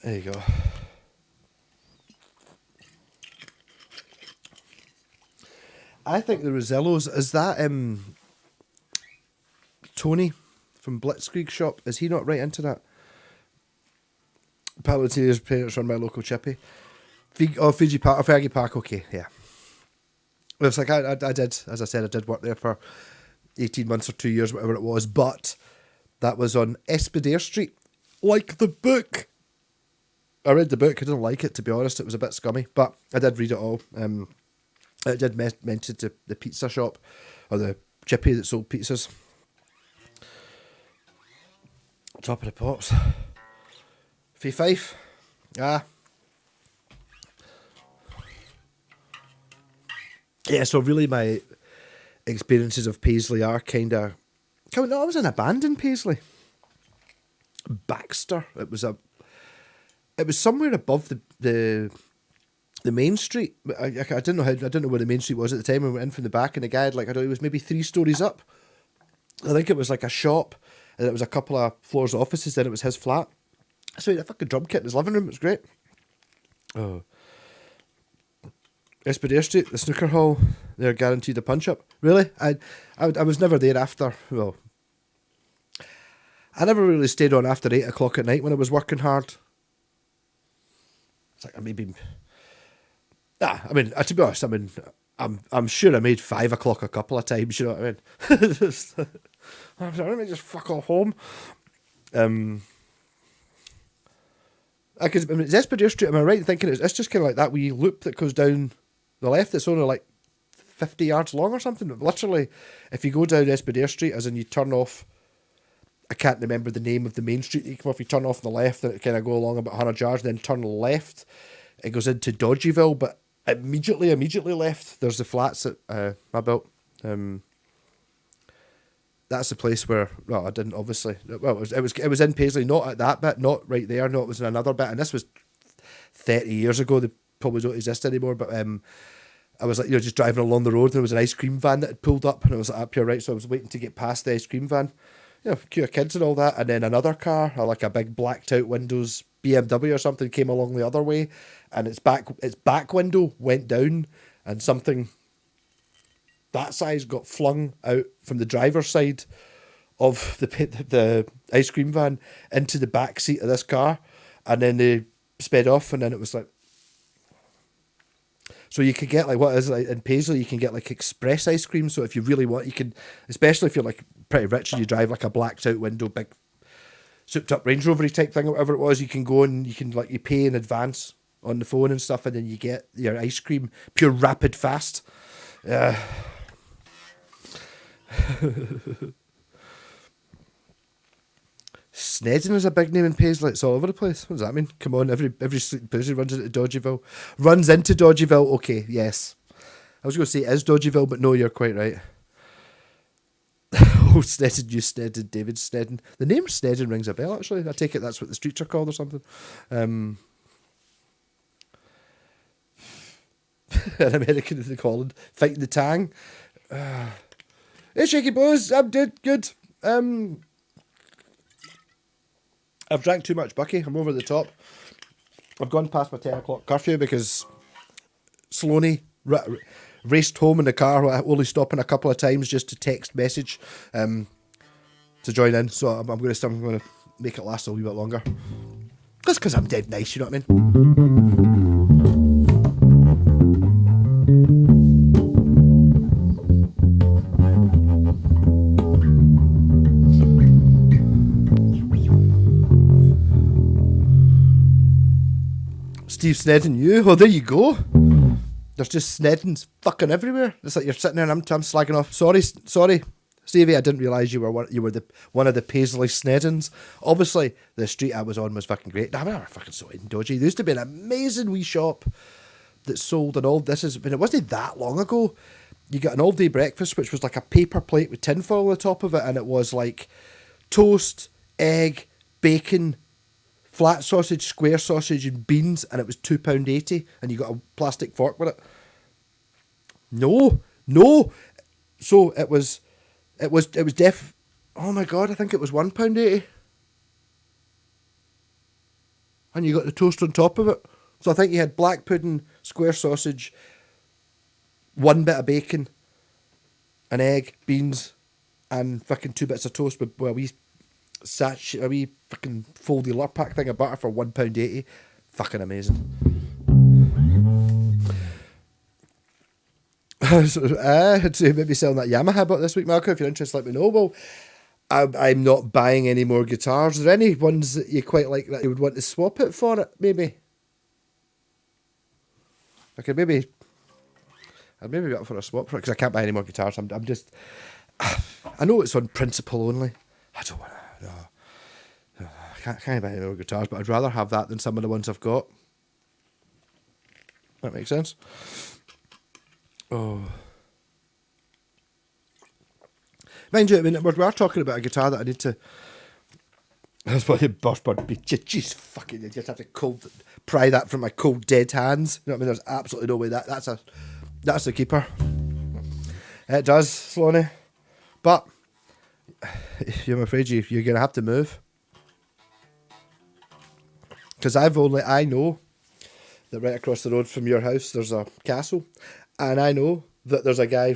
There you go. I think the Rosellos, is that Tony from Blitzkrieg Shop? Is he not right into that? Palatinia's parents run my local chippy. Fiji Park, Fergie Park, okay, yeah. It's like I did, as I said, I did work there for 18 months or 2 years, whatever it was, but that was on Espadare Street, like the book. I read the book, I didn't like it, to be honest, it was a bit scummy, but I did read it all. It did mention to the pizza shop, or the chippy that sold pizzas. Top of the pops. Fee Fife. Ah. Yeah, so really my experiences of Paisley are kind of... No, I was in abandoned Paisley. Baxter. It was somewhere above the main street. I didn't know where the main street was at the time. We went in from the back, and the guy had it was maybe 3 stories up. I think it was like a shop, and it was a couple of floors of offices. Then it was his flat. So he had a fucking drum kit in his living room. It was great. Oh. Espadare Street, the snooker hall. They're guaranteed a punch up. Really? I was never there after. Well, I never really stayed on after 8 o'clock at night when I was working hard. It's like maybe. I mean, to be honest, I'm sure I made 5 o'clock a couple of times. You know what I mean? Let me just fuck off home. Because it's Espadere Street. Am I right in thinking it's just kind of like that wee loop that goes down the left? It's only like 50 yards long or something. Literally, if you go down Espadere Street, as in you turn off. I can't remember the name of the main street that you come off. You turn off on the left, and it kind of go along about 100 yards, then turn left. It goes into Dodgyville, but immediately left, there's the flats that I built. That's the place where, well, I didn't obviously. Well, it was in Paisley, not at that bit, not right there. No, it was in another bit, and this was 30 years ago. They probably don't exist anymore. But I was like, just driving along the road, and there was an ice cream van that had pulled up, and I was like, up here, right. So I was waiting to get past the ice cream van, queue of kids and all that, and then another car, or like a big blacked out windows BMW or something, came along the other way, and its back window went down, and something that size got flung out from the driver's side of the ice cream van into the back seat of this car, and then they sped off, and then it was like. So you could get like what is like in Paisley, you can get like express ice cream. So if you really want, you can, especially if you're like pretty rich and you drive like a blacked out window, big souped up Range Rover type thing or whatever it was, you can go and you pay in advance on the phone and stuff, and then you get your ice cream pure rapid fast. Snedden is a big name in Paisley. It's all over the place. What does that mean? Come on, every sleeping Paisley runs into Dodgyville. Runs into Dodgyville. Okay, yes. I was going to say is Dodgyville, but no, you're quite right. Oh, Snedden, you Snedden, David Snedden. The name Snedden rings a bell, actually. I take it that's what the streets are called or something. An American in Holland fighting the Tang. Hey, Shaky Boys, I'm good. I've drank too much Bucky. I'm over the top. I've gone past my 10 o'clock curfew because Sloaney raced home in the car, only stopping a couple of times just to text message to join in. So I'm going to make it last a wee bit longer. That's because I'm dead nice, you know what I mean? Steve Snedden, you? Oh, there you go. There's just Sneddens fucking everywhere. It's like you're sitting there and I'm slagging off. Sorry, Stevie, I didn't realise you were one of the Paisley Sneddens. Obviously, the street I was on was fucking great. I remember fucking so in dodgy. There used to be an amazing wee shop that sold an old. It wasn't that long ago. You got an all day breakfast, which was like a paper plate with tinfoil on the top of it, and it was like toast, egg, bacon, flat sausage, square sausage, and beans, and it was £2.80, and you got a plastic fork with it. No. So it was oh my god, I think it was £1.80. And you got the toast on top of it. So I think you had black pudding, square sausage, one bit of bacon, an egg, beans, and fucking 2 bits of toast with a wee fucking foldy Lurpak thing of butter for £1.80. Fucking amazing. So maybe selling that Yamaha I bought this week, Malcolm. If you're interested, let me know. Well, I'm not buying any more guitars. Are there any ones that you quite like that you would want to swap it for it? Maybe. I'd maybe be up for a swap for it because I can't buy any more guitars. I'm just. I know it's on principle only. I don't want to. No. I can't buy any more guitars, but I'd rather have that than some of the ones I've got. That makes sense. Oh. Mind you, I mean, we are talking about a guitar that I need to. That's what the burstboard would be. Jeez, fucking, you just have to pry that from my cold, dead hands. You know what I mean? There's absolutely no way that's a keeper. It does, Sloaney. But I'm afraid you're going to have to move. Because I know that right across the road from your house there's a castle. And I know that there's a guy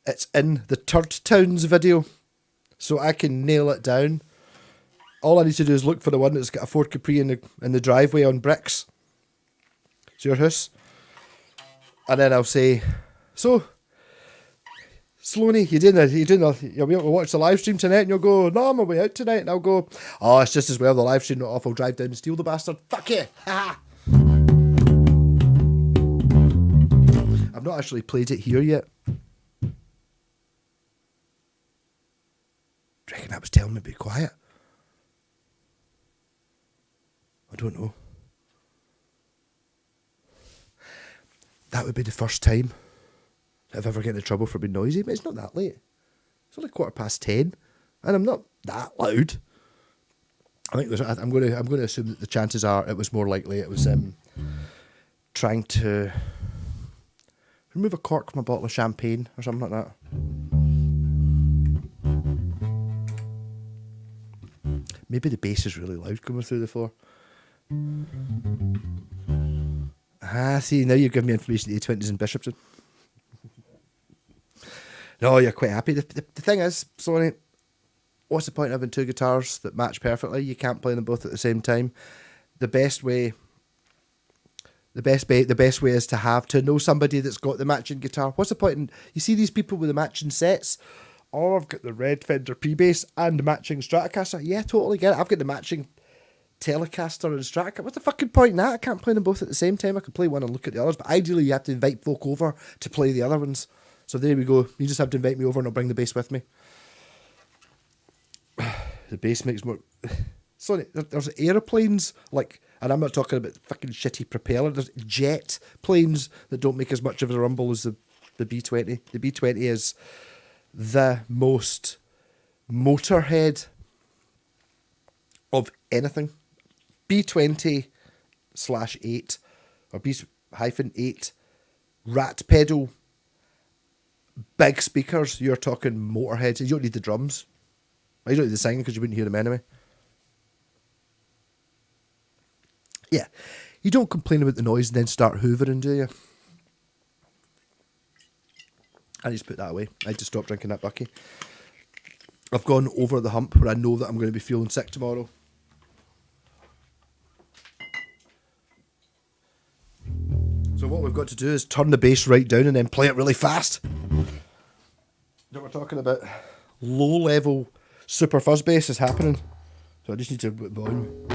it's in the Turd Towns video. So I can nail it down. All I need to do is look for the one that's got a Ford Capri in the driveway on bricks. It's your house. And then I'll say, so, Sloaney, you'll be able to watch the live stream tonight, and you'll go, no, I'm away out tonight, and I'll go, oh, it's just as well the live stream not off, I'll drive down and steal the bastard. Fuck you! Ha! I've not actually played it here yet. I reckon that was telling me to be quiet. I don't know. That would be the first time I've ever get in trouble for being noisy, but it's not that late. It's only 10:15, and I'm not that loud. I think I'm going to assume that the chances are it was more likely it was trying to remove a cork from a bottle of champagne or something like that. Maybe the bass is really loud coming through the floor. See, now you've given me information that A20's in Bishopton. No, you're quite happy. The thing is, Sony, what's the point of having two guitars that match perfectly? You can't play them both at the same time. The best way is to know somebody that's got the matching guitar. What's the point in, you see these people with the matching sets? Oh, I've got the red Fender P-Bass and the matching Stratocaster. Yeah, totally get it. I've got the matching Telecaster and Stratocaster. What's the fucking point in that? I can't play them both at the same time. I can play one and look at the others, but ideally you have to invite folk over to play the other ones. So there we go. You just have to invite me over and I'll bring the bass with me. The bass makes more... Sorry, there's aeroplanes, like, and I'm not talking about fucking shitty propeller, there's jet planes that don't make as much of a rumble as the B20. The B20 is the most motorhead of anything. B20/8 or B-8 rat pedal, big speakers. You're talking motorhead. You don't need the drums. You don't need the singing because you wouldn't hear them anyway. Yeah, you don't complain about the noise and then start hoovering, do you? I just put that away. I just stopped drinking that bucky. I've gone over the hump where I know that I'm going to be feeling sick tomorrow. So what we've got to do is turn the bass right down and then play it really fast. What we're talking about, low-level super fuzz bass is happening. So I just need to put volume.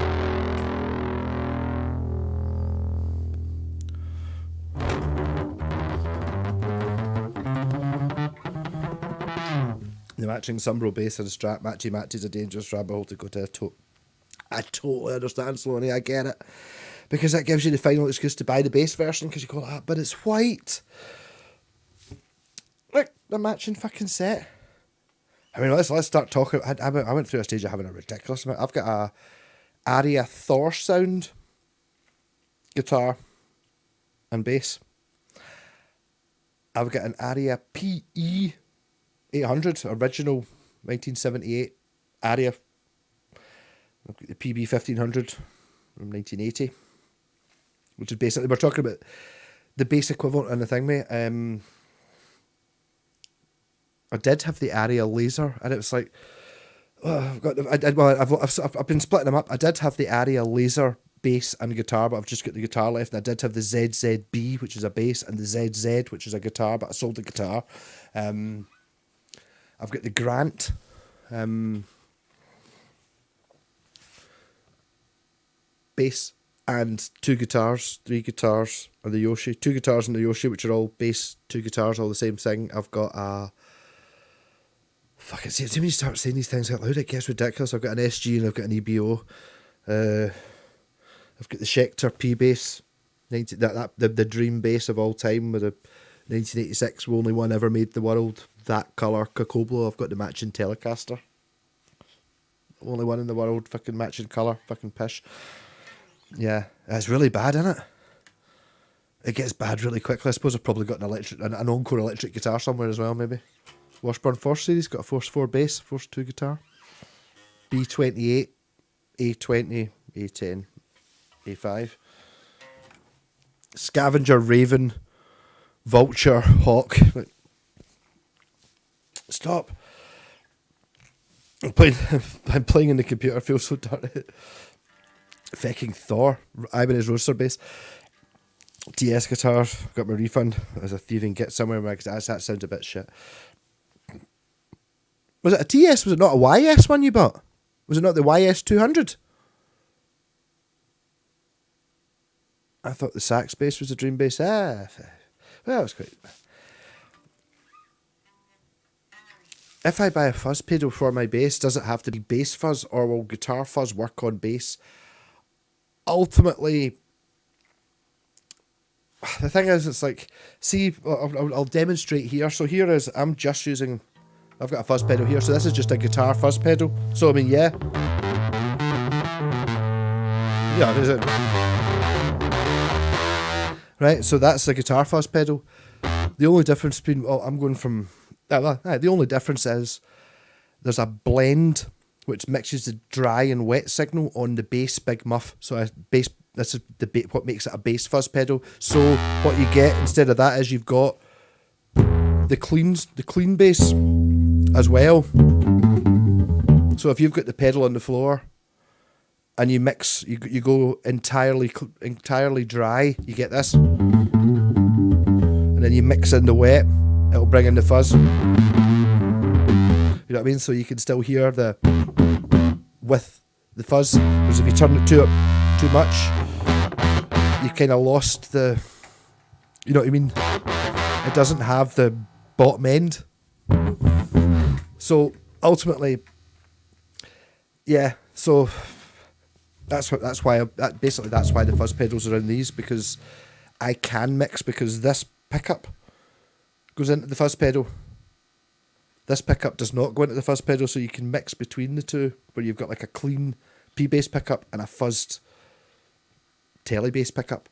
The matching Sumbro bass and a Strat, Matty's a dangerous rabbit hole to go to. I totally understand, Sloaney, I get it. Because that gives you the final excuse to buy the bass version, because you go, but it's white. Look, the matching fucking set. I mean, let's start talking. I went through a stage of having a ridiculous amount. I've got a Aria Thor sound guitar and bass. I've got an Aria PE 800, original 1978 Aria. I've got the PB 1500 from 1980, which is basically, we're talking about the bass equivalent on the thing, mate. I did have the Aria Laser, and it was like, I've been splitting them up. I did have the Aria Laser bass and guitar, but I've just got the guitar left. And I did have the ZZB, which is a bass, and the ZZ, which is a guitar, but I sold the guitar. I've got the Grant. Bass and two guitars, three guitars, and the Yoshi. Two guitars and the Yoshi, which are all bass, two guitars, all the same thing. I've got a... Fucking see, when you start saying these things out loud, it gets ridiculous. I've got an SG and I've got an EBO. I've got the Schecter P-Bass, the dream bass of all time, with a 1986, only one ever made in the world. That colour, Cacoblo. I've got the matching Telecaster. Only one in the world, fucking matching colour, fucking pish. Yeah, it's really bad, isn't it? It gets bad really quickly. I suppose I've probably got an Encore electric guitar somewhere as well, maybe. Washburn Force Series, got a Force 4 bass, Force 2 guitar. B28, A20, A10, A5. Scavenger, Raven, Vulture, Hawk. Stop. I'm playing in the computer, I feel so dirty. Fucking Thor, Ibanez Roadster bass. TS guitar, got my refund. As a thieving get somewhere, that sounds a bit shit. Was it a TS? Was it not a YS one you bought? Was it not the YS 200? I thought the sax bass was a dream bass. Well, that was great. If I buy a fuzz pedal for my bass, does it have to be bass fuzz, or will guitar fuzz work on bass? Ultimately, the thing is, it's like, see, I'll demonstrate here. So here is, I'm just using, I've got a fuzz pedal here, so this is just a guitar fuzz pedal. So I mean, yeah, is it? Right, so that's the guitar fuzz pedal. The only difference between, the only difference is there's a blend which mixes the dry and wet signal on the bass big muff. So this is what makes it a bass fuzz pedal. So what you get instead of that is you've got the clean bass as well. So if you've got the pedal on the floor and you mix, you go entirely dry, you get this, and then you mix in the wet, it'll bring in the fuzz. You know what I mean? So you can still hear with the fuzz, whereas if you turn it too much, you kind of lost the, you know what I mean? It doesn't have the bottom end. So ultimately, yeah. So that's why the fuzz pedals are in these, because I can mix, because this pickup goes into the fuzz pedal. This pickup does not go into the fuzz pedal, so you can mix between the two, where you've got like a clean P bass pickup and a fuzzed telly bass pickup.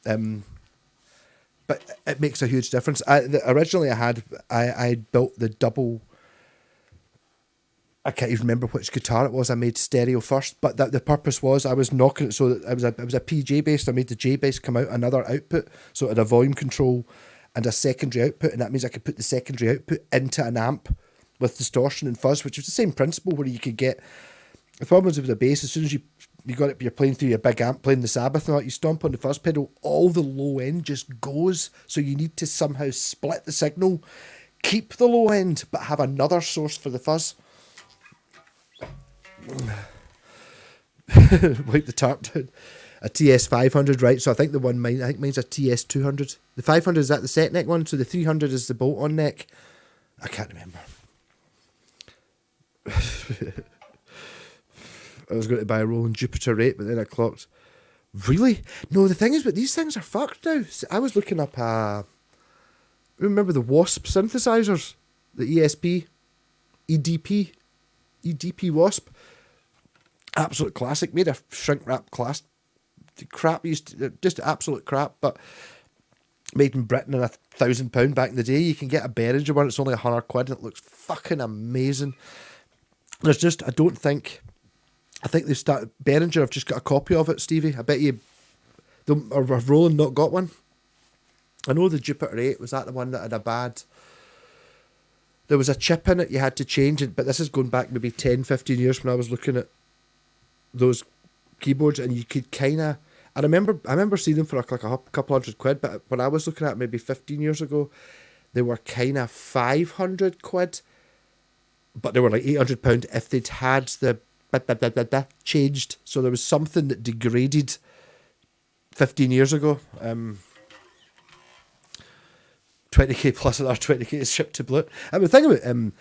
But it makes a huge difference. Originally I built the double. I can't even remember which guitar it was. I made stereo first, but the purpose was I was knocking it so that it was a PJ bass. I made the J bass come out another output, so it had a volume control and a secondary output, and that means I could put the secondary output into an amp with distortion and fuzz, which was the same principle, where you could get, the problem is with the bass, as soon as you got it, you're playing through your big amp, playing the Sabbath and all that, you stomp on the fuzz pedal, all the low end just goes, so you need to somehow split the signal, keep the low end, but have another source for the fuzz. Wipe the tarp down. A TS 500, right? So I think mine's a TS 200. The 500 is that the set neck one, so the 300 is the bolt on neck. I can't remember. I was going to buy a Roland Jupiter 8, but then I clocked. Really? No, the thing is, but these things are fucked now. I was looking up remember the Wasp synthesizers? The ESP? EDP Wasp? Absolute classic. Made a shrink wrap class. Crap, just absolute crap, but made in Britain and £1,000 back in the day. You can get a Behringer one, it's only £100 and it looks fucking amazing. There's just, I think they've started, Behringer have just got a copy of it, Stevie. I bet you, or have Roland not got one? I know the Jupiter 8, was that the one that had a bad, there was a chip in it, you had to change it, but this is going back maybe 10, 15 years when I was looking at those keyboards, and you could kind of, I remember seeing them for like a couple £100, but when I was looking at maybe 15 years ago, they were kind of £500, but they were like £800 if they'd had the changed. So there was something that degraded 15 years ago. 20k plus another 20k is shipped to Blue. And the thing about,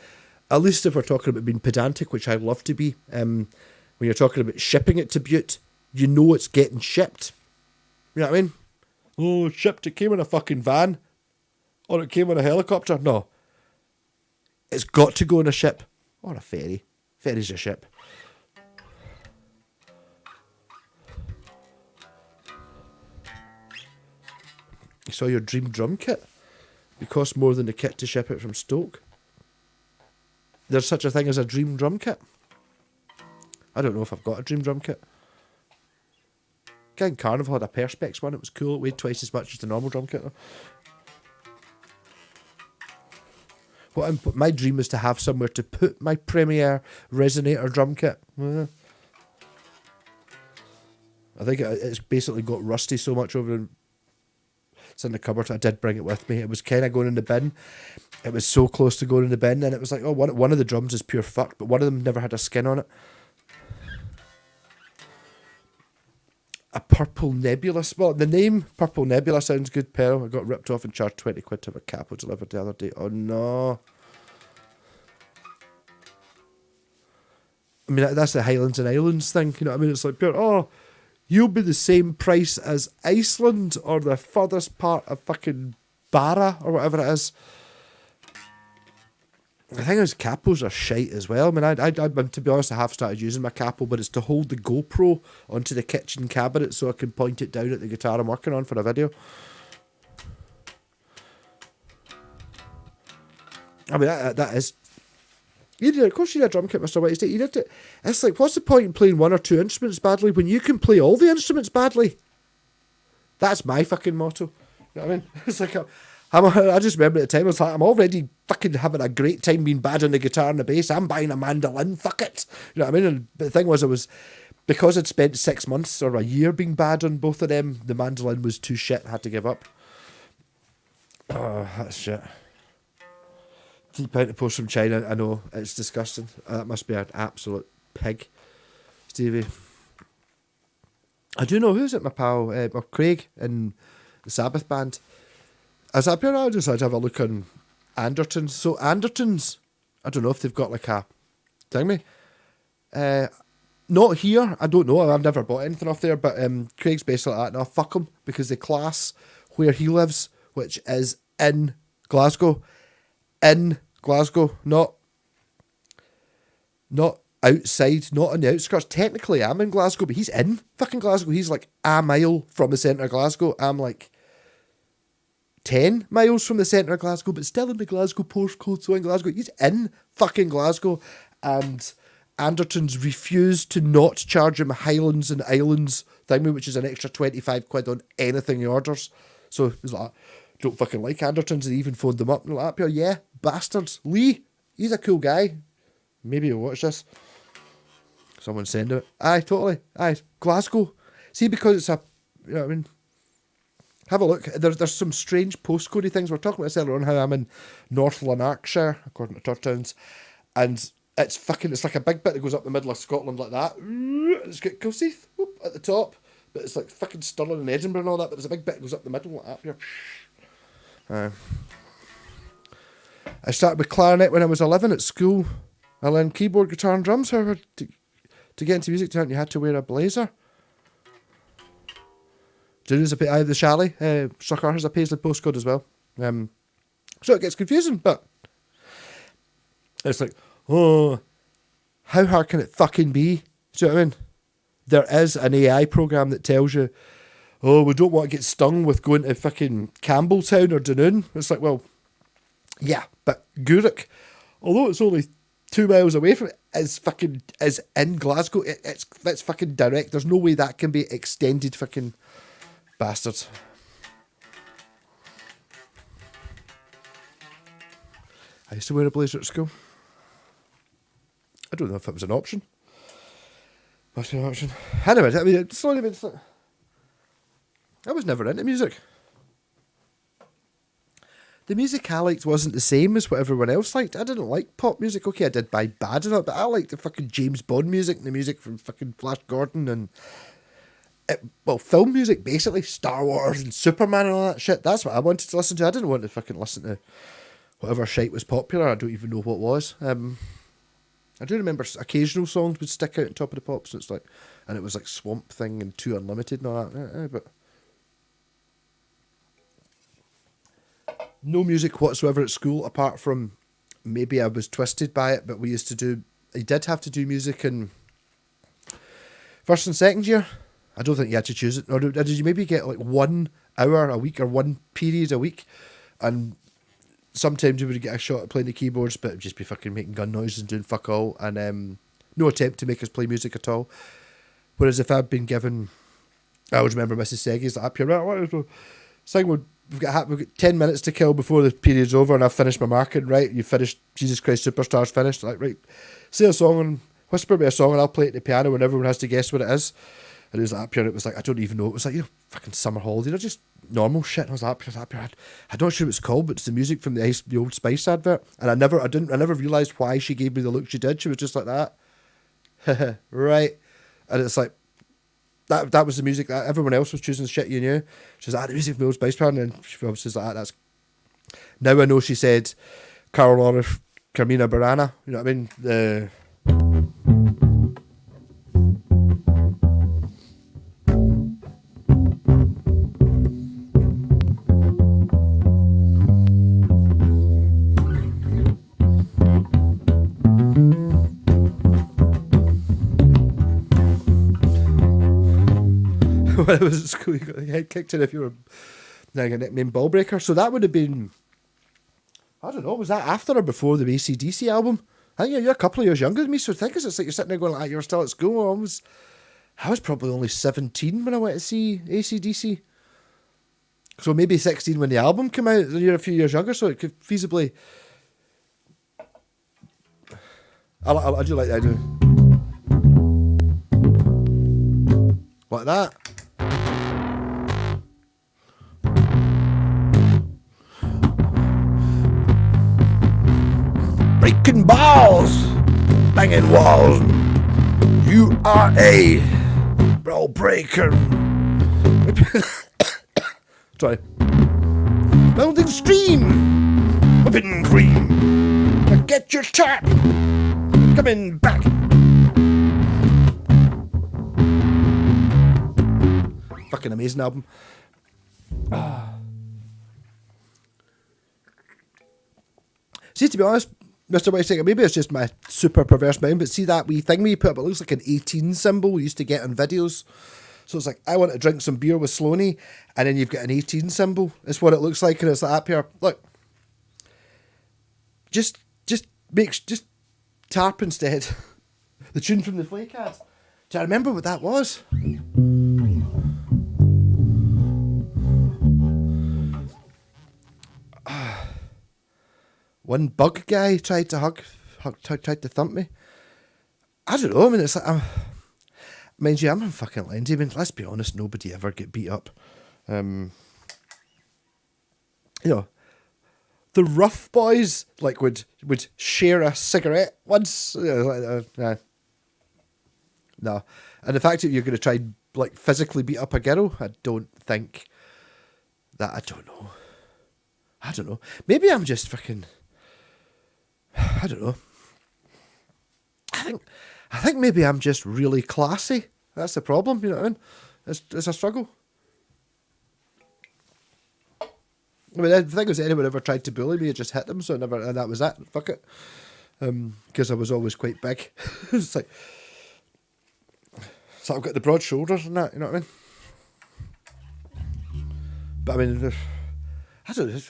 at least if we're talking about being pedantic, which I love to be, when you're talking about shipping it to Butte, you know it's getting shipped. You know what I mean? Oh, shipped, it came in a fucking van. Or it came on a helicopter. No. It's got to go on a ship. Or a ferry. Ferry's a ship. You saw your dream drum kit? It costs more than the kit to ship it from Stoke. There's such a thing as a dream drum kit. I don't know if I've got a dream drum kit. Guy in Carnival had a Perspex one. It was cool. It weighed twice as much as the normal drum kit. My dream is to have somewhere to put my Premier Resonator drum kit. I think it's basically got rusty so much over It's in the cupboard. I did bring it with me. It was kind of going in the bin. It was so close to going in the bin, and it was like, oh, one of the drums is pure fuck, but one of them never had a skin on it. A Purple Nebula. Well, the name Purple Nebula sounds good, Pearl. I got ripped off and charged 20 quid to have a capo delivered the other day. Oh, no. I mean, that's the Highlands and Islands thing, you know what I mean? It's like, oh, you'll be the same price as Iceland or the furthest part of fucking Barra or whatever it is. The thing is, capos are shite as well. I mean, I to be honest, I have started using my capo, but it's to hold the GoPro onto the kitchen cabinet so I can point it down at the guitar I'm working on for a video. I mean, that is... of course you need a drum kit, Mr. White. You need it. It's like, what's the point in playing one or two instruments badly when you can play all the instruments badly? That's my fucking motto. You know what I mean? It's like, I just remember at the time, I was like, I'm already fucking having a great time being bad on the guitar and the bass. I'm buying a mandolin, fuck it. You know what I mean? And the thing was, because I'd spent 6 months or a year being bad on both of them, the mandolin was too shit, I had to give up. Oh, that's shit. £3 to post from China, I know, it's disgusting. That must be an absolute pig, Stevie. I do know, who's it, my pal, Craig in the Sabbath band. As I appear, I decided to have a look on Andertons. So Andertons, I don't know if they've got like a thing not here, I don't know, I've never bought anything off there, but Craig's basically like that. Now fuck him, because the class where he lives, which is in Glasgow, not outside, not on the outskirts. Technically I'm in Glasgow, but he's in fucking Glasgow. He's like a mile from the centre of Glasgow. I'm like 10 miles from the centre of Glasgow, but still in the Glasgow postcode, so in Glasgow. He's in fucking Glasgow, and Andertons refused to not charge him Highlands and Islands thing, which is an extra 25 quid on anything he orders. So he's like, don't fucking like Andertons, and he even phoned them up and like, yeah, bastards. Lee, he's a cool guy. Maybe you'll watch this. Someone send it. Aye, totally. Aye, Glasgow. See, because it's a, you know what I mean? Have a look. There's some strange postcodey things. We're talking about this earlier on, how I'm in North Lanarkshire, according to Turtowns, and it's like a big bit that goes up the middle of Scotland like that. It's got Kilsyth at the top, but it's like fucking Stirling and Edinburgh and all that, but there's a big bit that goes up the middle like that here. I started with clarinet when I was 11 at school. I learned keyboard, guitar and drums. However, to get into music talent, you had to wear a blazer. The Chalet, Sucker has a Paisley postcode as well. So it gets confusing, but it's like, oh, how hard can it fucking be? Do you know what I mean? There is an AI program that tells you, oh, we don't want to get stung with going to fucking Campbelltown or Dunoon. It's like, well, yeah, but Gourock, although it's only 2 miles away from it, is in Glasgow. That's fucking direct. There's no way that can be extended fucking bastards. I used to wear a blazer at school. I don't know if it was an option. Must be an option. Anyway, I mean, it's only been... I was never into music. The music I liked wasn't the same as what everyone else liked. I didn't like pop music. Okay, I did buy Bad in it, but I liked the fucking James Bond music and the music from fucking Flash Gordon and... film music, basically. Star Wars and Superman and all that shit. That's what I wanted to listen to. I didn't want to fucking listen to whatever shite was popular. I don't even know what it was. I do remember occasional songs would stick out on top of the pops, and it was like Swamp Thing and 2 Unlimited and all that. But no music whatsoever at school, apart from maybe I was twisted by it, but I did have to do music in first and second year. I don't think you had to choose it. Or did you maybe get like 1 hour a week or 1 period a week? And sometimes you would get a shot at playing the keyboards, but it would just be fucking making gun noises and doing fuck all. And no attempt to make us play music at all. Whereas if I'd been given... I always remember Mrs. Seggy's like, up here, right, we've got 10 minutes to kill before the period's over and I've finished my marking, right? You finished Jesus Christ Superstar's finished. Like, right, say a song and whisper me a song and I'll play it at the piano and everyone has to guess what it is. And it was up here, it was like, I don't even know, it was like, fucking summer holiday, just normal shit. And I was up here, I'm not sure what it's called, but it's the music from the Old Spice advert. And I never realised why she gave me the look she did. She was just like that. Right. And it's like, that was the music that everyone else was choosing the shit you knew. She was like, the music from the Old Spice band. And she was just like, that's... Now I know she said Carmina Burana. You know what I mean? When I was at school, you got your head kicked in if you were like a nickname ball breaker. So that would have been, I don't know, was that after or before the AC/DC album? I think you're a couple of years younger than me, so I think it's like you're sitting there going like, you were still at school. I was probably only 17 when I went to see AC/DC. So maybe 16 when the album came out. You're a few years younger, so it could feasibly... I do like that, I do. Like that. Breaking balls, banging walls. You are a ball breaker. Sorry. Building stream, whipping cream. Now get your tap coming back. Fucking amazing album. See, to be honest, Mr. Whiteside, maybe it's just my super perverse mind, but see that wee thing we put up, it looks like an 18 symbol we used to get on videos. So it's like, I want to drink some beer with Sloaney, and then you've got an 18 symbol. It's what it looks like, and it's like up here. Look. Just Tarp instead. The tune from the Flake Cats. Do I remember what that was? One bug guy tried to tried to thump me. I don't know. I mean, it's like, mind you, I'm in fucking Lindsay. I mean, let's be honest, nobody ever get beat up. You know, the rough boys like would share a cigarette once. No, and the fact that you're going to try like physically beat up a girl, I don't think that. I don't know. Maybe I'm just fucking. I don't know. I think maybe I'm just really classy. That's the problem, you know what I mean? It's a struggle. I mean, the thing was, anyone ever tried to bully me, I just hit them, and that was it. Fuck it. Because I was always quite big. It's like, so I've got the broad shoulders and that, you know what I mean? But I mean, I don't know.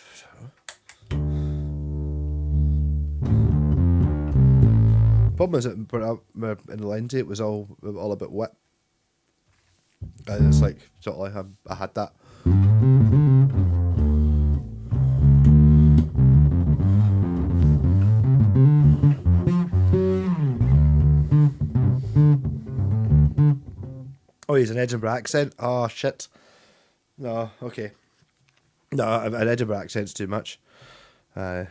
Problem is that in Lindsay, it was all a bit wet. It's like, sort of like I had that. Oh, he's an Edinburgh accent? Oh, shit. No, okay. No, an Edinburgh accent's too much. That's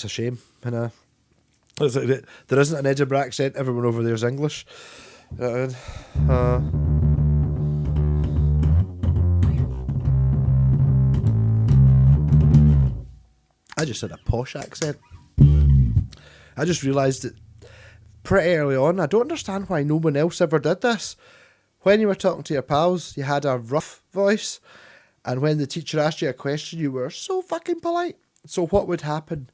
a shame, you know. There isn't an Edinburgh accent. Everyone over there is English. I just had a posh accent. I just realised that pretty early on, I don't understand why no one else ever did this. When you were talking to your pals, you had a rough voice, and when the teacher asked you a question, you were so fucking polite. So what would happen?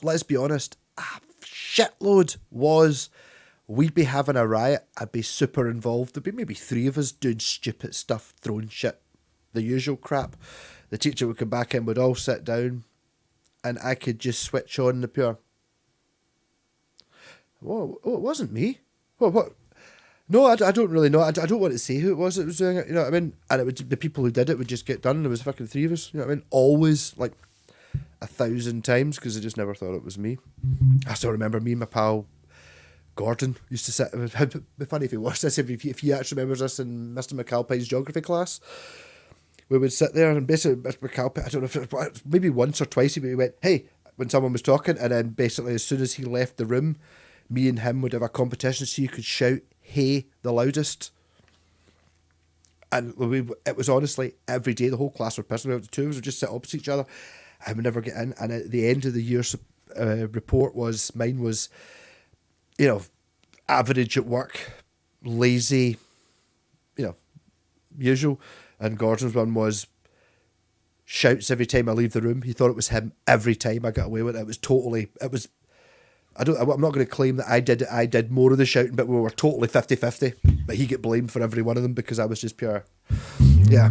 Let's be honest, a shitload was we'd be having a riot. I'd be super involved. There'd be maybe 3 of us doing stupid stuff, throwing shit, the usual crap. The teacher would come back in, we'd all sit down, and I could just switch on the pure. Oh, it wasn't me. What? No, I don't really know. I don't want to say who it was that was doing it, you know what I mean? And it would, the people who did it would just get done. There was fucking 3 of us, you know what I mean? Always, like, 1,000 times, because I just never thought it was me. I still remember me and my pal Gordon used to sit. It'd be funny if he watched this, if he actually remembers this in Mr. McAlpine's geography class. We would sit there and basically Mr. McAlpine, I don't know if it was maybe once or twice, he went, hey, when someone was talking, and then basically as soon as he left the room, me and him would have a competition so you could shout, hey, the loudest. And it was honestly every day, the whole class were pissed. The two of us would just sit opposite each other and would never get in. And at the end of the year's report mine was, average at work, lazy, usual. And Gordon's one was shouts every time I leave the room. He thought it was him every time I got away with it. I'm not going to claim that I did more of the shouting, but we were totally 50-50. But he get blamed for every one of them because I was just pure. Yeah.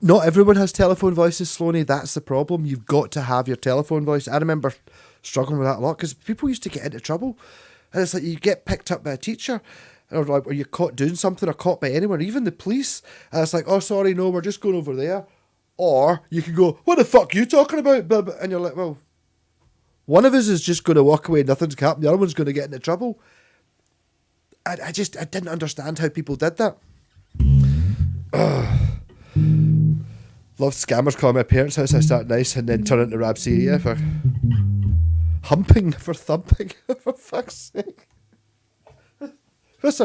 Not everyone has telephone voices, Sloaney. That's the problem. You've got to have your telephone voice. I remember struggling with that a lot because people used to get into trouble. And it's like you get picked up by a teacher or you're caught doing something or caught by anyone, even the police. And it's like, oh, sorry, no, we're just going over there. Or you could go, what the fuck are you talking about? And you're like, well, one of us is just going to walk away, nothing's going to happen. The other one's going to get into trouble. I didn't understand how people did that. Loved scammers calling my parents' house. I start nice and then turn into Rab Syria for humping, for thumping. For fuck's sake. Is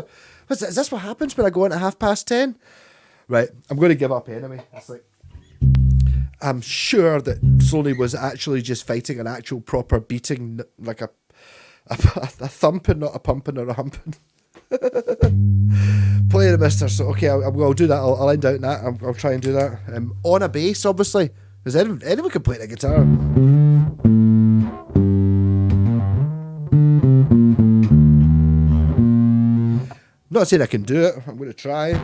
this what happens when I go in at 10:30? Right, I'm going to give up anyway. It's like, I'm sure that Sloney was actually just fighting an actual proper beating, like a thumping, not a pumping or a humping. Playing a mister, so okay, I'll do that. I'll end out that. I'll try and do that. On a bass, obviously. Because anyone can play the guitar. Not saying I can do it. I'm going to try.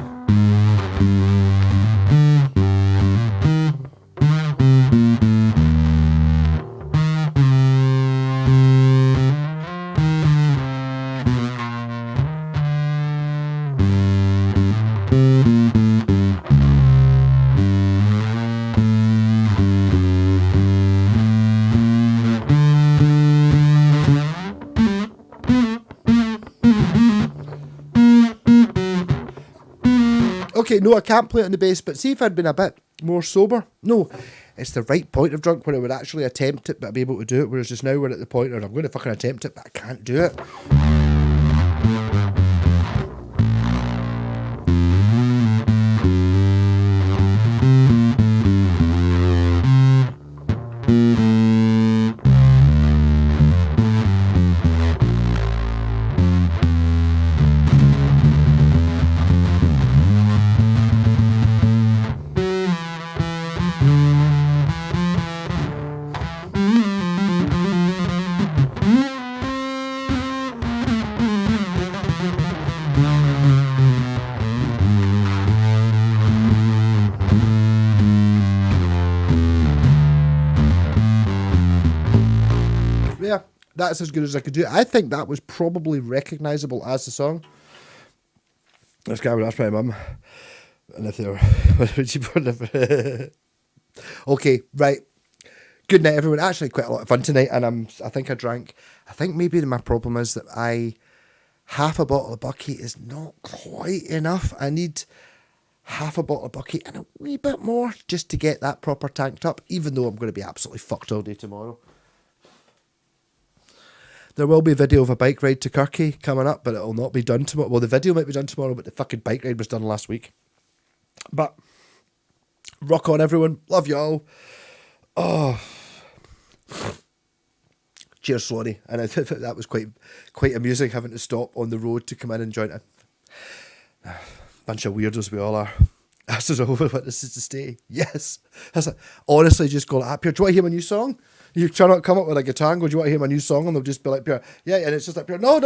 Okay, no, I can't play it on the bass, but see if I'd been a bit more sober. No, it's the right point of drunk where I would actually attempt it, but I'd be able to do it, whereas just now we're at the point where I'm going to fucking attempt it, but I can't do it. Yeah, that's as good as I could do. I think that was probably recognisable as the song. This guy would ask my mum, and if they were, okay, right. Good night, everyone. Actually, quite a lot of fun tonight, and I think I drank. I think maybe my problem is that half a bottle of Bucky is not quite enough. I need half a bottle of Bucky and a wee bit more just to get that proper tanked up. Even though I'm going to be absolutely fucked all day tomorrow. There will be a video of a bike ride to Kirky coming up, but it'll not be done tomorrow. Well, the video might be done tomorrow, but the fucking bike ride was done last week. But rock on, everyone. Love y'all. Oh, cheers, Sloney. And I thought that was quite amusing having to stop on the road to come in and join a bunch of weirdos we all are. This is over witnesses to stay. Yes. That's like, honestly, just go up here. Do you want to hear my new song? You try not to come up with a guitar and go, do you want to hear my new song? And they'll just be like, pure, yeah, and it's just like, pure, no,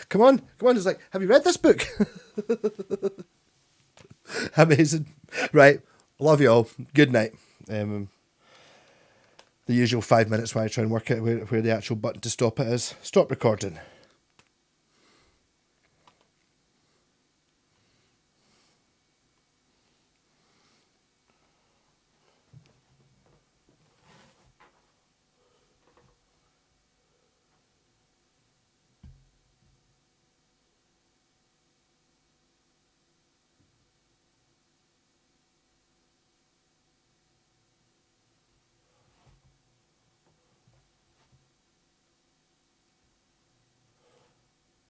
come on. It's like, have you read this book? Amazing. Right. Love you all. Good night. The usual 5 minutes while I try and work out where the actual button to stop it is. Stop recording.